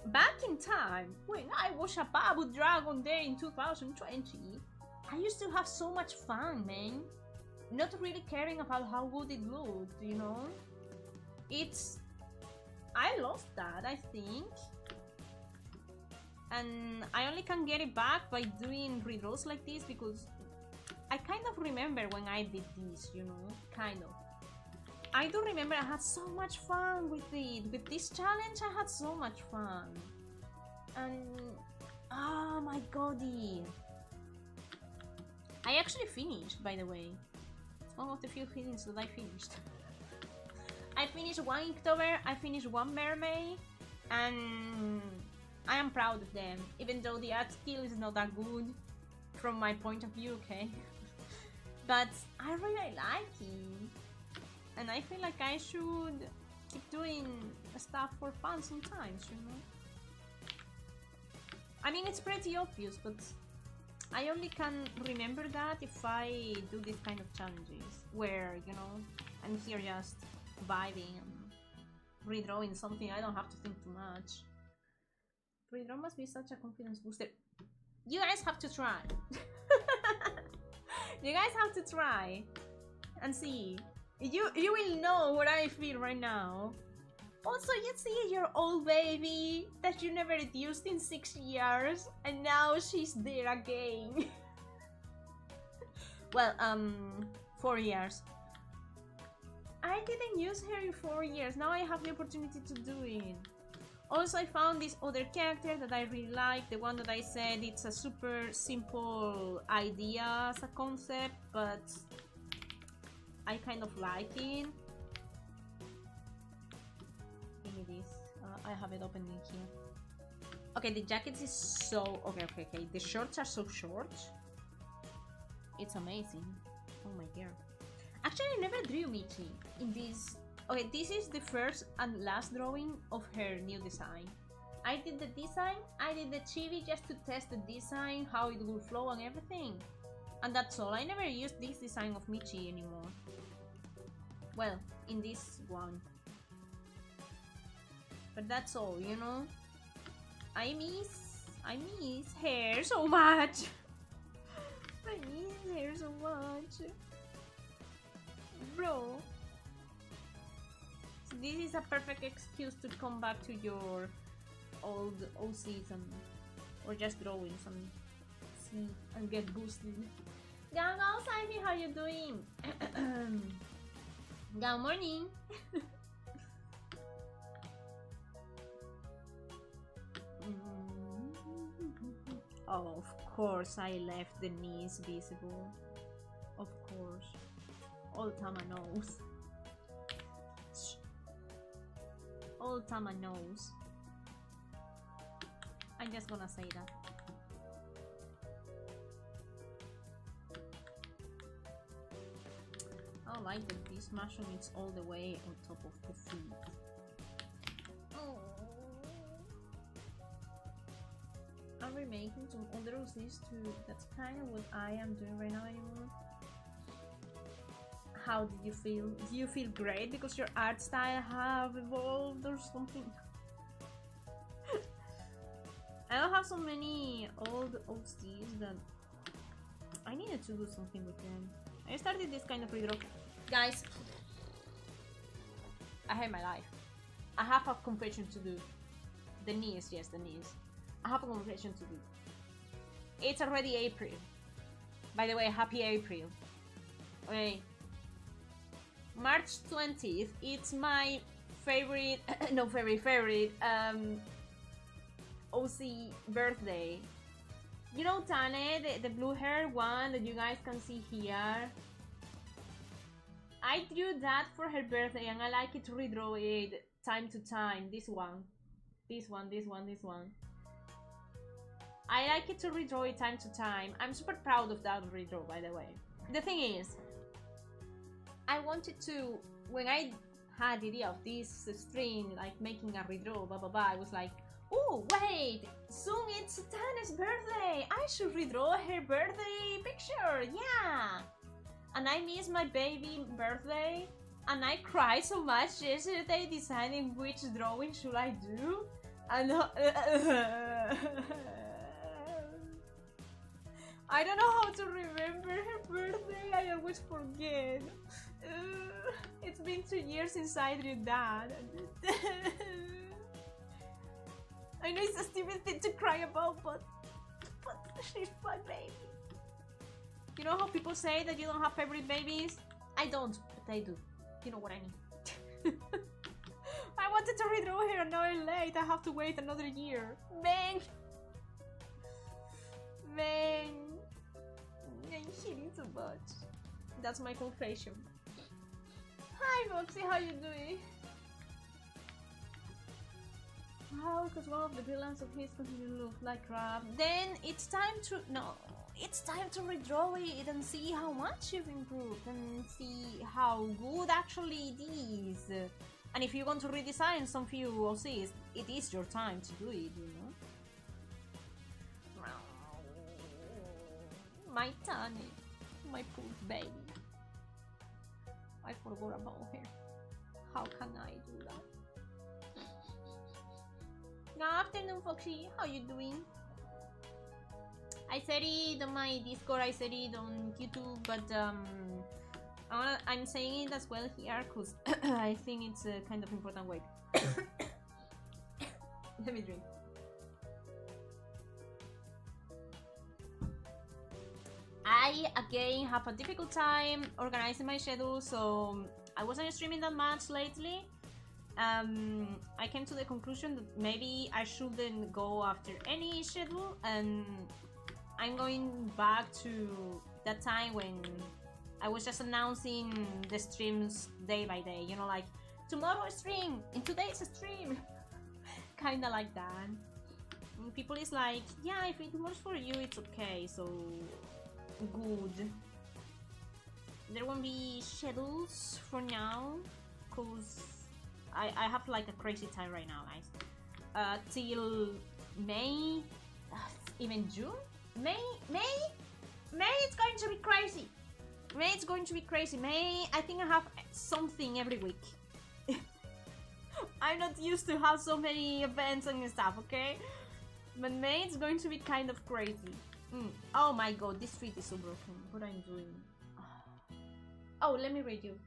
back in time, when I was a Babu Dragon there in 2020, I used to have so much fun, man. Not really caring about how good it looked, you know. I lost that, I think. And I only can get it back by doing redraws like this because I kind of remember when I did this, you know, kind of. I do remember I had so much fun with it. With this challenge, I had so much fun. And oh my god, I actually finished, by the way. It's one of the few things that I finished. I finished one Inktober, I finished one Mermaid, and I am proud of them, even though the art skill is not that good from my point of view, okay? But I really like it, and I feel like I should keep doing stuff for fun sometimes, you know? I mean, it's pretty obvious, but I only can remember that if I do these kind of challenges, where, you know, I'm here just vibing and redrawing something. I don't have to think too much. Redraw must be such a confidence booster. You guys have to try. You guys have to try and see. You will know what I feel right now. Also, you see your old baby that you never used in 6 years, and now she's there again. Well, 4 years. I didn't use her in 4 years. Now I have the opportunity to do it. Also, I found this other character that I really like. The one that I said it's a super simple idea as a concept, but I kind of like it. Give me this. I have it open in here. Okay, the jacket is so... Okay. The shorts are so short. It's amazing. Oh my god. Actually, I never drew Michi in this. Okay, this is the first and last drawing of her new design. I did the design, I did the chibi just to test the design, how it will flow and everything. And that's all. I never used this design of Michi anymore. Well, in this one. But that's all, you know? I miss hair so much. I miss hair so much. Bro. So this is a perfect excuse to come back to your old OCs or just drawings and see and get boosted. Gaoo, Simon, how you doing? Good morning. Oh, of course I left the knees visible. Of course. All Tama knows. All Tama knows. I'm just gonna say that. I like that this mushroom is all the way on top of the feet. Oh. I'm remaking some other OCs too. That's kind of what I am doing right now anymore. How did you feel? Do you feel great because your art style have evolved or something? I don't have so many old OCs that I needed to do something with them. I started this kind of redraw. Guys, I hate my life. I have a confession to do. The knees, yes, the knees. I have a confession to do. It's already April. By the way, happy April. Okay. March 20th, it's my favorite, no, favorite, OC birthday. You know Tane, the blue hair one that you guys can see here? I drew that for her birthday and I like it to redraw it time to time. This one. I like it to redraw it time to time. I'm super proud of that redraw, by the way. The thing is, I wanted to, when I had the idea of this stream, like making a redraw, blah blah blah, I was like, oh wait, soon it's Tane's birthday! I should redraw her birthday picture, yeah! And I miss my baby birthday, and I cried so much yesterday deciding which drawing should I do, and I don't know how to remember her birthday, I always forget. It's been 2 years since I drew that. I know it's a stupid thing to cry about, but she's my baby. You know how people say that you don't have favorite babies? I don't, but I do. You know what I mean. I wanted to redraw her and now I'm late. I have to wait another year. Bang! Bang! I'm hitting so much. That's my confession. Hi Moxie, how you doing? How? Because one of the villains of his continue to look like crap. Then it's time to it's time to redraw it and see how much you've improved and see how good actually it is. And if you want to redesign some few OCs, it is your time to do it, you know. My Tani, my poor baby. I forgot about her. How can I do that? Good afternoon, Foxy. How you doing? I said it on my Discord, I said it on YouTube, but I'm saying it as well here because I think it's a kind of important way. Let me drink. I again have a difficult time organizing my schedule, so I wasn't streaming that much lately. I came to the conclusion that maybe I shouldn't go after any schedule, and I'm going back to that time when I was just announcing the streams day by day, you know, like tomorrow a stream, in today's a stream. Kinda like that. And people is like, yeah, if it works for you, it's okay, so good. There won't be schedules for now, cause I have like a crazy time right now, guys. Till May, even June? May May it's going to be crazy. May it's going to be crazy. May I think I have something every week. I'm not used to have so many events and stuff, okay? But May it's going to be kind of crazy. Oh my god, this street is so broken. What am I doing? Oh, let me read you.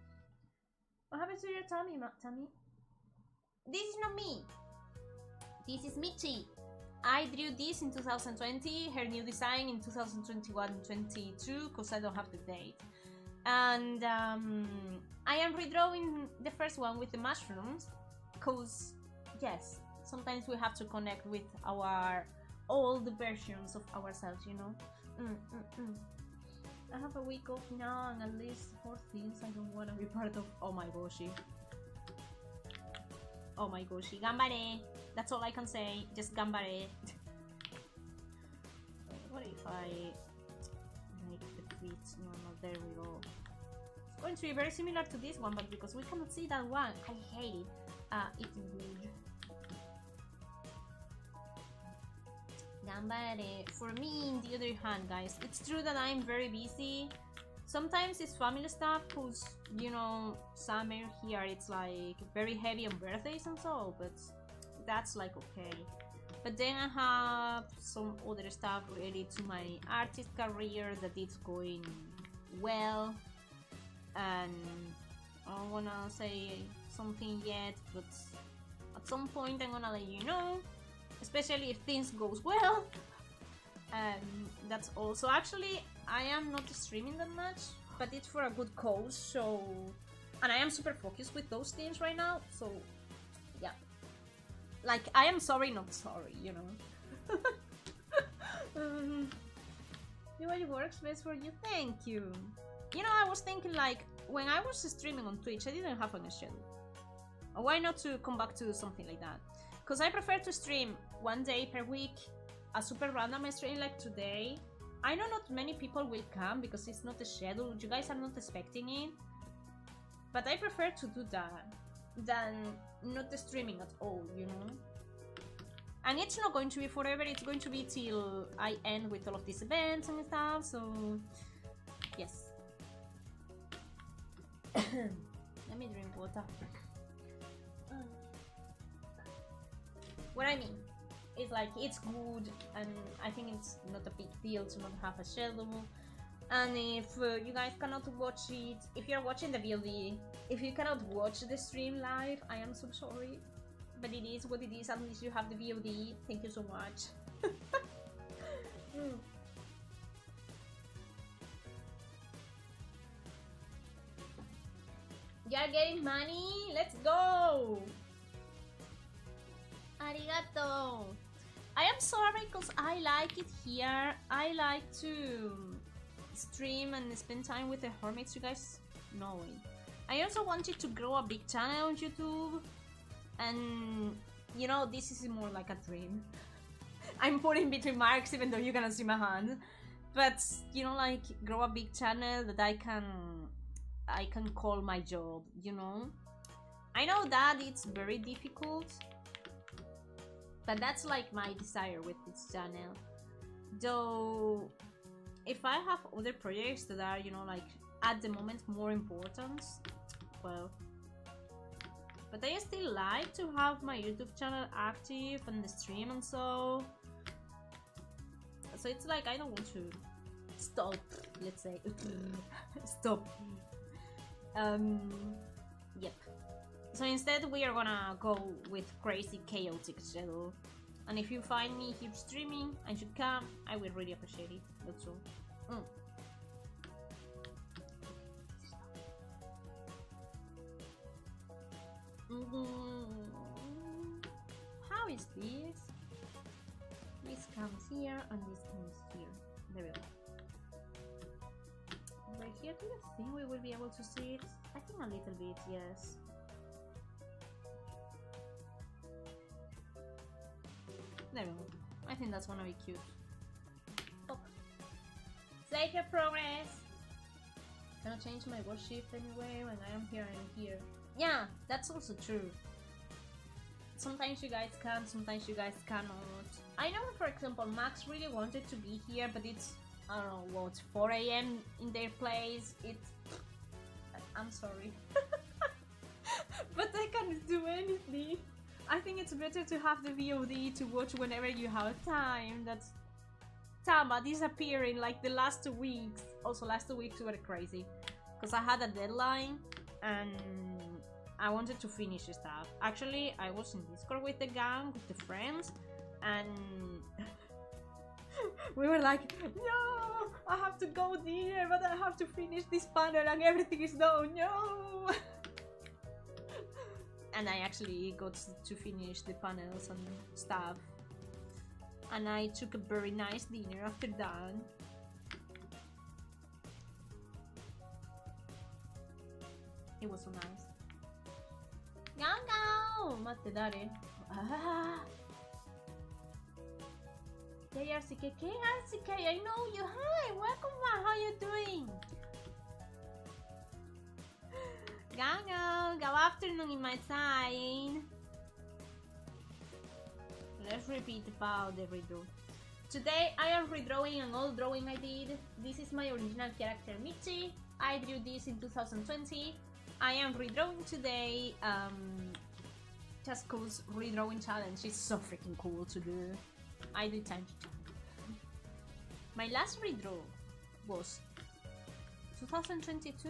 What happened to your tummy, Tammy? This is not me. This is Michi. I drew this in 2020, her new design in 2021-22, because I don't have the date. And I am redrawing the first one with the mushrooms, because, yes, sometimes we have to connect with our old versions of ourselves, you know? I have a week off now and at least 4 things I don't want to be part of. Oh my goshi. Oh my goshi. Gambare! That's all I can say. Just gambare. What if I make the tweets normal? There we go. It's going to be very similar to this one, but because we cannot see that one, I hate it. It's weird. Gambare. For me, on the other hand, guys, it's true that I'm very busy. Sometimes it's family stuff, cause you know, summer here it's like very heavy on birthdays and so, but that's like okay. But then I have some other stuff related to my artist career that it's going well, and I don't wanna say something yet, but at some point I'm gonna let you know, especially if things goes well. And that's also, actually I am not streaming that much, but it's for a good cause, so, and I am super focused with those things right now, so yeah, like I am sorry not sorry, you know. It works best for you. Thank you. You know, I was thinking, like, when I was streaming on Twitch I didn't have a schedule. Why not to come back to something like that? Because I prefer to stream 1 day per week, a super random stream like today. I know not many people will come because it's not a schedule, you guys are not expecting it. But I prefer to do that than not streaming at all, you know? And it's not going to be forever, it's going to be till I end with all of these events and stuff, so yes. Let me drink water. What I mean is, like, it's good, and I think it's not a big deal to not have a schedule. And if you guys cannot watch it, if you're watching the VOD, if you cannot watch the stream live, I am so sorry, but it is what it is. At least you have the VOD. Thank you so much. You're getting money? Let's go! Arigato! I am sorry because I like it here. I like to stream and spend time with the Hornmates, you guys know it. I also wanted to grow a big channel on YouTube, and you know, this is more like a dream. I'm putting between marks even though you cannot see my hand, but you know, like, grow a big channel that I can call my job, you know. I know that it's very difficult, but that's like my desire with this channel. Though if I have other projects that are, you know, like, at the moment more important, well, but I still like to have my YouTube channel active and the stream and so it's like I don't want to stop, let's say. Stop. Yep. So instead we are gonna go with crazy chaotic schedule, and if you find me here streaming and you come, I will really appreciate it. That's all. How is this? This comes here and this comes here. There we go. Right here, do you think we will be able to see it? I think a little bit, yes. There we go. I think that's gonna be cute. Oh. Save your progress! Can I change my word shift anyway? When I am here, I am here. Yeah, that's also true. Sometimes you guys can, sometimes you guys cannot. I know, for example, Max really wanted to be here, but it's I don't know what, 4 a.m. in their place. I'm sorry. But I can't do anything. I think it's better to have the VOD to watch whenever you have time. That's Tama disappearing like the last 2 weeks. Also, last 2 weeks were crazy because I had a deadline and I wanted to finish stuff. Actually, I was in Discord with the gang, with the friends, and we were like, no, I have to go there, but I have to finish this panel and everything is done, no! And I actually got to finish the panels and stuff. And I took a very nice dinner after that. It was so nice. Gaoo! Matte, dare. Ah. KRCK, I know you. Hi, welcome back. How you doing? Gaoo, good afternoon in my side. Let's repeat about the redraw. Today I am redrawing an old drawing I did. This is my original character Michi. I drew this in 2020. I am redrawing today just cause redrawing challenge is so freaking cool to do. I do time to time. My last redraw was 2022.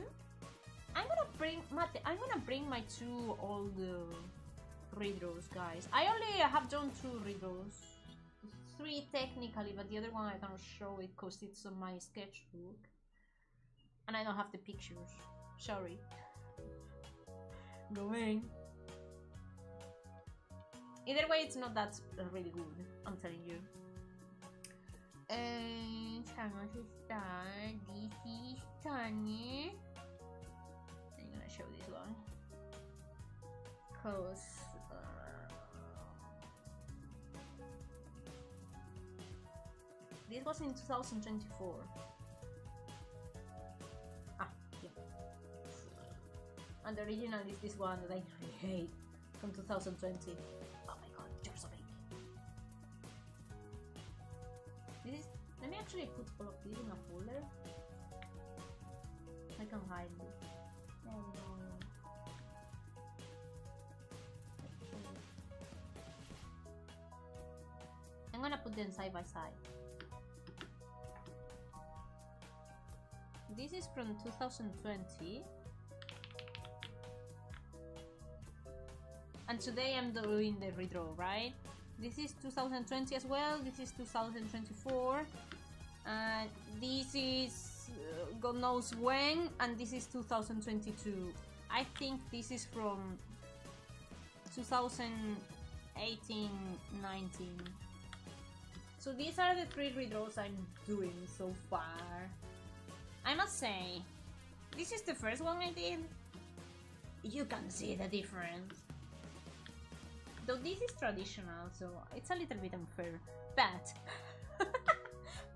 I'm gonna bring my 2 old redraws, guys. I only have done 2 redraws, 3 technically, but the other one I cannot show it because it's on my sketchbook and I don't have the pictures. Sorry. Go in. Either way, it's not that really good, I'm telling you. And vamos a start. This is Tanya. I'm gonna show this one because this was in 2024. Yeah. And the original is this one that I really hate from 2020. Oh my god, you're so big. This is. Let me actually put all of this in a folder. I can hide it. Oh no. I'm gonna put them side by side. This is from 2020. And today I'm doing the redraw, right? This is 2020 as well. This is 2024. And this is God knows when. And this is 2022. I think this is from 2018, 19. So these are the 3 redraws I'm doing so far. I must say, this is the first one I did. You can see the difference. Though this is traditional, so it's a little bit unfair. But,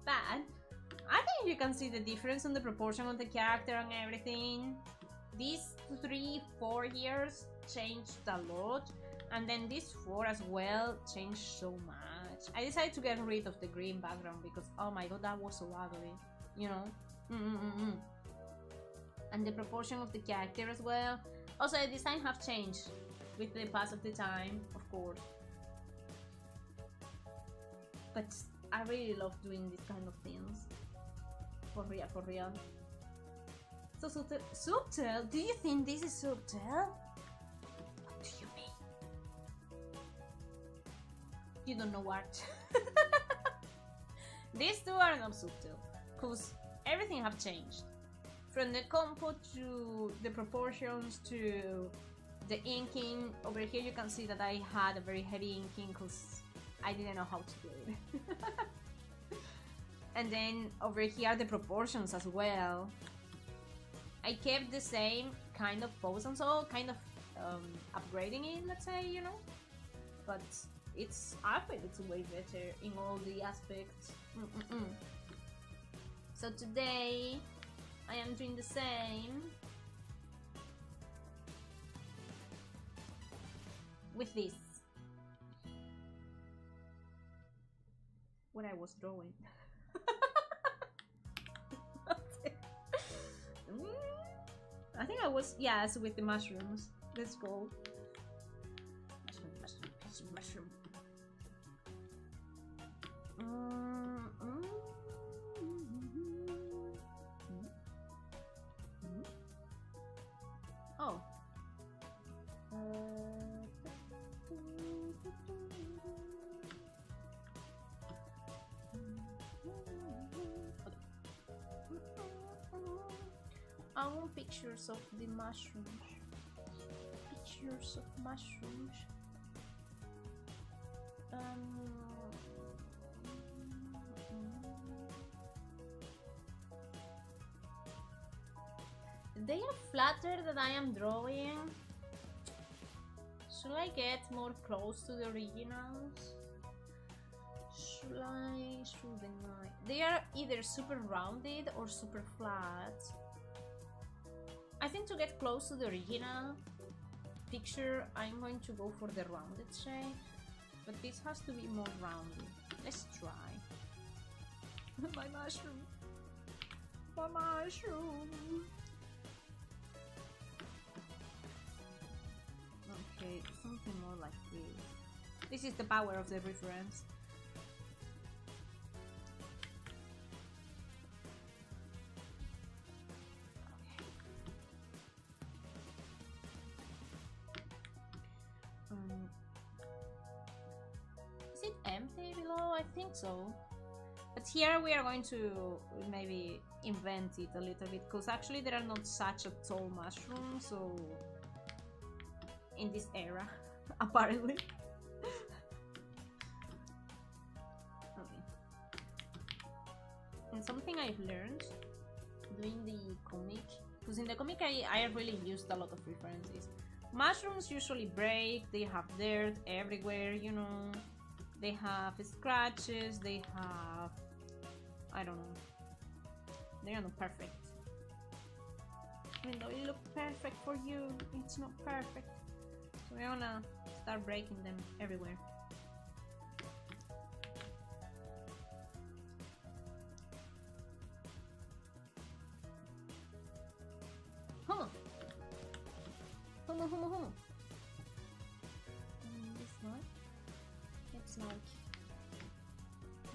I think you can see the difference on the proportion of the character and everything. These 3-4 years changed a lot, and then these 4 as well changed so much. I decided to get rid of the green background because, oh my god, that was so ugly, you know? And the proportion of the character as well. Also, the design have changed with the pass of the time, of course. But I really love doing these kind of things. For real, for real. So subtle? Subtle? Do you think this is subtle? What do you mean? You don't know art. These 2 are not subtle, because everything have changed. From the compo to the proportions to the inking. Over here you can see that I had a very heavy inking because I didn't know how to do it. And then over here the proportions as well. I kept the same kind of pose and so, kind of upgrading it, let's say, you know. But I feel it's way better in all the aspects. So today I am doing the same with this. What I was drawing. I think I was, yes, with the mushrooms. Let's go. Mushroom. Oh. I want pictures of the mushrooms. Pictures of mushrooms. They are flattered that I am drawing. Should I get more close to the originals? Should I? Shouldn't I? They are either super rounded or super flat. I think to get close to the original picture, I'm going to go for the rounded shape. But this has to be more rounded. Let's try. My mushroom. My mushroom. Okay, something more like this. This is the power of the reference. Is it empty below? I think so. But here we are going to maybe invent it a little bit, because actually there are not such a tall mushrooms, so in this era, apparently. Okay. And something I've learned doing the comic, because in the comic I really used a lot of references. Mushrooms usually break, they have dirt everywhere, you know, they have scratches, they have, I don't know, they are not perfect. Even though it looks perfect for you, it's not perfect. So we're gonna start breaking them everywhere. Huh. This one, it's like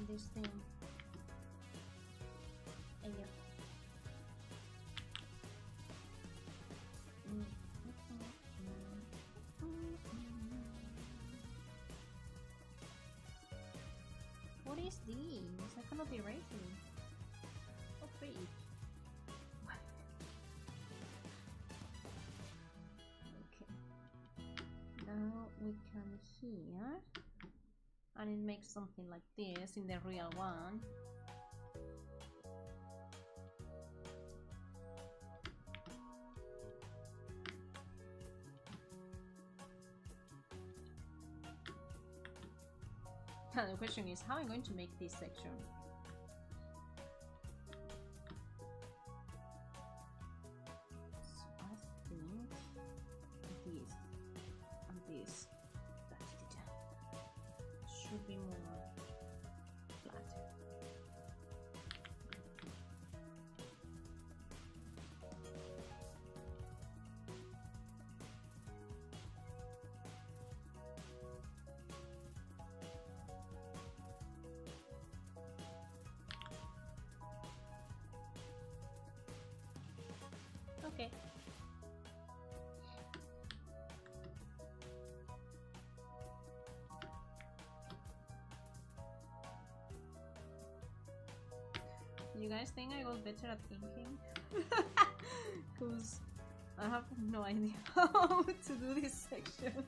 this thing. And yeah. What is this? I cannot erase it. Oh, great. Now we come here and it makes something like this in the real one. The question is how I'm going to make this section. So I think this and this should be more flat. Okay. You guys think I got better at inking? Because I have no idea how to do this section.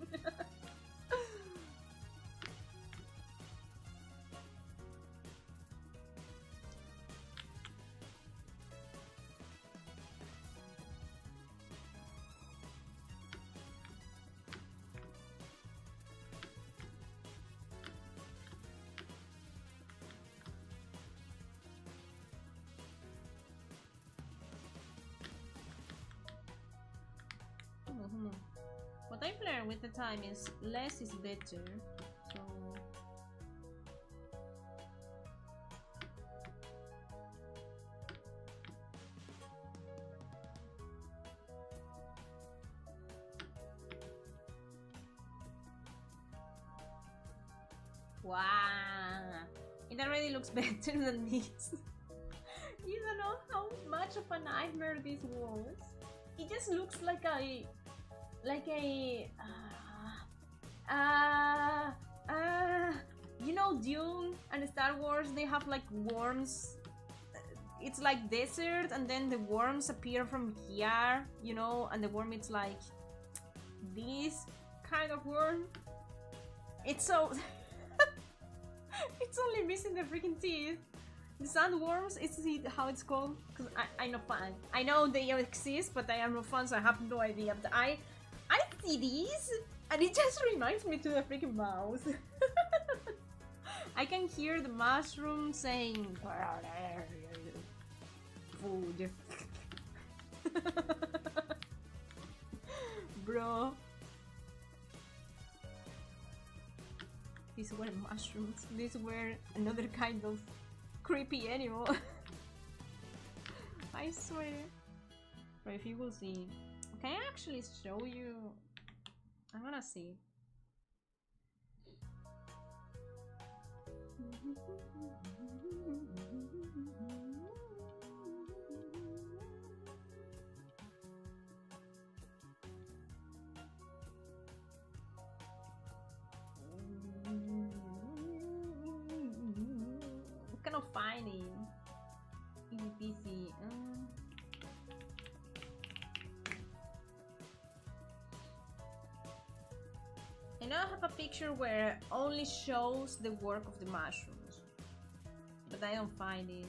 What I've learned with the time is less is better. So Wow, it already looks better than this. You don't know how much of a nightmare this was. It just looks like a you know, Dune and Star Wars, they have like worms. It's like desert, and then the worms appear from here, you know, and the worm is like this kind of worm. It's so it's only missing the freaking teeth. The sandworms, is it how it's called? Because I'm not fan. I know they exist, but I am not fan, so I have no idea. But I see these, and it just reminds me to the freaking mouse. I can hear the mushroom saying food. Bro. These were mushrooms. These were another kind of creepy animal. I swear. But if you will see, can I actually show you? I'm gonna see. Cannot find it. Easy peasy. I now have a picture where only shows the work of the mushrooms, but I don't find it.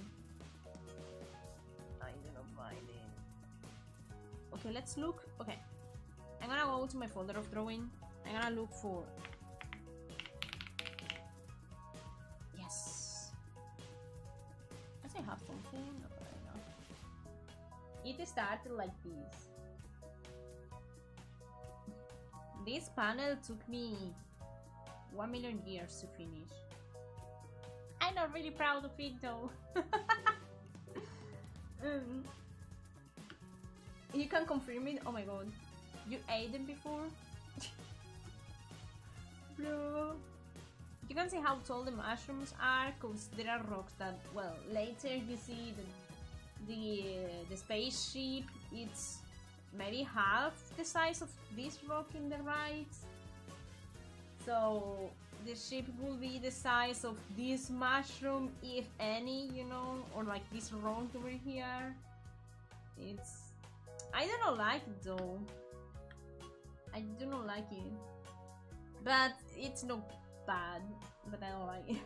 I do not find it. Okay, let's look. Okay, I'm gonna go to my folder of drawing. I'm gonna look for. Yes. Does it have something? No, I don't know. It started like this. This panel took me 1,000,000 years to finish. I'm not really proud of it though. You can confirm it. Oh my god. You ate them before? Bro. You can see how tall the mushrooms are, because there are rocks that, well, later you see the spaceship, it's maybe half the size of this rock in the right. So the ship will be the size of this mushroom, if any, you know, or like this rock over here. It's... I do not like it though. I do not like it. But it's not bad, but I don't like it.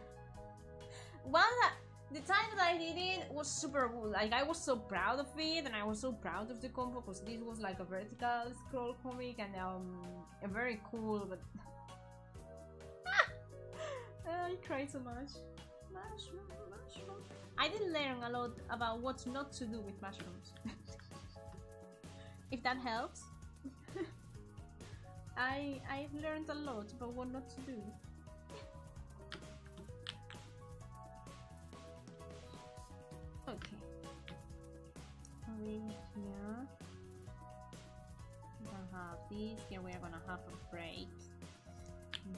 The time that I did it was super good. Like, I was so proud of it, and I was so proud of the combo, because this was like a vertical scroll comic, and very cool, but I cried so much. Mushroom. I did learn a lot about what not to do with mushrooms. If that helps. I've learned a lot about what not to do. Okay. Over here, we're gonna have this. Here we are gonna have a break.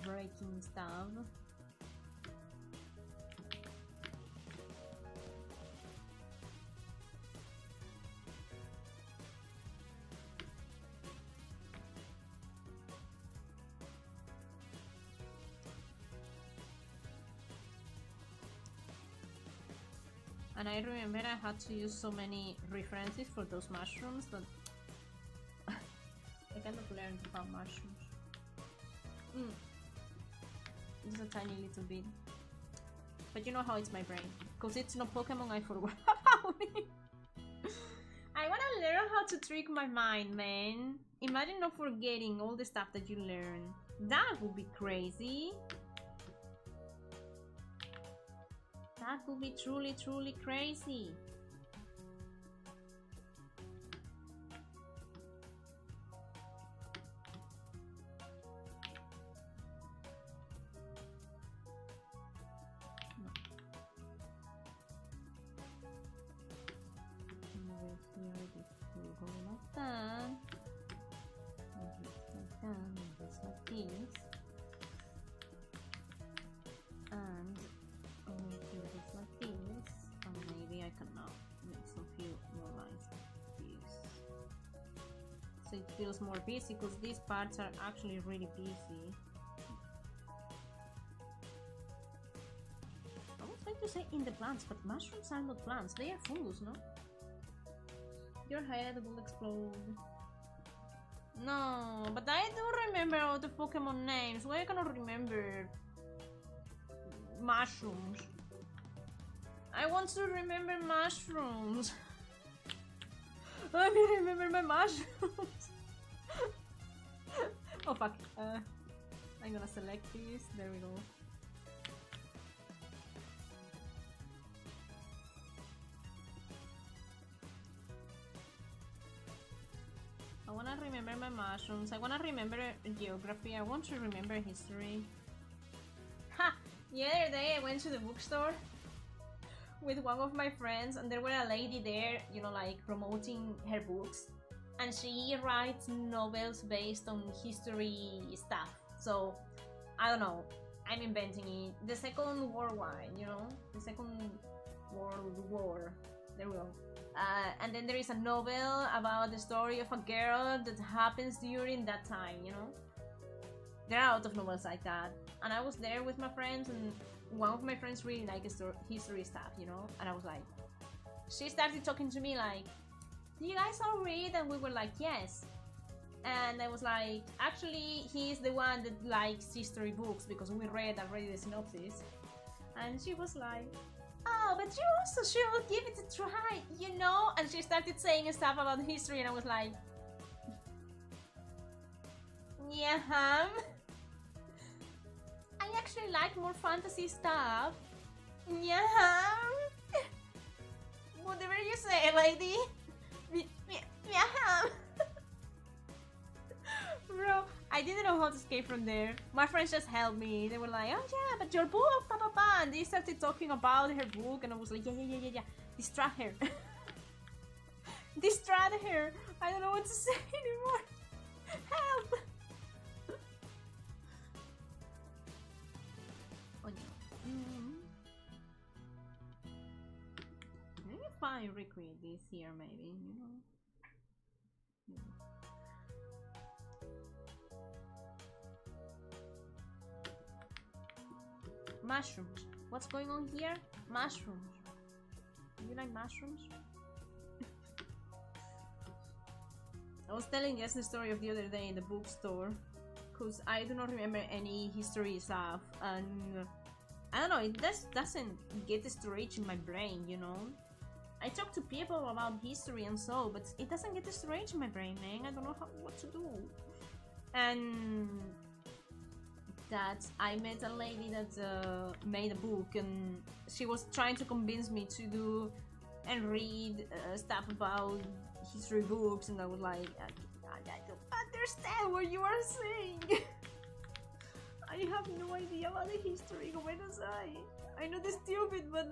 Breaking stuff. And I remember I had to use so many references for those mushrooms that I kind of learned about mushrooms. Just a tiny little bit. But you know how it's my brain. Because it's no Pokemon, I forgot about it. I wanna learn how to trick my mind, man. Imagine not forgetting all the stuff that you learn. That would be crazy. That would be truly, truly crazy. Over here, this will go like that. And this like that, and this like this. feels more busy, because these parts are actually really busy. I was trying to say in the plants, but mushrooms are not plants, they are fungus, no? Your head will explode. No, but I do remember all the Pokemon names. Why I cannot remember mushrooms? I want to remember mushrooms. Let me remember my mushrooms. Oh fuck. I'm gonna select this. There we go. I wanna remember my mushrooms. I wanna remember geography. I want to remember history. Ha! The other day I went to the bookstore with one of my friends, and there were a lady there, you know, like promoting her books, and she writes novels based on history stuff. So I don't know, I'm inventing it. The Second World War, you know, the Second World War. There we go. And then there is a novel about the story of a girl that happens during that time, you know. There are a lot of novels like that, and I was there with my friends, and one of my friends really liked history stuff, you know, and I was like, she started talking to me like, do you guys all read? And we were like, yes. And I was like, actually, he's the one that likes history books, because we read already the synopsis. And she was like, oh, but you also should give it a try, you know. And she started saying stuff about history, and I was like, yeah, I actually like more fantasy stuff. Yeah. Whatever you say, lady. Yeah. Bro, I didn't know how to escape from there. My friends just helped me. They were like, oh yeah, but your book, and they started talking about her book, and I was like, yeah. Distract her. Distract her. I don't know what to say anymore. Help. Maybe if I recreate this here, maybe, you know. Mushrooms. What's going on here? Mushrooms. You like mushrooms? I was telling Jess the story of the other day in the bookstore, because I do not remember any history stuff, and I don't know, it just doesn't get storage in my brain, you know. I talk to people about history and so, but it doesn't get storage in my brain, man. I don't know what to do. And that I met a lady that made a book, and she was trying to convince me to do and read stuff about history books, and I was like, I don't understand what you are saying. I have no idea about the history. Go aside. I know this stupid, but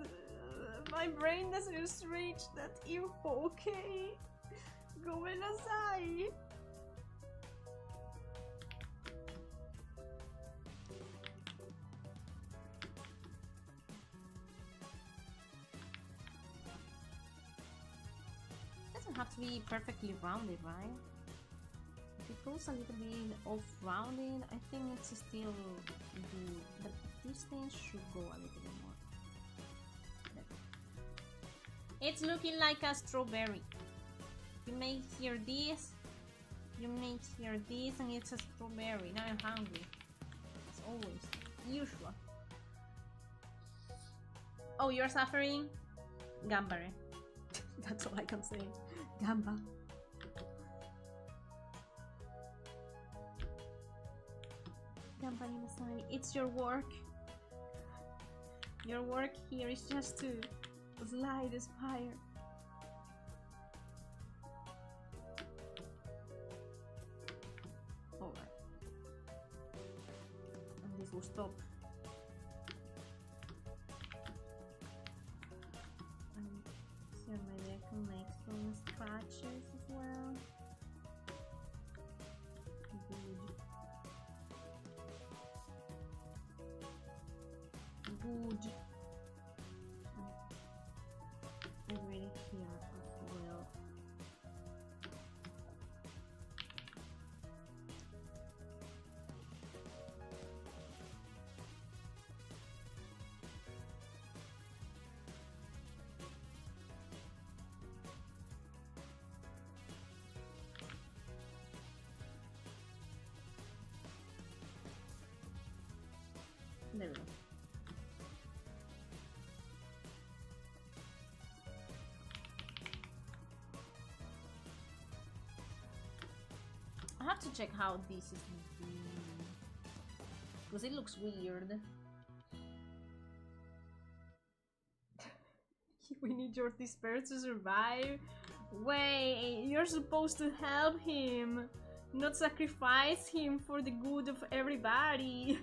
my brain doesn't reach that info. Okay, go aside. Doesn't have to be perfectly rounded, right? If it goes a little bit off rounded, I think it's still good, but these things should go a little bit more. It's looking like a strawberry. You make here this, you make here this, and it's a strawberry. Now I'm hungry. It's always usual. Oh, you're suffering? Gambare. That's all I can say. Gamba. Gamba Nimasai, it's your work. Your work here is just to light this fire. Alright. And this will stop. So maybe I can make some scratches as well. Good. And really here as well. There we go. I have to check how this is because it looks weird. We need your despair to survive. Wait, you're supposed to help him, not sacrifice him for the good of everybody.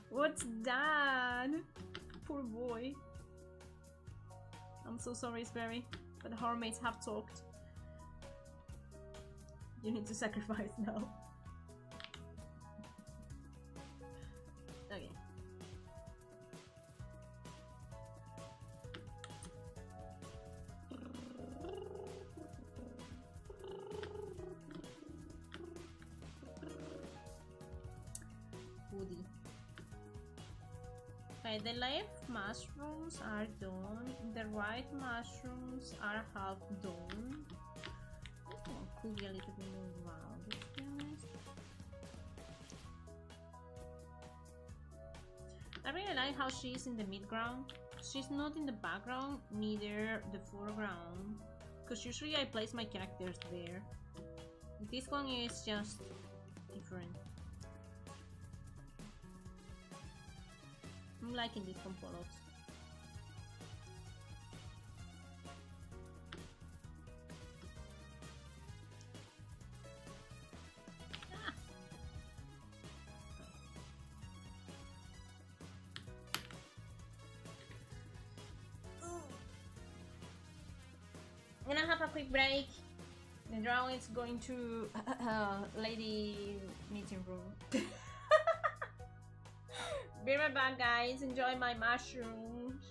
What's that? Poor boy. I'm so sorry, Sperry, but the Hornmates have talked. You need to sacrifice now. Okay. Woody. Okay, the left mushrooms are done. The right mushrooms are half done. Oh, could be a little bit more round, to be honest. I really like how she's in the mid-ground. She's not in the background, neither the foreground. Because usually I place my characters there. This one is just different. I'm liking this one a lot. I'm gonna have a quick break. The drawing is going to lady meeting room. Be right back, guys. Enjoy my mushrooms.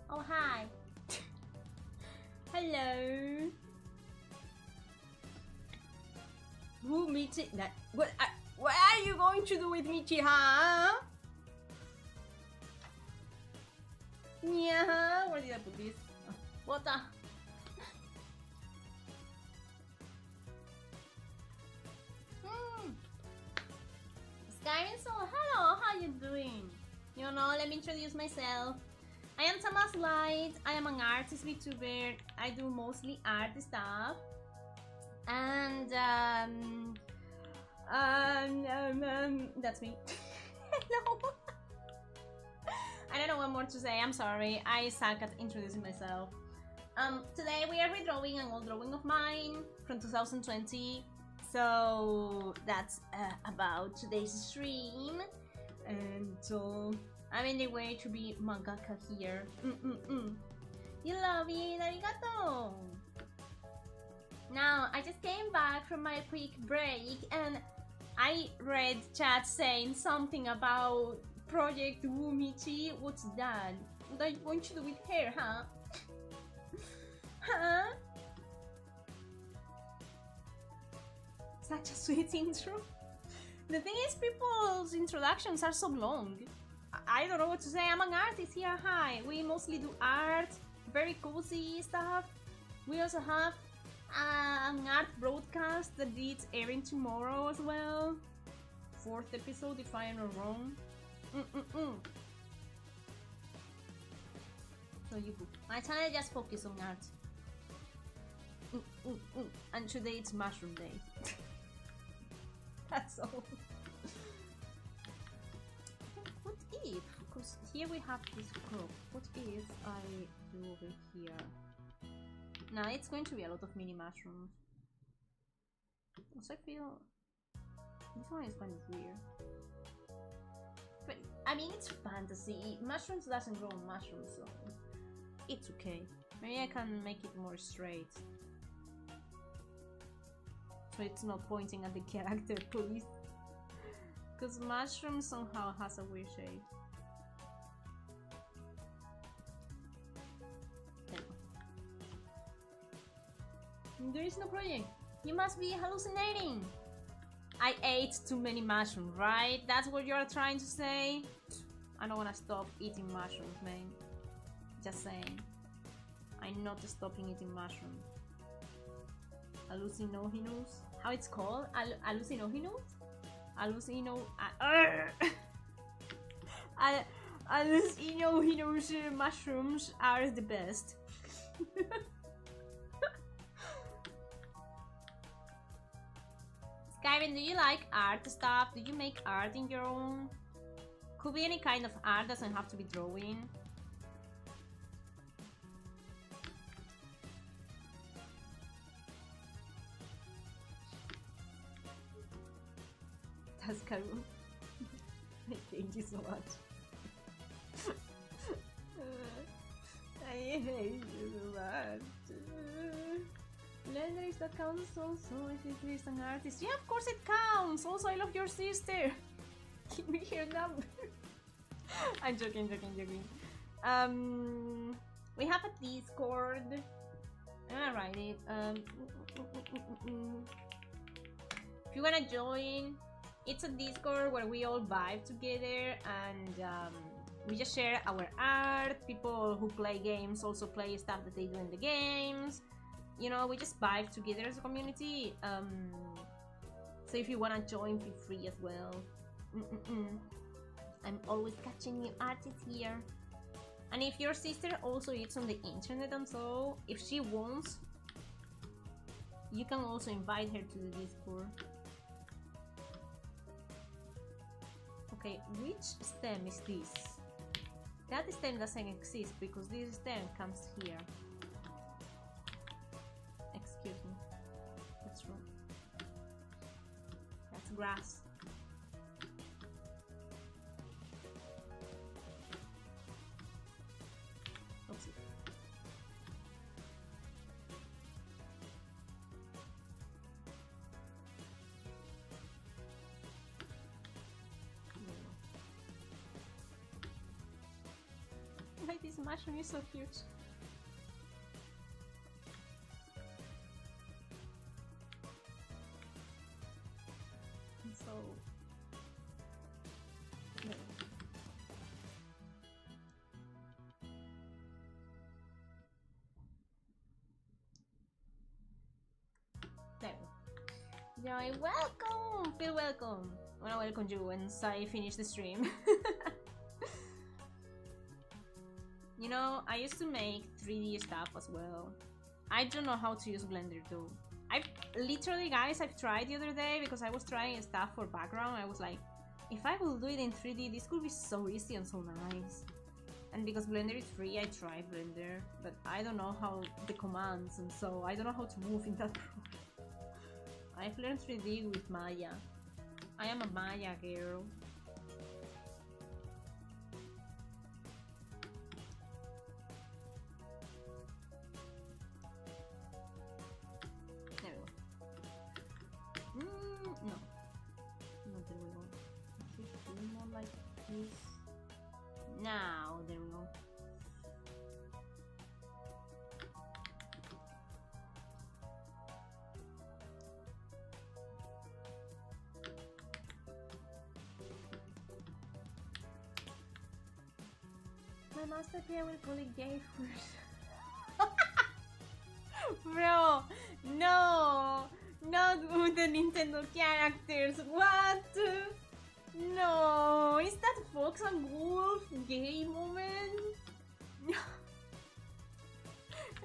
Oh, hi. Hello. Who Michi? That what are you going to do with Michi, huh? Yeah, where did I put this? Oh, what the? So hello, how you doing? You know, let me introduce myself. I am Tama Azulight. I am an artist VTuber. I do mostly art stuff. And that's me. Hello. I don't know what more to say. I'm sorry. I suck at introducing myself. Today we are redrawing an old drawing of mine from 2020. So that's about today's stream. And so I'm in the way to be mangaka here. You love it, arigato! Now, I just came back from my quick break and I read chat saying something about Project Wumichi. What's that? What are you going to do with hair, huh? Huh? Such a sweet intro. The thing is, people's introductions are so long. I don't know what to say. I'm an artist here. Hi. We mostly do art, very cozy stuff. We also have an art broadcast that is airing tomorrow as well. 4th episode, if I am not wrong. So you book. My channel just focus on art. And today it's mushroom day. That's all. What if, because here we have this crop, what if I do over here? Now it's going to be a lot of mini mushrooms. Also, I feel this one is kind of weird. But I mean, it's fantasy. Mushrooms doesn't grow on mushrooms, so it's okay. Maybe I can make it more straight. So it's not pointing at the character, please. Because mushroom somehow has a weird shape. There is no project. You must be hallucinating. I ate too many mushrooms, right? That's what you're trying to say? I don't wanna stop eating mushrooms, man. Just saying. I'm not stopping eating mushrooms. Hallucinogenous? How it's called? Hallucinogenous? Hallucinogenous mushrooms are the best. Skyrim, do you like art stuff? Do you make art in your own? Could be any kind of art, doesn't have to be drawing. That's Karu. Thank you so much. I hate you so much. Legendary, that counts also if it is an artist. Yeah, of course it counts. Also, I love your sister. Give me her number. I'm joking. We have a Discord. I'll write it. If you wanna join, it's a Discord where we all vibe together and we just share our art. People who play games also play stuff that they do in the games. You know, we just vibe together as a community. So if you wanna join, feel free as well. I'm always catching new artists here. And if your sister also is on the internet and so, if she wants, you can also invite her to the Discord. Okay, which stem is this? That stem doesn't exist because this stem comes here. Excuse me. That's wrong. That's grass. Oopsie. Like this mushroom is so huge. And so no. There. Joy, welcome! Feel welcome. I wanna welcome you once I finish the stream. You know, I used to make 3D stuff as well. I don't know how to use Blender though. I've literally, guys, I've tried the other day because I was trying stuff for background. I was like, if I will do it in 3D, this could be so easy and so nice. And because Blender is free, I tried Blender, but I don't know how the commands, and so I don't know how to move in that program. I've learned 3D with Maya. I am a Maya girl. There we go. No. No, there we go. Should be more like this. Now, there we go. My master here will call it gay first. Bro, no! Not with the Nintendo characters. What? No, is that Fox and Wolf gay moment?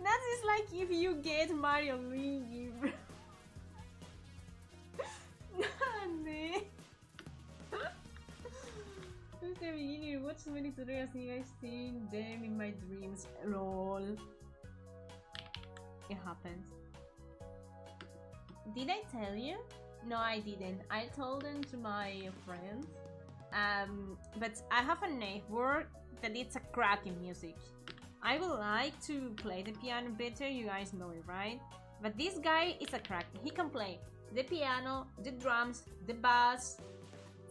That is like if you get Mario Luigi, bro. Nane. Since the beginning, I watched so many tutorials and I've seen them in my dreams. Lol. It happens. Did I tell you? No, I didn't. I told them to my friends. But I have a neighbor that it's a crack in music. I would like to play the piano better, you guys know it, right? But this guy is a crack. He can play the piano, the drums, the bass,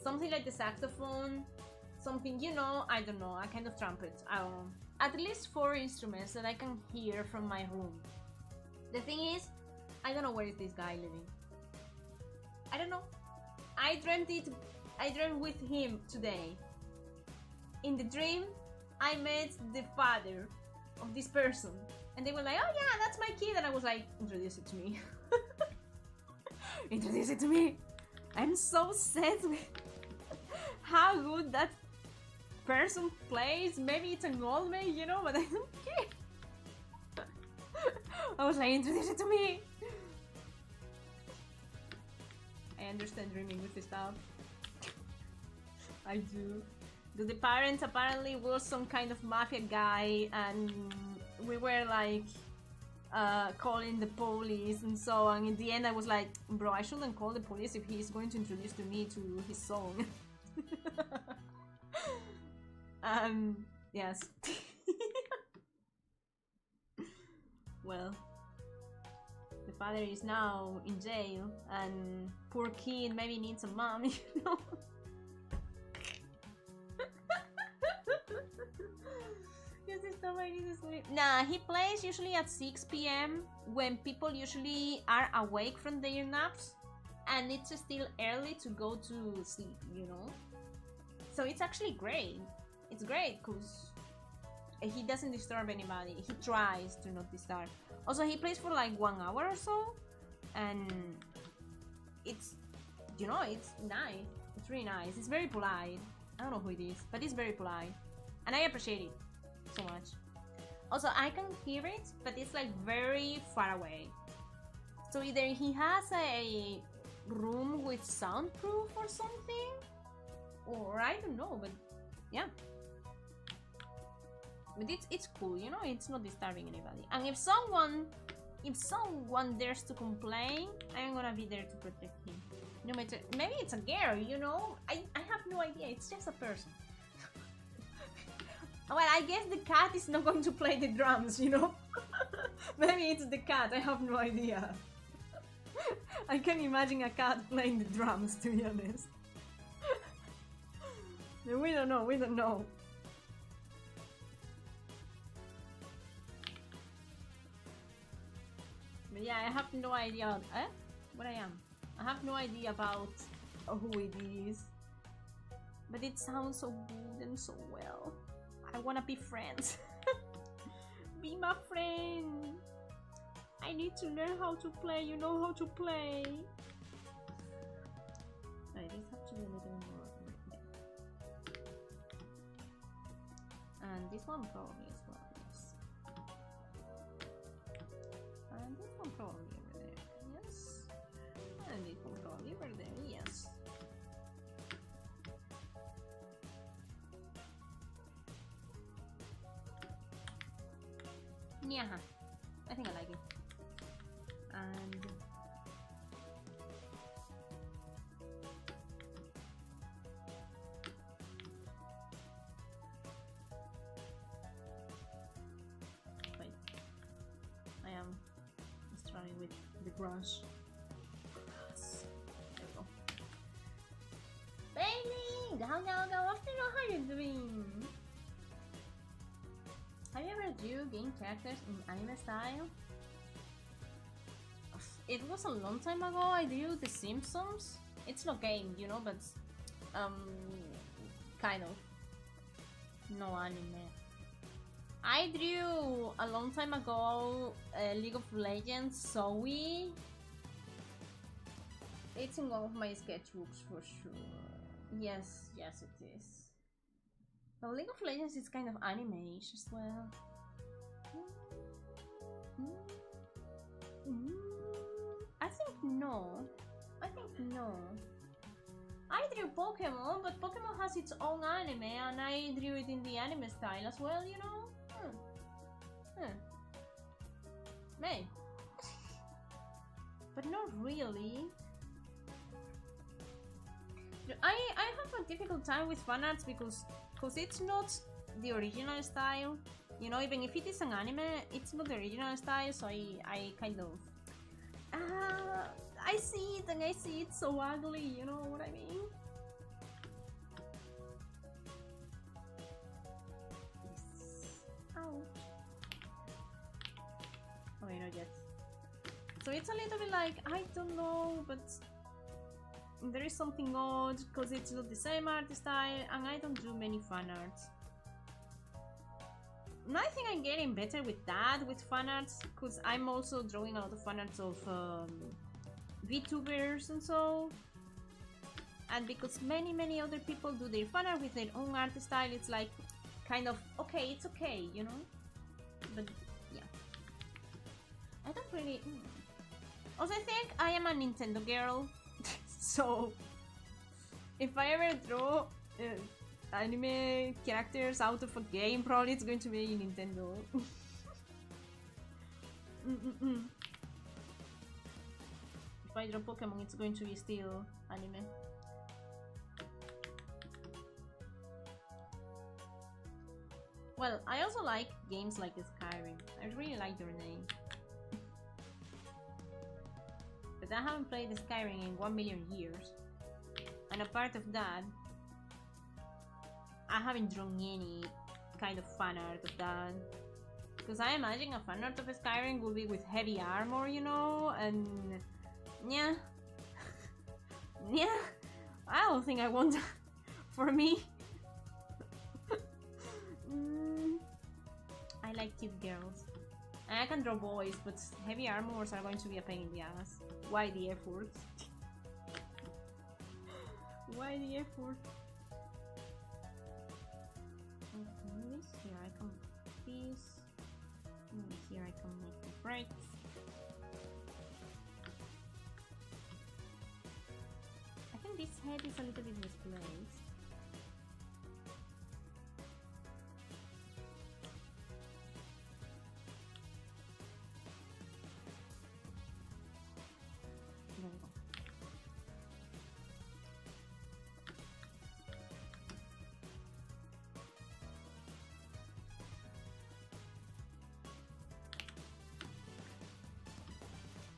something like the saxophone, something, you know, I don't know, a kind of trumpet, I don't know. At least 4 instruments that I can hear from my room. The thing is, I don't know where is this guy living. I don't know. I dreamt with him today. In the dream, I met the father of this person. And they were like, oh yeah, that's my kid. And I was like, introduce it to me. Introduce it to me. I'm so sad with how good that person plays. Maybe it's an old man, you know, but I don't care. I was like, introduce it to me. I understand dreaming with this stuff. I do. The parents apparently was some kind of mafia guy, and we were like calling the police and so on. In the end, I was like, bro, I shouldn't call the police if he's going to introduce to me to his song. Yes. Well, the father is now in jail, and poor kid maybe needs a mom, you know? Nah, he plays usually at 6 p.m. when people usually are awake from their naps, and it's still early to go to sleep, you know? So it's actually great. It's great because he doesn't disturb anybody. He tries to not disturb. Also, he plays for like 1 hour or so, and it's, you know, it's nice. It's really nice. It's very polite. I don't know who it is, but it's very polite, and I appreciate it so much. Also, I can hear it, but it's like very far away. So either he has a room with soundproof or something, or I don't know, but yeah. But it's cool, you know, it's not disturbing anybody. And if someone dares to complain, I'm gonna be there to protect him. No matter, maybe it's a girl, you know? I have no idea, it's just a person. Well, I guess the cat is not going to play the drums, you know? Maybe it's the cat, I have no idea. I can imagine a cat playing the drums, to be honest. We don't know, we don't know. But yeah, I have no idea. What I am? I have no idea about who it is. But it sounds so good and so well. I wanna be friends. Be my friend. I need to learn how to play. You know how to play. these have to be a little more. And this one probably as well, yes. And this one probably over there, yes. And this one probably over there, yes. Yeah, I think I like it. And wait, I am struggling with the brush. There we go. Bailey, go, how you doing? Have you ever drew game characters in anime style? It was a long time ago. I drew The Simpsons. It's no game, you know, but kind of no anime. I drew a long time ago League of Legends Zoe. It's in one of my sketchbooks for sure. Yes, yes it is. Well, League of Legends is kind of anime-ish as well. I think no. I think no. I drew Pokemon, but Pokemon has its own anime, and I drew it in the anime style as well, you know? May. But not really. I have a difficult time with fan arts because it's not the original style. You know, even if it is an anime, it's not the original style, so I kind of... I see it and I see it so ugly, you know what I mean? Ouch. Okay, not yet. So it's a little bit like, I don't know, but there is something odd because it's not the same art style and I don't do many fan arts. And I think I'm getting better with that, with fan arts, because I'm also drawing a lot of fan arts of Vtubers and so. And because many other people do their fan art with their own art style, it's like kind of okay, it's okay, you know? But yeah. I don't really... Also, I think I am a Nintendo girl, so if I ever draw anime characters out of a game, probably it's going to be Nintendo. If I draw Pokemon, it's going to be still anime. Well, I also like games like Skyrim. I really like their name. But I haven't played Skyrim in 1 million years. And apart of that, I haven't drawn any kind of fan art of that. Because I imagine a fan art of Skyrim will be with heavy armor, you know, and... yeah. Yeah. I don't think I want that for me. I like cute girls. And I can draw boys, but heavy armors are going to be a pain in the ass. Why the effort? Why the effort? Here I can make this. Here I can make the breaks. I think this head is a little bit misplaced. There we go.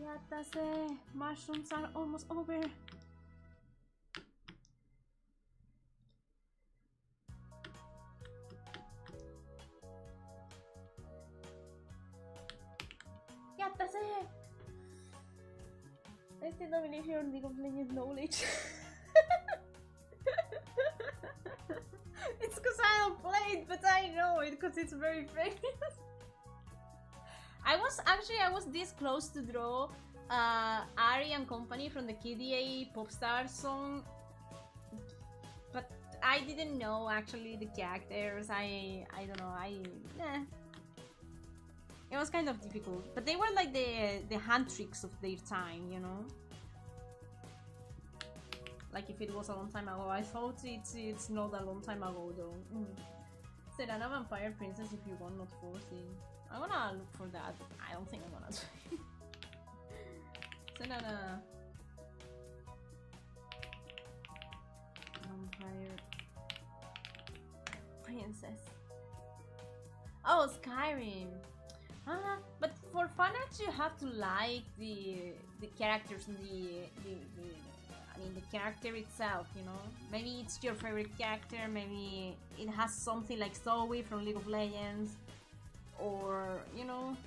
Yatase! Mushrooms are almost over! Yatase! I still don't believe your League of Legends knowledge. It's because I don't play it, but I know it because it's very famous. I was this close to draw Ari and Company from the KDA Popstar song But I didn't know actually the characters. I don't know. It was kind of difficult, but they were like the hand tricks of their time, you know. Like if it was a long time ago, I thought it's not a long time ago though. Serana Vampire Princess if you want, not forcing. I'm gonna look for that, but I don't think I'm gonna do it. Serana Vampire Princess. Oh, Skyrim. But for fanarts you have to like the characters and I mean the character itself, you know. Maybe it's your favorite character, maybe it has something like Zoe from League of Legends, or you know.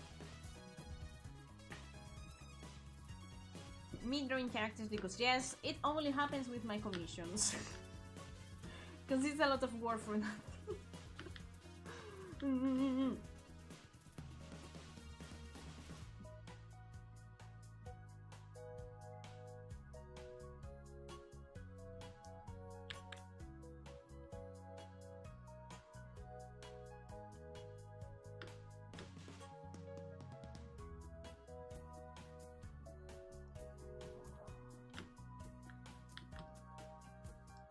Me drawing characters because yes, it only happens with my commissions. Because it's a lot of work for that.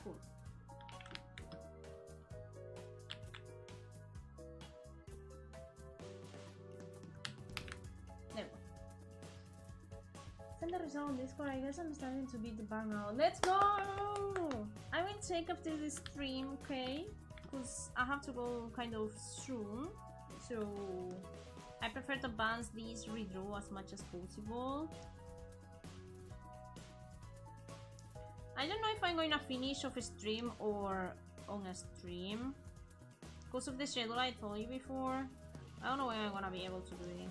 Cool. There we go. Send the result on Discord. I guess I'm starting to beat the burnout. Let's go! I will take after the stream, okay? Because I have to go kind of soon. So I prefer to advance these redraw as much as possible. I don't know if I'm going to finish off a stream or on a stream. Because of the schedule I told you before. I don't know when I'm gonna be able to do it.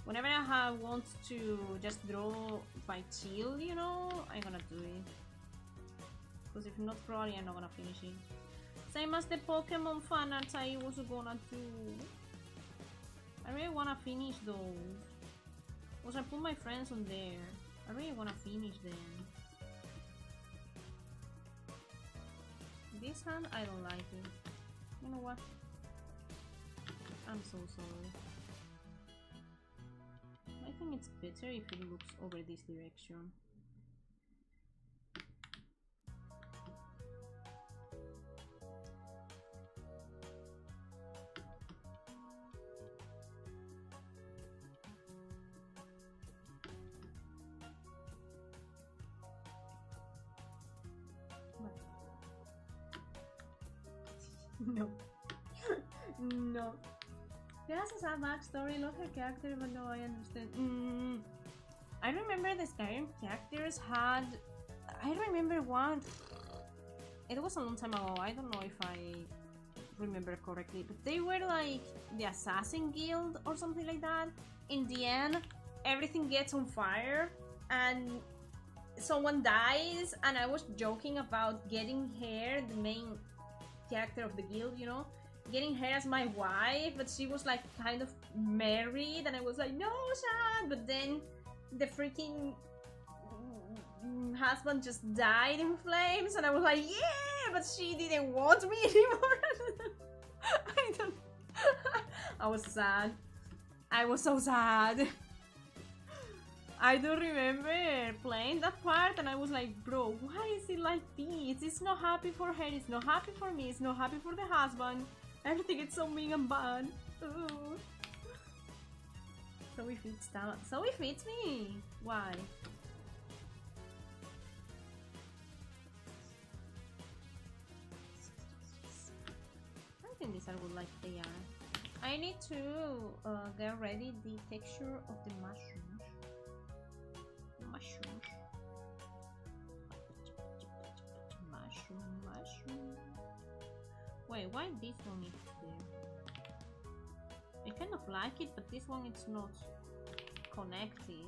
Whenever I want to just draw by chill, you know, I'm gonna do it. Because if not, probably I'm not gonna finish it. Same as the Pokemon fanarts I was gonna do. I really wanna finish those. Because I put my friends on there. I really wanna finish them. This hand, I don't like it. You know what? I'm so sorry. I think it's better if it looks over this direction. No. No. She has a sad backstory, love her character, but no, I understand. I remember the Skyrim characters had... I remember one... It was a long time ago, I don't know if I remember correctly, but they were like the Assassin Guild or something like that. In the end, everything gets on fire and someone dies, and I was joking about getting her, the main character of the guild, you know, getting her as my wife, but she was like kind of married, and I was like, no, sad. But then the freaking husband just died in flames, and I was like, yeah, but she didn't want me anymore. I was sad. I was so sad. I do remember playing that part, and I was like, bro, why is it like this? It's not happy for her, it's not happy for me, it's not happy for the husband. Everything is so mean and bad. Ooh. So it fits Tama. So it fits me. Why? I think these are good like they are. I need to get ready the texture of the mushrooms. Mushroom. Wait, why this one is there? I kind of like it, but this one it's not connected.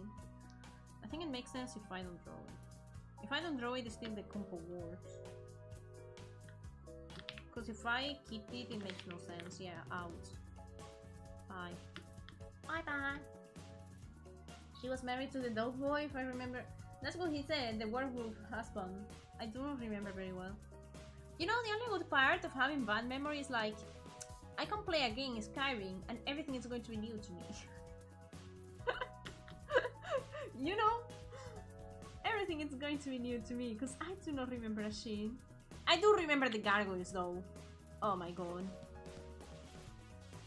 I think it makes sense if I don't draw it. If I don't draw it, still the combo works. Because if I keep it, it makes no sense. Yeah, out. Bye. Bye bye. She was married to the dog boy, if I remember. That's what he said, the werewolf husband. I do not remember very well. You know, the only good part of having bad memory is like, I can play a game Skyrim and everything is going to be new to me. You know? Everything is going to be new to me because I do not remember a shit. I do remember the gargoyles though. Oh my god.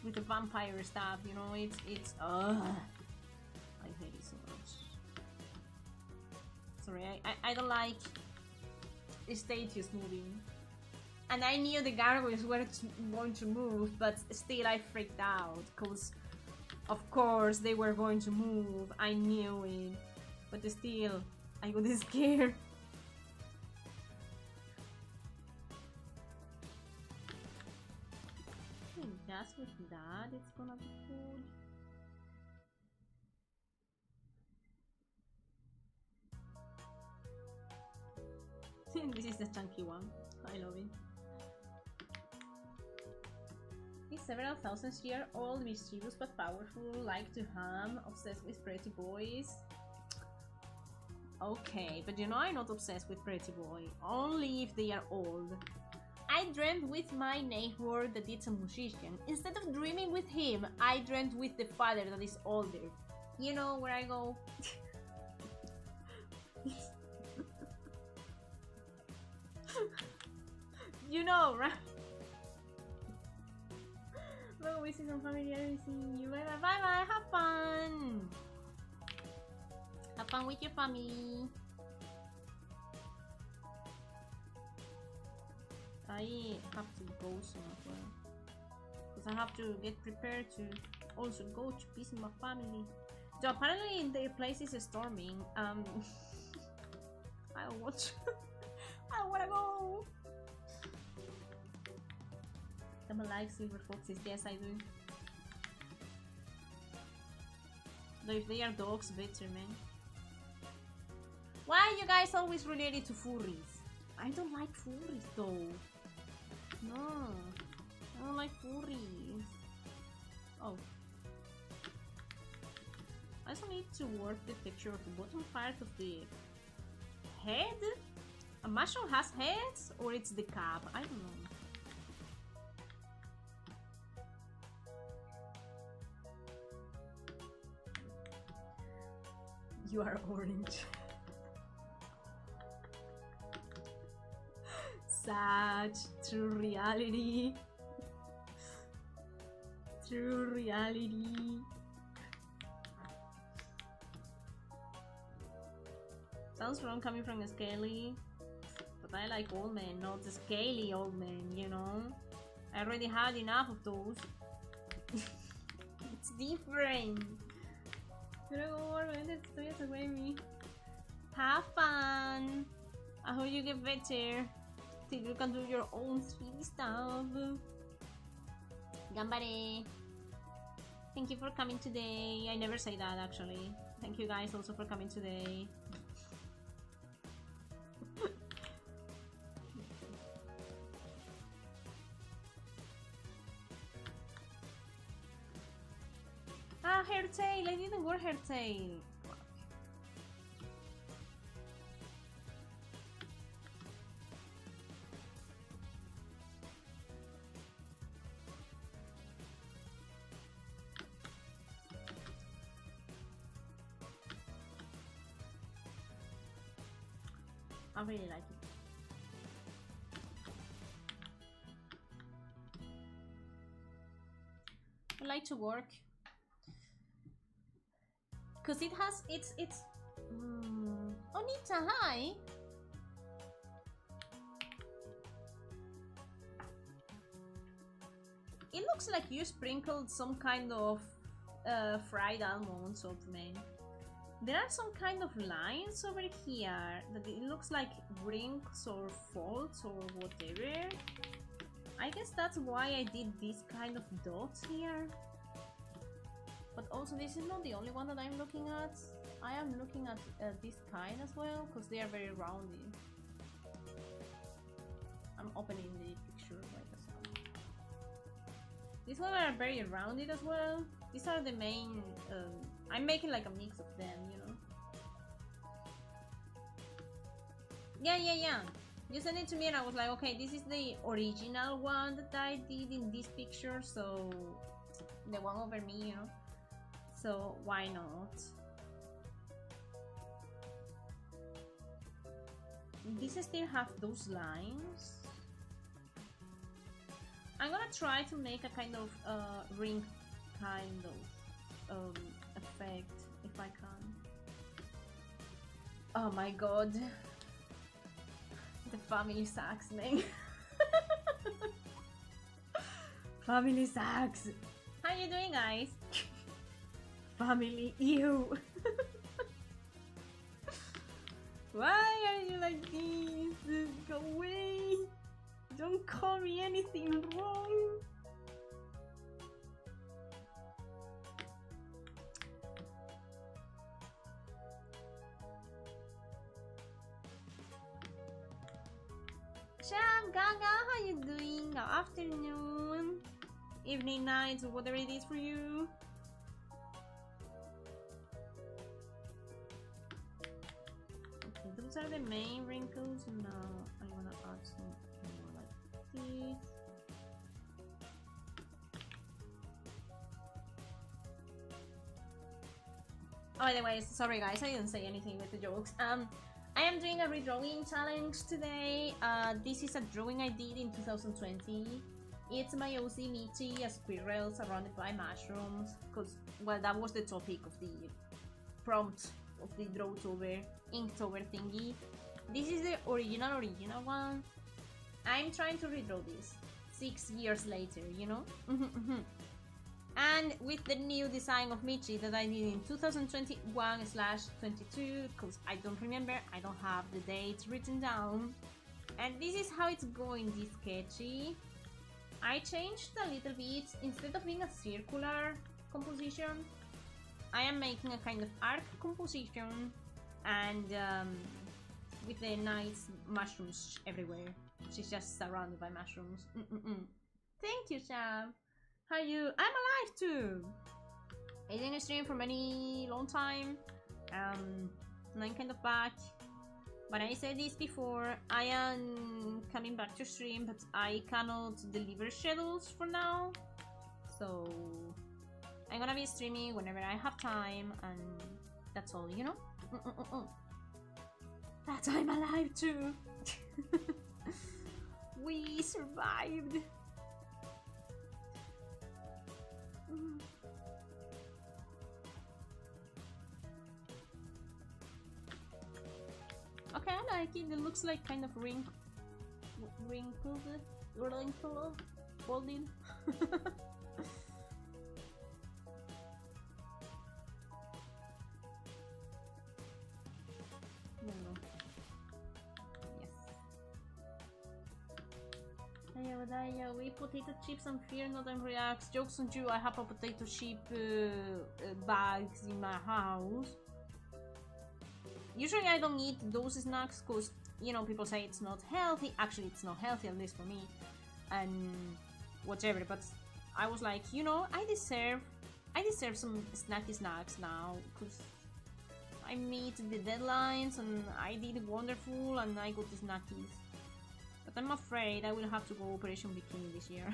With the vampire stuff, you know, it's I hate it so much. Sorry, I don't like statues moving. And I knew the gargoyles were going to move, but still I freaked out because of course they were going to move. I knew it, but still I got scared. I guess with that it's gonna be good. This is the chunky one. I love it. This several thousands-year-old, mischievous but powerful, like to ham, obsessed with pretty boys. Okay, but you know I'm not obsessed with pretty boy, only if they are old. I dreamt with my neighbor that is a musician. Instead of dreaming with him, I dreamt with the father that is older. You know where I go? You know, right? Well, we see some family. I see you. Bye bye. Bye bye. Have fun. Have fun with your family. I have to go soon as well, because I have to get prepared to also go to visit my family. So apparently the place is storming. I don't want. I don't wanna go. Tama likes silver foxes. Yes, I do. Though if they are dogs, better, man. Why are you guys always related to furries? I don't like furries though. No, I don't like furries. Oh. I also need to work the texture of the bottom part of the head. A mushroom has heads, or it's the cap? I don't know. You are orange. Such true reality. True reality. Sounds wrong coming from a scaly, but I like old men, not the scaly old men, you know? I already had enough of those. It's different. Have fun. I hope you get better, till you can do your own 3D stuff. Gambare. Thank you for coming today. I never say that actually. Thank you guys also for coming today. Ah, hair tail! I didn't wear hair tail. I really like it. I like to work because it has it's Onita, hi. It looks like you sprinkled some kind of fried almonds on me. There are some kind of lines over here that it looks like wrinkles or faults or whatever. I guess that's why I did this kind of dots here. But also this is not the only one that I'm looking at. I am looking at this kind as well, because they are very rounded. I'm opening the picture right as well. These ones are very rounded as well. These are the main... I'm making like a mix of them, you know. Yeah. You sent it to me and I was like, okay, this is the original one that I did in this picture, so the one over me, you know, so why not? This still have those lines. I'm gonna try to make a kind of ring kind of effect if I can. Oh my god. The family sucks, man. Family sucks. How you doing, guys? Family, ew. Why are you like this? Go away. Don't call me anything wrong. Sham, Gaga, how you doing? Good afternoon, evening, night, or whatever it is for you. Okay, those are the main wrinkles. Now I'm gonna add some more like this. Oh, by the way, sorry guys, I didn't say anything with the jokes. I am doing a redrawing challenge today. This is a drawing I did in 2020. It's my Oshi Michi, a squirrel surrounded by mushrooms. Because, well, that was the topic of the prompt of the Drawtober, Inktober thingy. This is the original one. I'm trying to redraw this 6 years later, you know? And with the new design of Michi that I did in 2021/22, because I don't remember, I don't have the dates written down. And this is how it's going, this sketchy. I changed a little bit. Instead of being a circular composition, I am making a kind of arc composition, and with the nice mushrooms everywhere. She's just surrounded by mushrooms. Thank you, Sam. How are you? I'm alive too! I didn't stream for many long time. And I'm kind of back. But I said this before, I am coming back to stream, but I cannot deliver schedules for now. So I'm gonna be streaming whenever I have time, and that's all, you know? That I'm alive too! We survived! Okay, I like it. It looks like kind of wrinkled, folded. No. Yes. We potato chips and fear not and reacts. Jokes on you. I have a potato chip bags in my house. Usually I don't eat those snacks because, you know, people say it's not healthy. Actually, it's not healthy, at least for me. And whatever, but I was like, you know, I deserve some snacky snacks now because I meet the deadlines and I did wonderful and I got the snackies. But I'm afraid I will have to go Operation Bikini this year.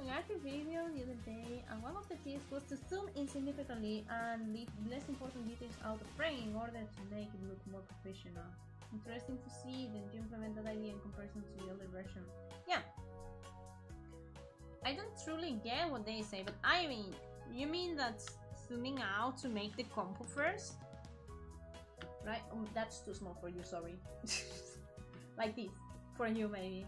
I got a video the other day, and one of the tips was to zoom in significantly and leave less important details out of frame in order to make it look more professional. Interesting to see then you implement that idea in comparison to the older version. Yeah. I don't truly get what they say, but I mean, you mean that zooming out to make the compo first? Right? Oh, that's too small for you, sorry. Like this, for you maybe.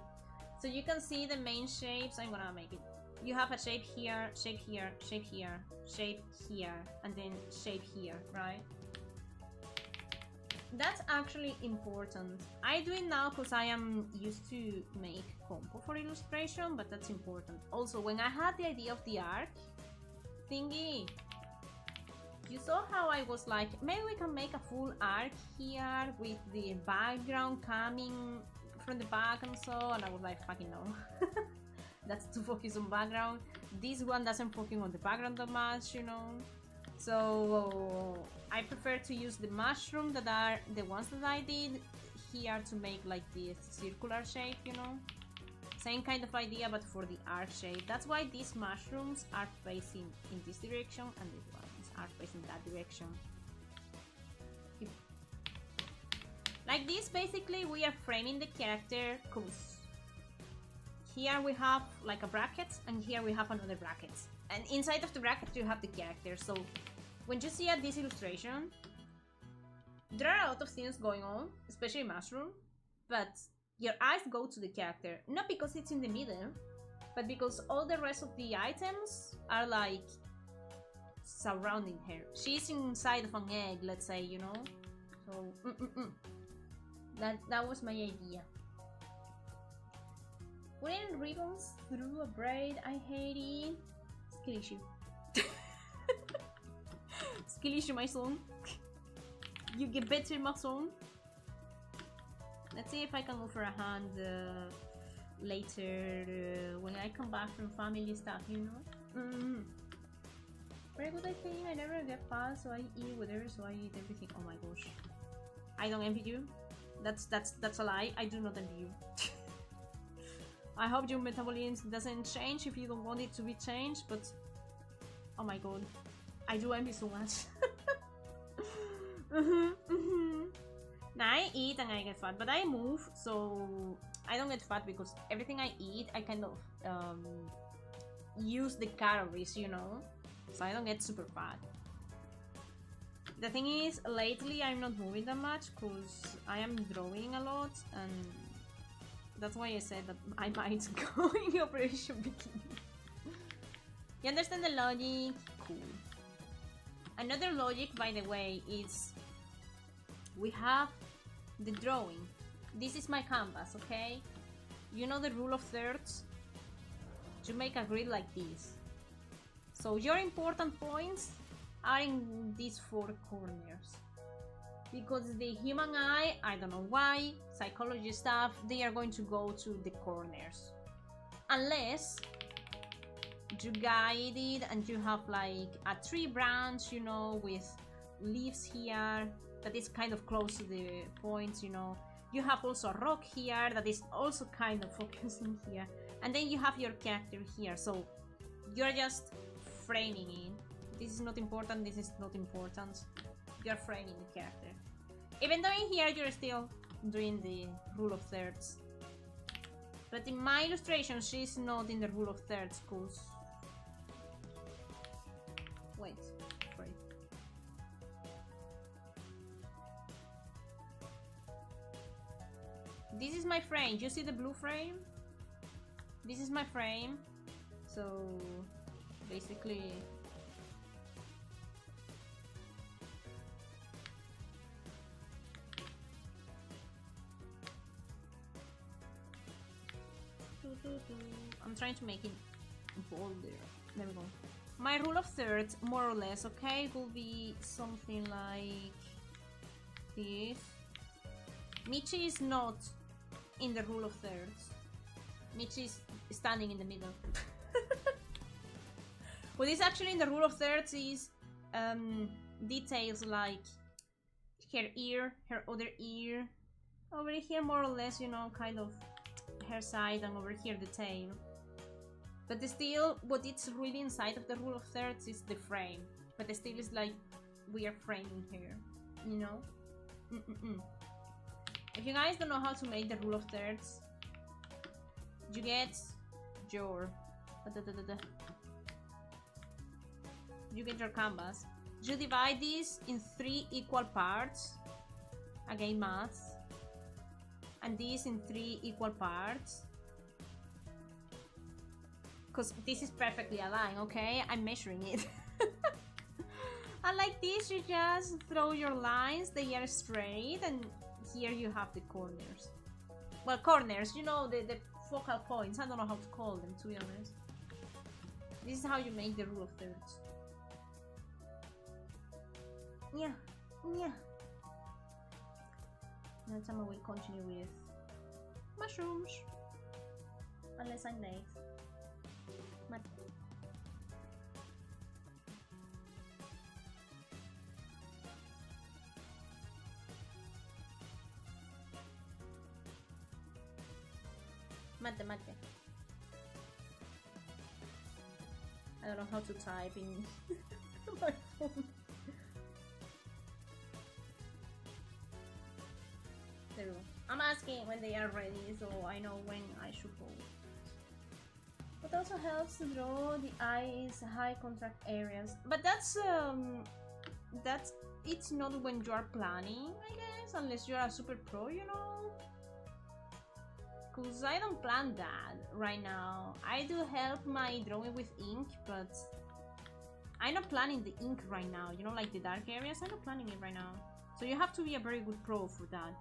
So you can see the main shapes. I'm gonna make it. You have a shape here, shape here, shape here, shape here, and then shape here, right? That's actually important. I do it now because I am used to make compo for illustration, but that's important. Also, when I had the idea of the arc thingy, you saw how I was like, maybe we can make a full arc here with the background coming from the back and so, and I was like, fucking no. That's too focused on background. This one doesn't focus on the background that much, you know. So I prefer to use the mushroom that are the ones that I did here to make like this circular shape, you know? Same kind of idea, but for the arc shape. That's why these mushrooms are facing in this direction and these ones are facing that direction. Like this, basically, we are framing the character because here we have like a bracket and here we have another bracket. And inside of the bracket you have the character. So when you see this illustration, there are a lot of things going on, especially mushroom, but your eyes go to the character. Not because it's in the middle, but because all the rest of the items are like surrounding her. She's inside of an egg, let's say, you know? So, That was my idea. Putting ribbons through a braid, I hate it. Skill issue. Skill issue, my son. You get better, my son. Let's see if I can offer a hand later when I come back from family stuff, you know? Very good, I think. I never get fat, so I eat whatever, so I eat everything. Oh my gosh. I don't envy you. That's a lie. I do not envy you. I hope your metabolism doesn't change if you don't want it to be changed, but oh my god, I do envy so much. Now I eat and I get fat, but I move, so I don't get fat because everything I eat, I kind of use the calories, you know, so I don't get super fat. The thing is, lately I'm not moving that much because I am drawing a lot, and that's why I said that I might go in Operation Bikini. You understand the logic? Cool. Another logic, by the way, is we have the drawing. This is my canvas, okay? You know the rule of thirds? You make a grid like this. So your important points are in these four corners. Because the human eye, I don't know why, psychology stuff, they are going to go to the corners. Unless you guide it and you have like a tree branch, you know, with leaves here that is kind of close to the points, you know. You have also a rock here that is also kind of focusing here. And then you have your character here, so you're just framing it. This is not important, this is not important. You're framing the character. Even though in here you're still doing the rule of thirds. But in my illustration, she's not in the rule of thirds, cause... Wait, sorry. This is my frame. You see the blue frame? This is my frame. So, basically... I'm trying to make it bolder. There we go. My rule of thirds, more or less, okay, will be something like this. Michi is not in the rule of thirds. Michi is standing in the middle. What is actually in the rule of thirds is details like her ear, her other ear, over here more or less, you know, kind of her side, and over here the tail. But still, what it's really inside of the rule of thirds is the frame. But still is like we are framing here, you know? If you guys don't know how to make the rule of thirds, you get your canvas. You divide this in 3 equal parts. Again, math. And this in 3 equal parts. Because this is perfectly aligned, okay? I'm measuring it. And like this, you just throw your lines, they are straight, and here you have the corners. Well, corners, you know, the focal points. I don't know how to call them, to be honest. This is how you make the rule of thirds. Yeah, yeah. Now Tama will continue with mushrooms. Unless I'm late. Mate, mate. I don't know how to type in my phone. There we go. I'm asking when they are ready, so I know when I should go. It also helps to draw the eyes, high contract areas. But that's it's not when you are planning, I guess, unless you are a super pro, you know. Cause I don't plan that right now. I do help my drawing with ink, but I'm not planning the ink right now. You know, like the dark areas, I'm not planning it right now. So you have to be a very good pro for that.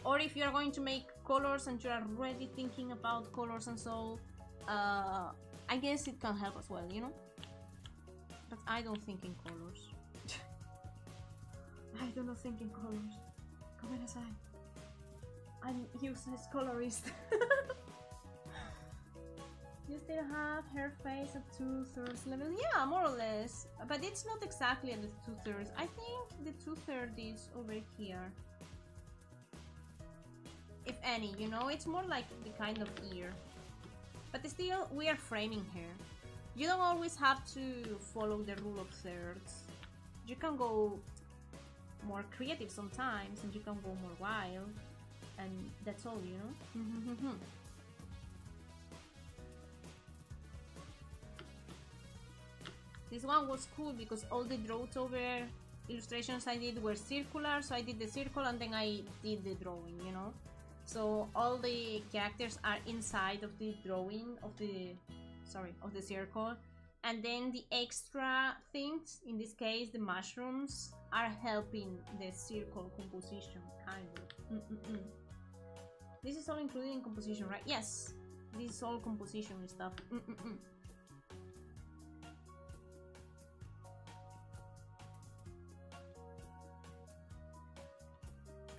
Or if you're going to make colors and you're already thinking about colors and so, I guess it can help as well, you know? But I don't think in colors. I do not think in colors. Come aside. I'm useless colorist. You still have her face at 2/3 level? Yeah, more or less. But it's not exactly at the 2/3. I think the 2/3 is over here. If any, you know, it's more like the kind of ear. But still, we are framing her. You don't always have to follow the rule of thirds. You can go more creative sometimes, and you can go more wild. And that's all, you know? This one was cool because all the Vtuber illustrations I did were circular, so I did the circle and then I did the drawing, you know? So all the characters are inside of the drawing of the circle, and then the extra things, in this case the mushrooms, are helping the circle composition, kind of. This is all included in composition, right? Yes, this is all composition and stuff.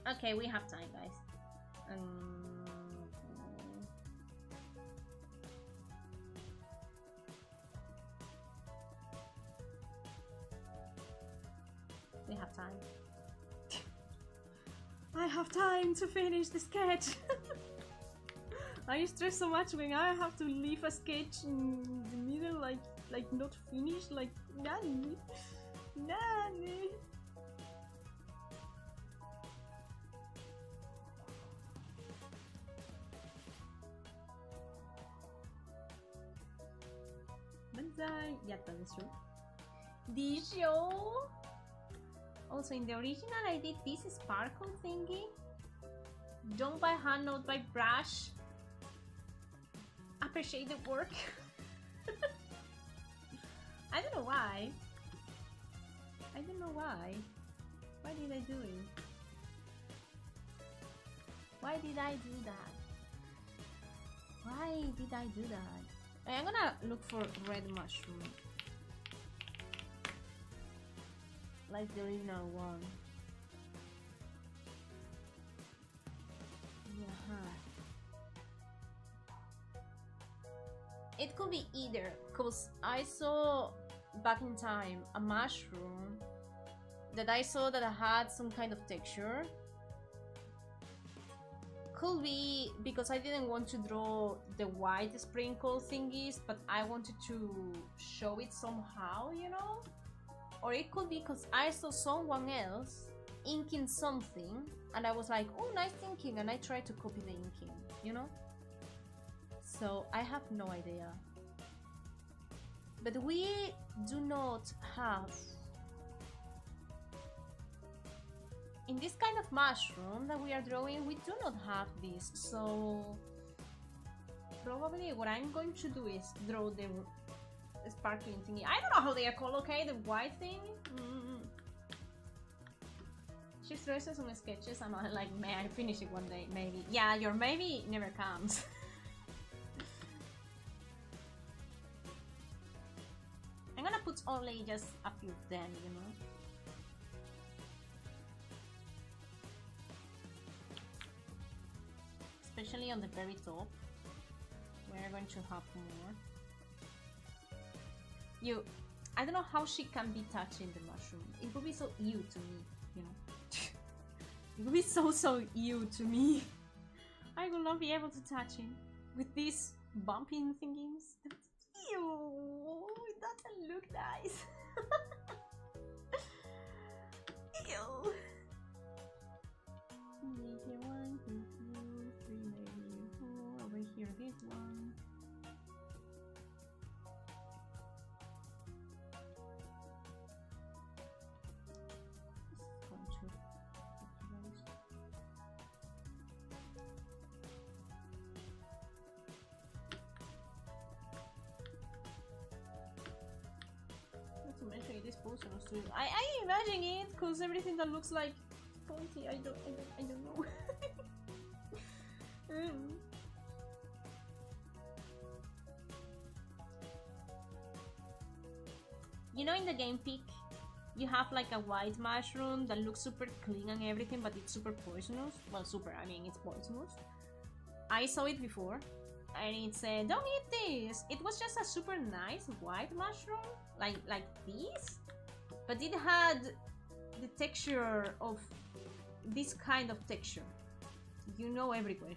Okay, we have time, guys. We have time. I have time to finish the sketch. I stress so much when I have to leave a sketch in the middle, like not finished, like nani. Banzai! Yatta desho. Desho? Also, in the original, I did this sparkle thingy. Don't by hand, not by brush. Appreciate the work. I don't know why. I don't know why. Why did I do it? Why did I do that? Why did I do that? I'm gonna look for red mushroom. Like the original one. Yeah. It could be either, cause I saw back in time a mushroom that I saw that had some kind of texture. Could be because I didn't want to draw the white sprinkle thingies, but I wanted to show it somehow, you know? Or it could be because I saw someone else inking something and I was like, oh, nice inking, and I tried to copy the inking, you know? So I have no idea. But we do not have, in this kind of mushroom that we are drawing, we do not have this. So probably what I'm going to do is draw the sparkling thingy. I don't know how they are called, okay? The white thing. She stresses on sketches. I'm like, may I finish it one day? Maybe. Yeah, your maybe never comes. I'm gonna put only just a few of them, you know? Especially on the very top. We're going to have more. I don't know how she can be touching the mushroom. It would be so ew to me, you know? It would be so ew to me. I will not be able to touch him with these bumping thingies. Ew, it doesn't look nice. Ew. Here, 1, 2, 3, maybe 4. Over here, this one. This potion was too. I imagine it because everything that looks like pointy, I don't know. You know, in the game peak, you have like a white mushroom that looks super clean and everything, but it's super poisonous. Well, super, I mean, it's poisonous. I saw it before, and it said, "Don't eat this." It was just a super nice white mushroom, like this, but it had the texture of this kind of texture, you know, everywhere.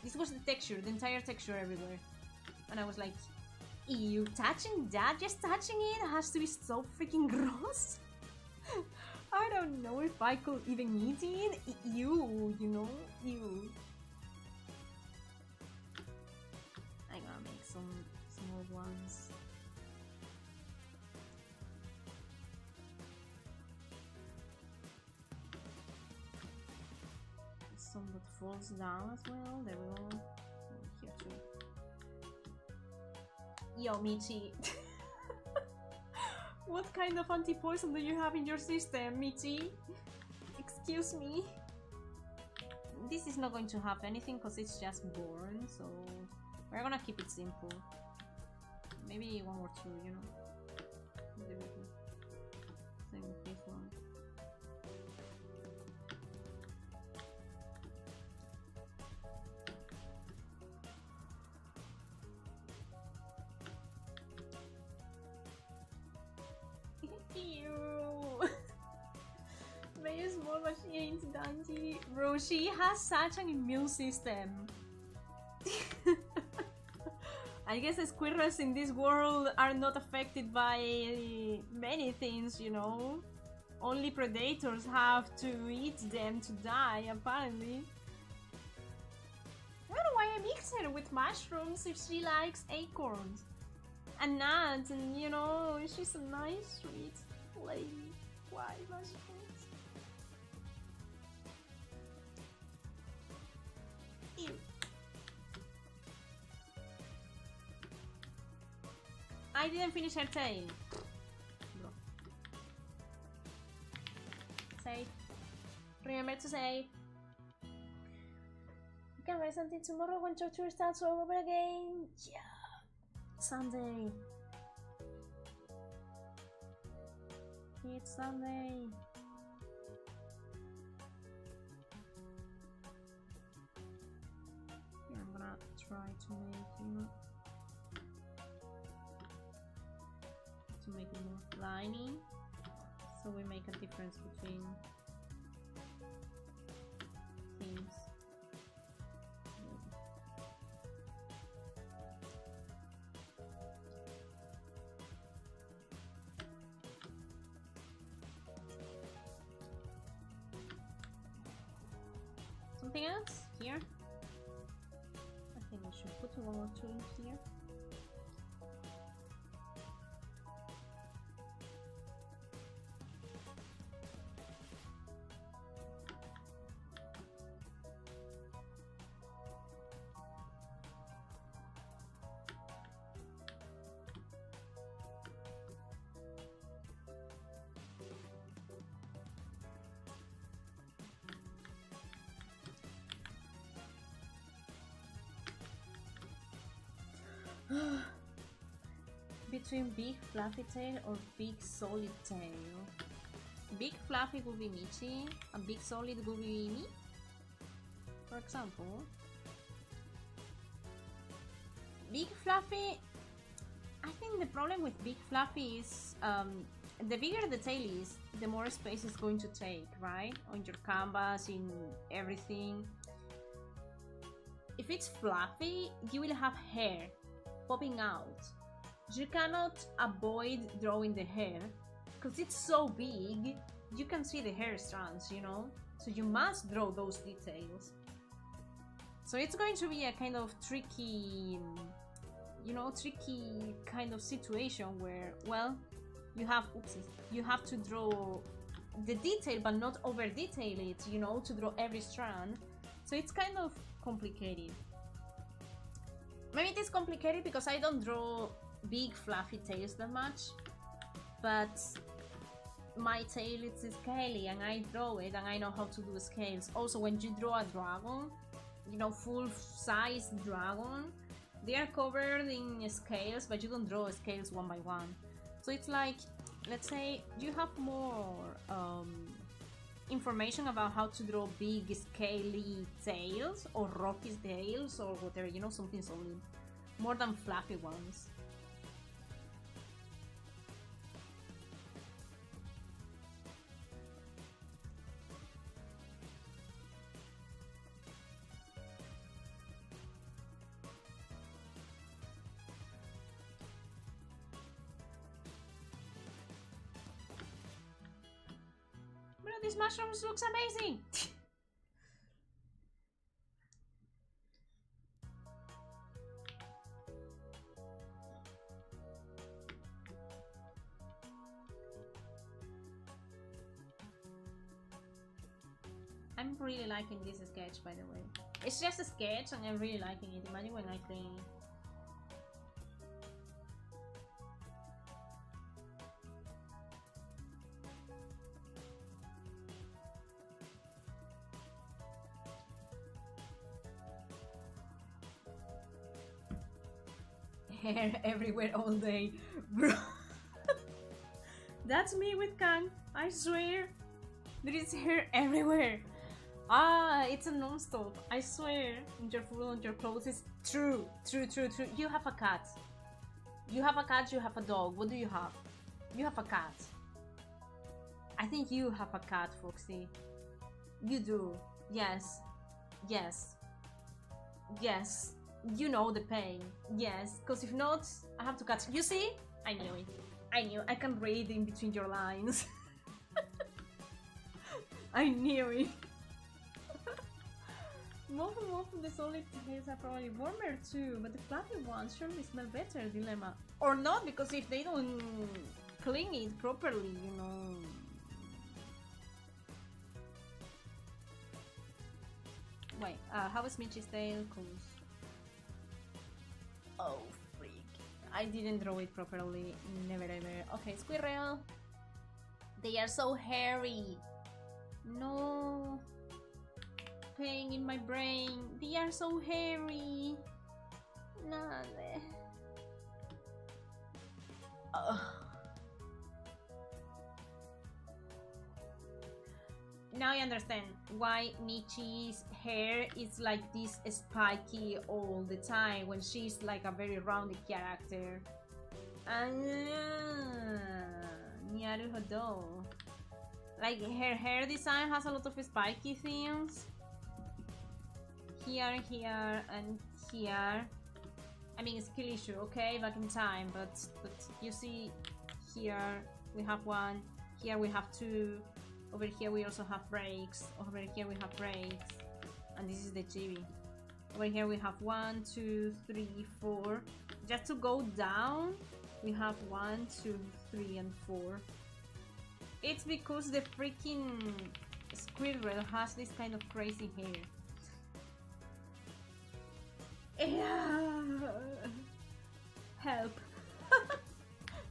This was the texture, the entire texture everywhere, and I was like, ew, touching that, just touching it has to be so freaking gross. I don't know if I could even eat it. Ew, you know, ew. I'm gonna make some small ones. Some that falls down as well. There we go. Here too. Yo, Michi. What kind of anti-poison do you have in your system, Michi? Excuse me. This is not going to have anything because it's just born, so we're gonna keep it simple. Maybe 1 or 2, you know. Same with this one. Ew. Very small, but she ain't dainty. Bro, she has such an immune system. I guess the squirrels in this world are not affected by many things, you know. Only predators have to eat them to die, apparently. I don't know why I mix her with mushrooms if she likes acorns and nuts, and you know, she's a nice, sweet lady. Why mushrooms? Ew. I didn't finish her tail. Bro. Save. Remember to save. You can write something tomorrow when torture starts all over again. Yeah. Sunday. It's Sunday. Yeah, I'm gonna try to make, you know, to make it more liney, so we make a difference between things. Something else here? I think we should put 1 or 2 in here. Between big fluffy tail or big solid tail? Big fluffy will be Michi, and big solid will be me, for example. Big fluffy, I think the problem with big fluffy is the bigger the tail is, the more space it's going to take, right? On your canvas, in everything. if it's fluffy, you will have hair popping out. You cannot avoid drawing the hair because it's so big. You can see the hair strands, you know? So you must draw those details. So it's going to be a kind of tricky, you know, tricky kind of situation where, well, you have, oopsies, you have to draw the detail but not over detail it, you know, to draw every strand. So it's kind of complicated. Maybe it is complicated because I don't draw big fluffy tails that much, but my tail is scaly and I draw it and I know how to do scales. Also, when you draw a dragon, you know, full size dragon, they are covered in scales, but you don't draw scales one by one. So it's like, let's say you have more information about how to draw big scaly tails or rocky tails or whatever, you know, something solid, more than fluffy ones. Bro, these mushrooms looks amazing! I'm really liking this sketch, by the way. It's just a sketch and I'm really liking it. Imagine when I clean it. Hair everywhere all day, bro. That's me with Kang, I swear. There is hair everywhere. Ah, it's a non-stop, I swear. On your food, on your clothes, it's true. True. You have a cat. You have a cat, you have a dog. What do you have? You have a cat. I think you have a cat, Foxy. You do. Yes. You know the pain. Yes, because if not, I have to cut. You see? I knew it. I can read in between your lines. I knew it. Most of the solid tails are probably warmer too, but the fluffy ones surely smell better, Dilemma. Or not, because if they don't clean it properly, you know. Wait, how is Michi's tail? Cause... oh, freak. I didn't draw it properly. Never ever. Okay, squirrel. They are so hairy. No. Pain in my brain. They are so hairy. Nade. Now I understand why Michi's hair is like this spiky all the time when she's like a very rounded character. Naruhodo. Like her hair design has a lot of spiky things. Here, and here. I mean, it's kill issue, okay, back in time, but you see, here we have one, here we have two, over here we also have breaks, over here we have breaks, and this is the chibi. Over here we have 1, 2, 3, 4. Just to go down, we have 1, 2, 3, and 4. It's because the freaking squirrel has this kind of crazy hair. Yeah. Help.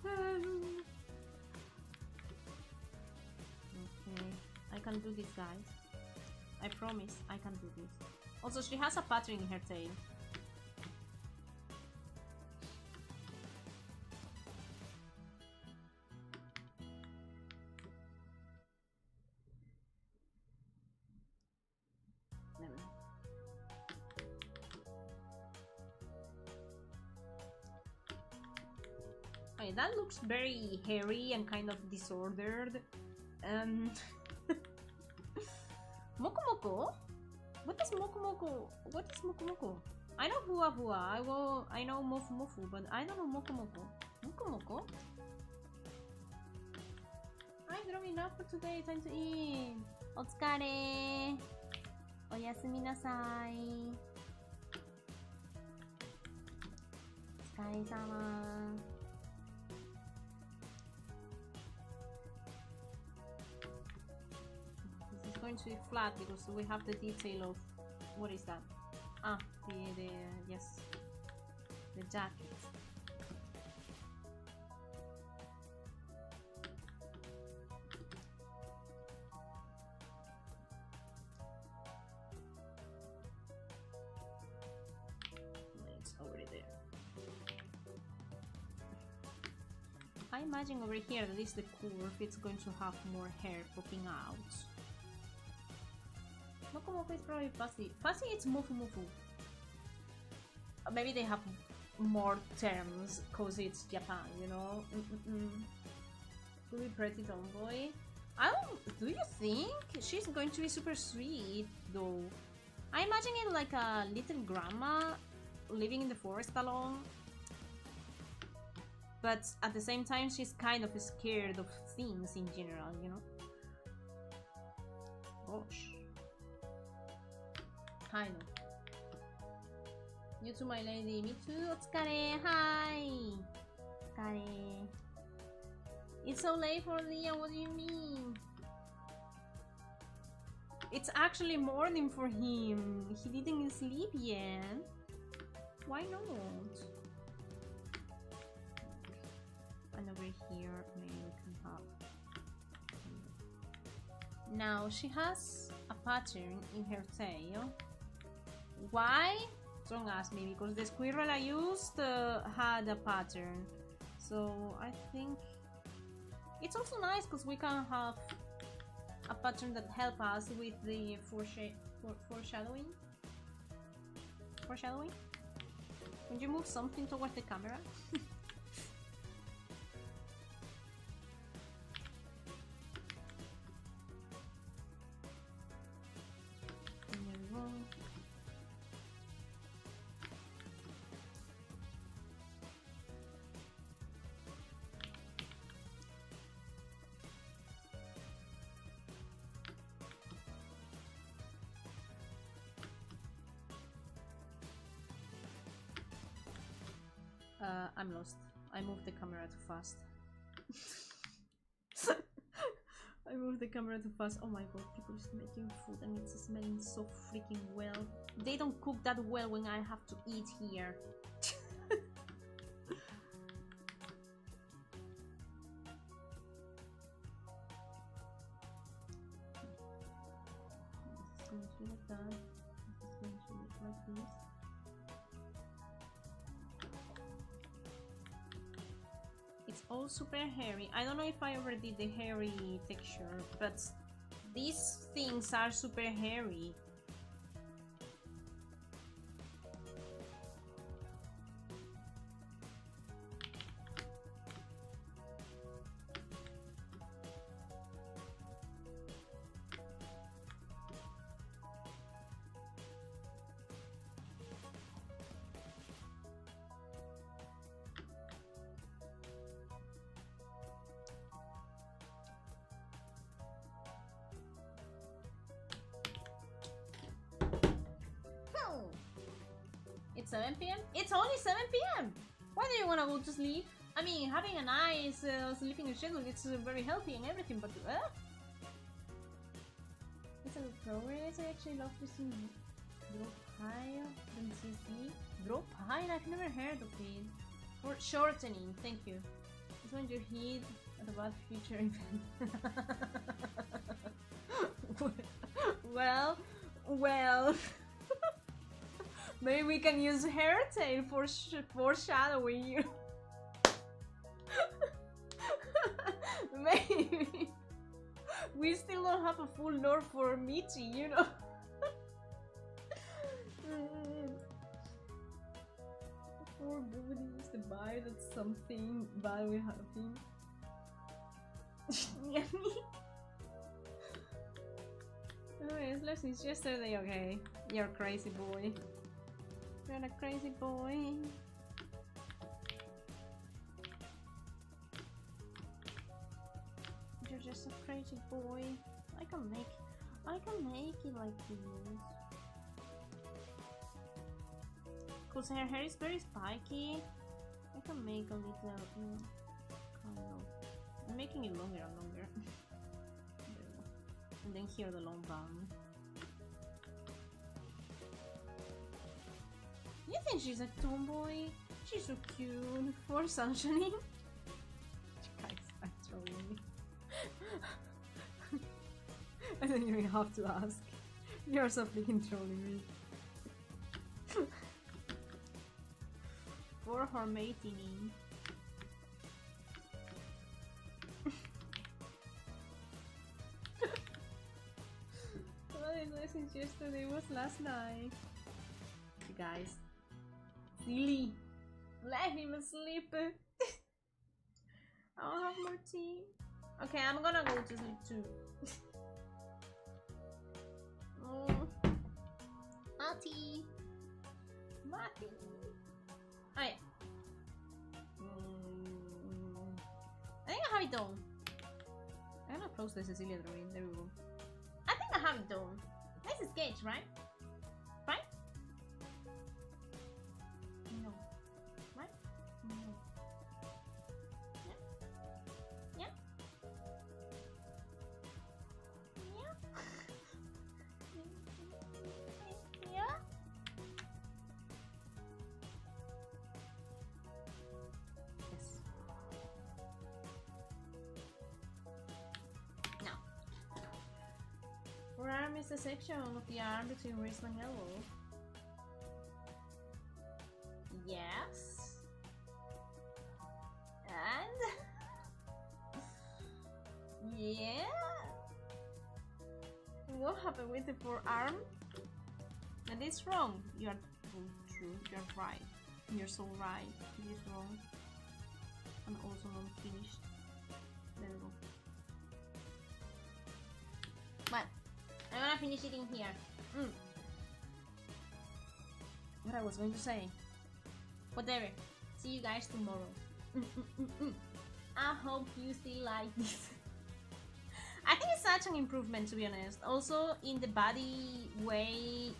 Okay, I can do this, guys. I promise I can do this. Also, she has a pattern in her tail. Okay, that looks very hairy and kind of disordered. Moko Moko? What is Moku Moku? What is Moku Moku? I know Hua Hua. I know Mofu Mofu, but I don't know Moku Moku. Moku Moku? I'm growing up for today. Time to eat. Otsukare. Oyasumi nasai. Otsukare-sama. This is going to be flat because we have the detail of what is that? Ah, the yes, the jacket. It's already there. I imagine over here that is the curve. It's going to have more hair poking out. Moku Moku is probably Fussy. Fussy it's Mofu Mofu. Maybe they have more terms because it's Japan, you know? Could be pretty tomboy. I don't... Do you think? She's going to be super sweet, though. I imagine it like a little grandma living in the forest alone. But at the same time, she's kind of scared of things in general, you know? Gosh. Kind of. You too, my lady. Me too. Otsukare. Hi. Otsukare. It's so late for Leah. What do you mean? It's actually morning for him. He didn't sleep yet. Why not? And over here, maybe we can have. Now she has a pattern in her tail. Why? Don't ask me, because the squirrel I used had a pattern. So I think it's also nice because we can have a pattern that help us with the foreshadowing. Foreshadowing? Can you move something towards the camera? There we go. I'm lost. I moved the camera too fast. I moved the camera too fast. Oh my god, people is making food and it's smelling so freaking well. They don't cook that well when I have to eat here. This is going to look like that. This is going to look like this. It's all super hairy. I don't know if I already did the hairy texture, but these things are super hairy. It's 7 p.m? It's only 7 p.m! Why do you want to go to sleep? I mean, having a nice sleeping schedule, it's very healthy and everything, but it's a progress. I actually love to see drop higher than CC. Drop higher? I've never heard of it. For shortening, thank you. It's when you hit at a bad future event. Well. Maybe we can use hair tail for foreshadowing you. Maybe. We still don't have a full lore for Michi, you know. Poor Booty used to buy that something bad will happen. Oh, it's less since yesterday, okay. You're a crazy boy. You're a crazy boy. You're just a crazy boy. I can make it like this. Cause her hair is very spiky. I can make a little kind of. I'm making it longer and longer. And then here the long bun. You think she's a tomboy? She's so cute for sunshining. You guys are trolling me. I don't even have to ask. You're so freaking trolling me. For Hornmating. Since yesterday was last night. You guys. Silly. Let him sleep. I'll have more tea. Okay, I'm gonna go to sleep too. Mati. Mati. Oh yeah. I think I have it done. I'm gonna close the Cecilia drawing. There we go. I think I have it done. This is sketch, right? Right? No. Right? No. Yeah? Yeah? Yeah? Yeah? Yes. Now. Forearm is the section of the arm between wrist and elbow. Yes. And yeah. What happened with the forearm? That is wrong. You are true. You're right. You're so right. It is wrong. And also not finished. There we go. But I'm gonna finish it in here. What I was going to say. Whatever. See you guys tomorrow. I hope you still like this. I think it's such an improvement, to be honest. Also in the body way,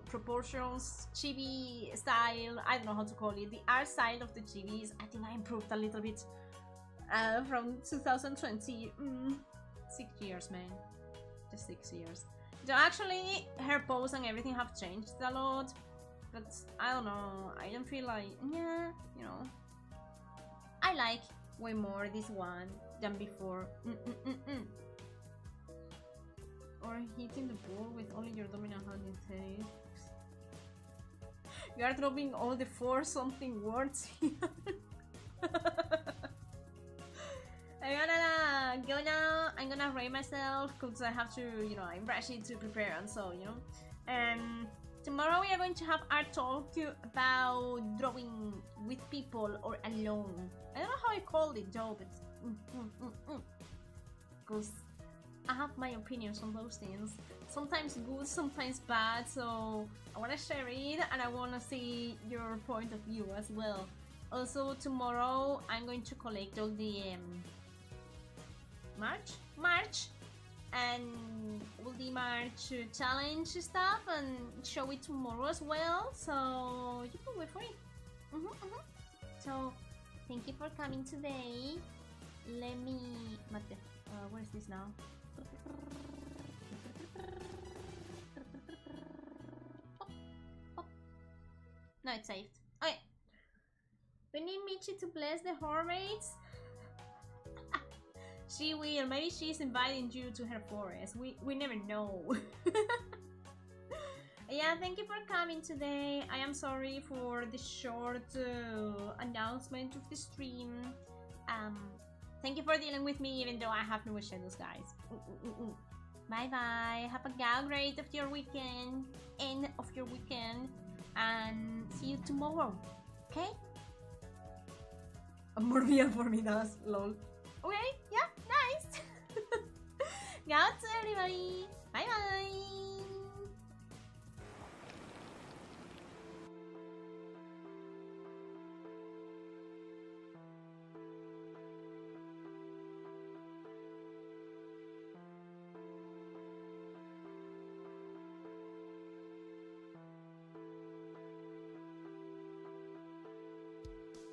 proportions, chibi style, I don't know how to call it. The art style of the chibis, I think I improved a little bit from 2020. 6 years, man. Just 6 years. So actually, her pose and everything have changed a lot. But I don't know, I don't feel like, yeah, you know. I like way more this one than before. Or hitting the ball with only your dominant hand instead. You are dropping all the 4-something words here. I'm gonna rate myself because I have to, you know, I'm rushing to prepare and so, you know. Tomorrow we are going to have our talk about drawing with people or alone. I don't know how I called it, Joe, but because I have my opinions on those things. Sometimes good, sometimes bad, so I want to share it and I want to see your point of view as well. Also tomorrow I'm going to collect all the March and all the March challenge stuff and show it tomorrow as well, so you can wait for it. So thank you for coming today. Let me where is this now? No, it's saved. Okay. We need Michi to bless the Hornymates. She will. Maybe she's inviting you to her forest. We never know. Yeah, thank you for coming today. I am sorry for the short announcement of the stream. Thank you for dealing with me even though I have no shadows, guys. Bye bye. Have a great of your weekend. End of your weekend. And see you tomorrow. Okay? More real for me, does. Lol. Okay, yeah, nice. Gaoo to everybody. Bye bye!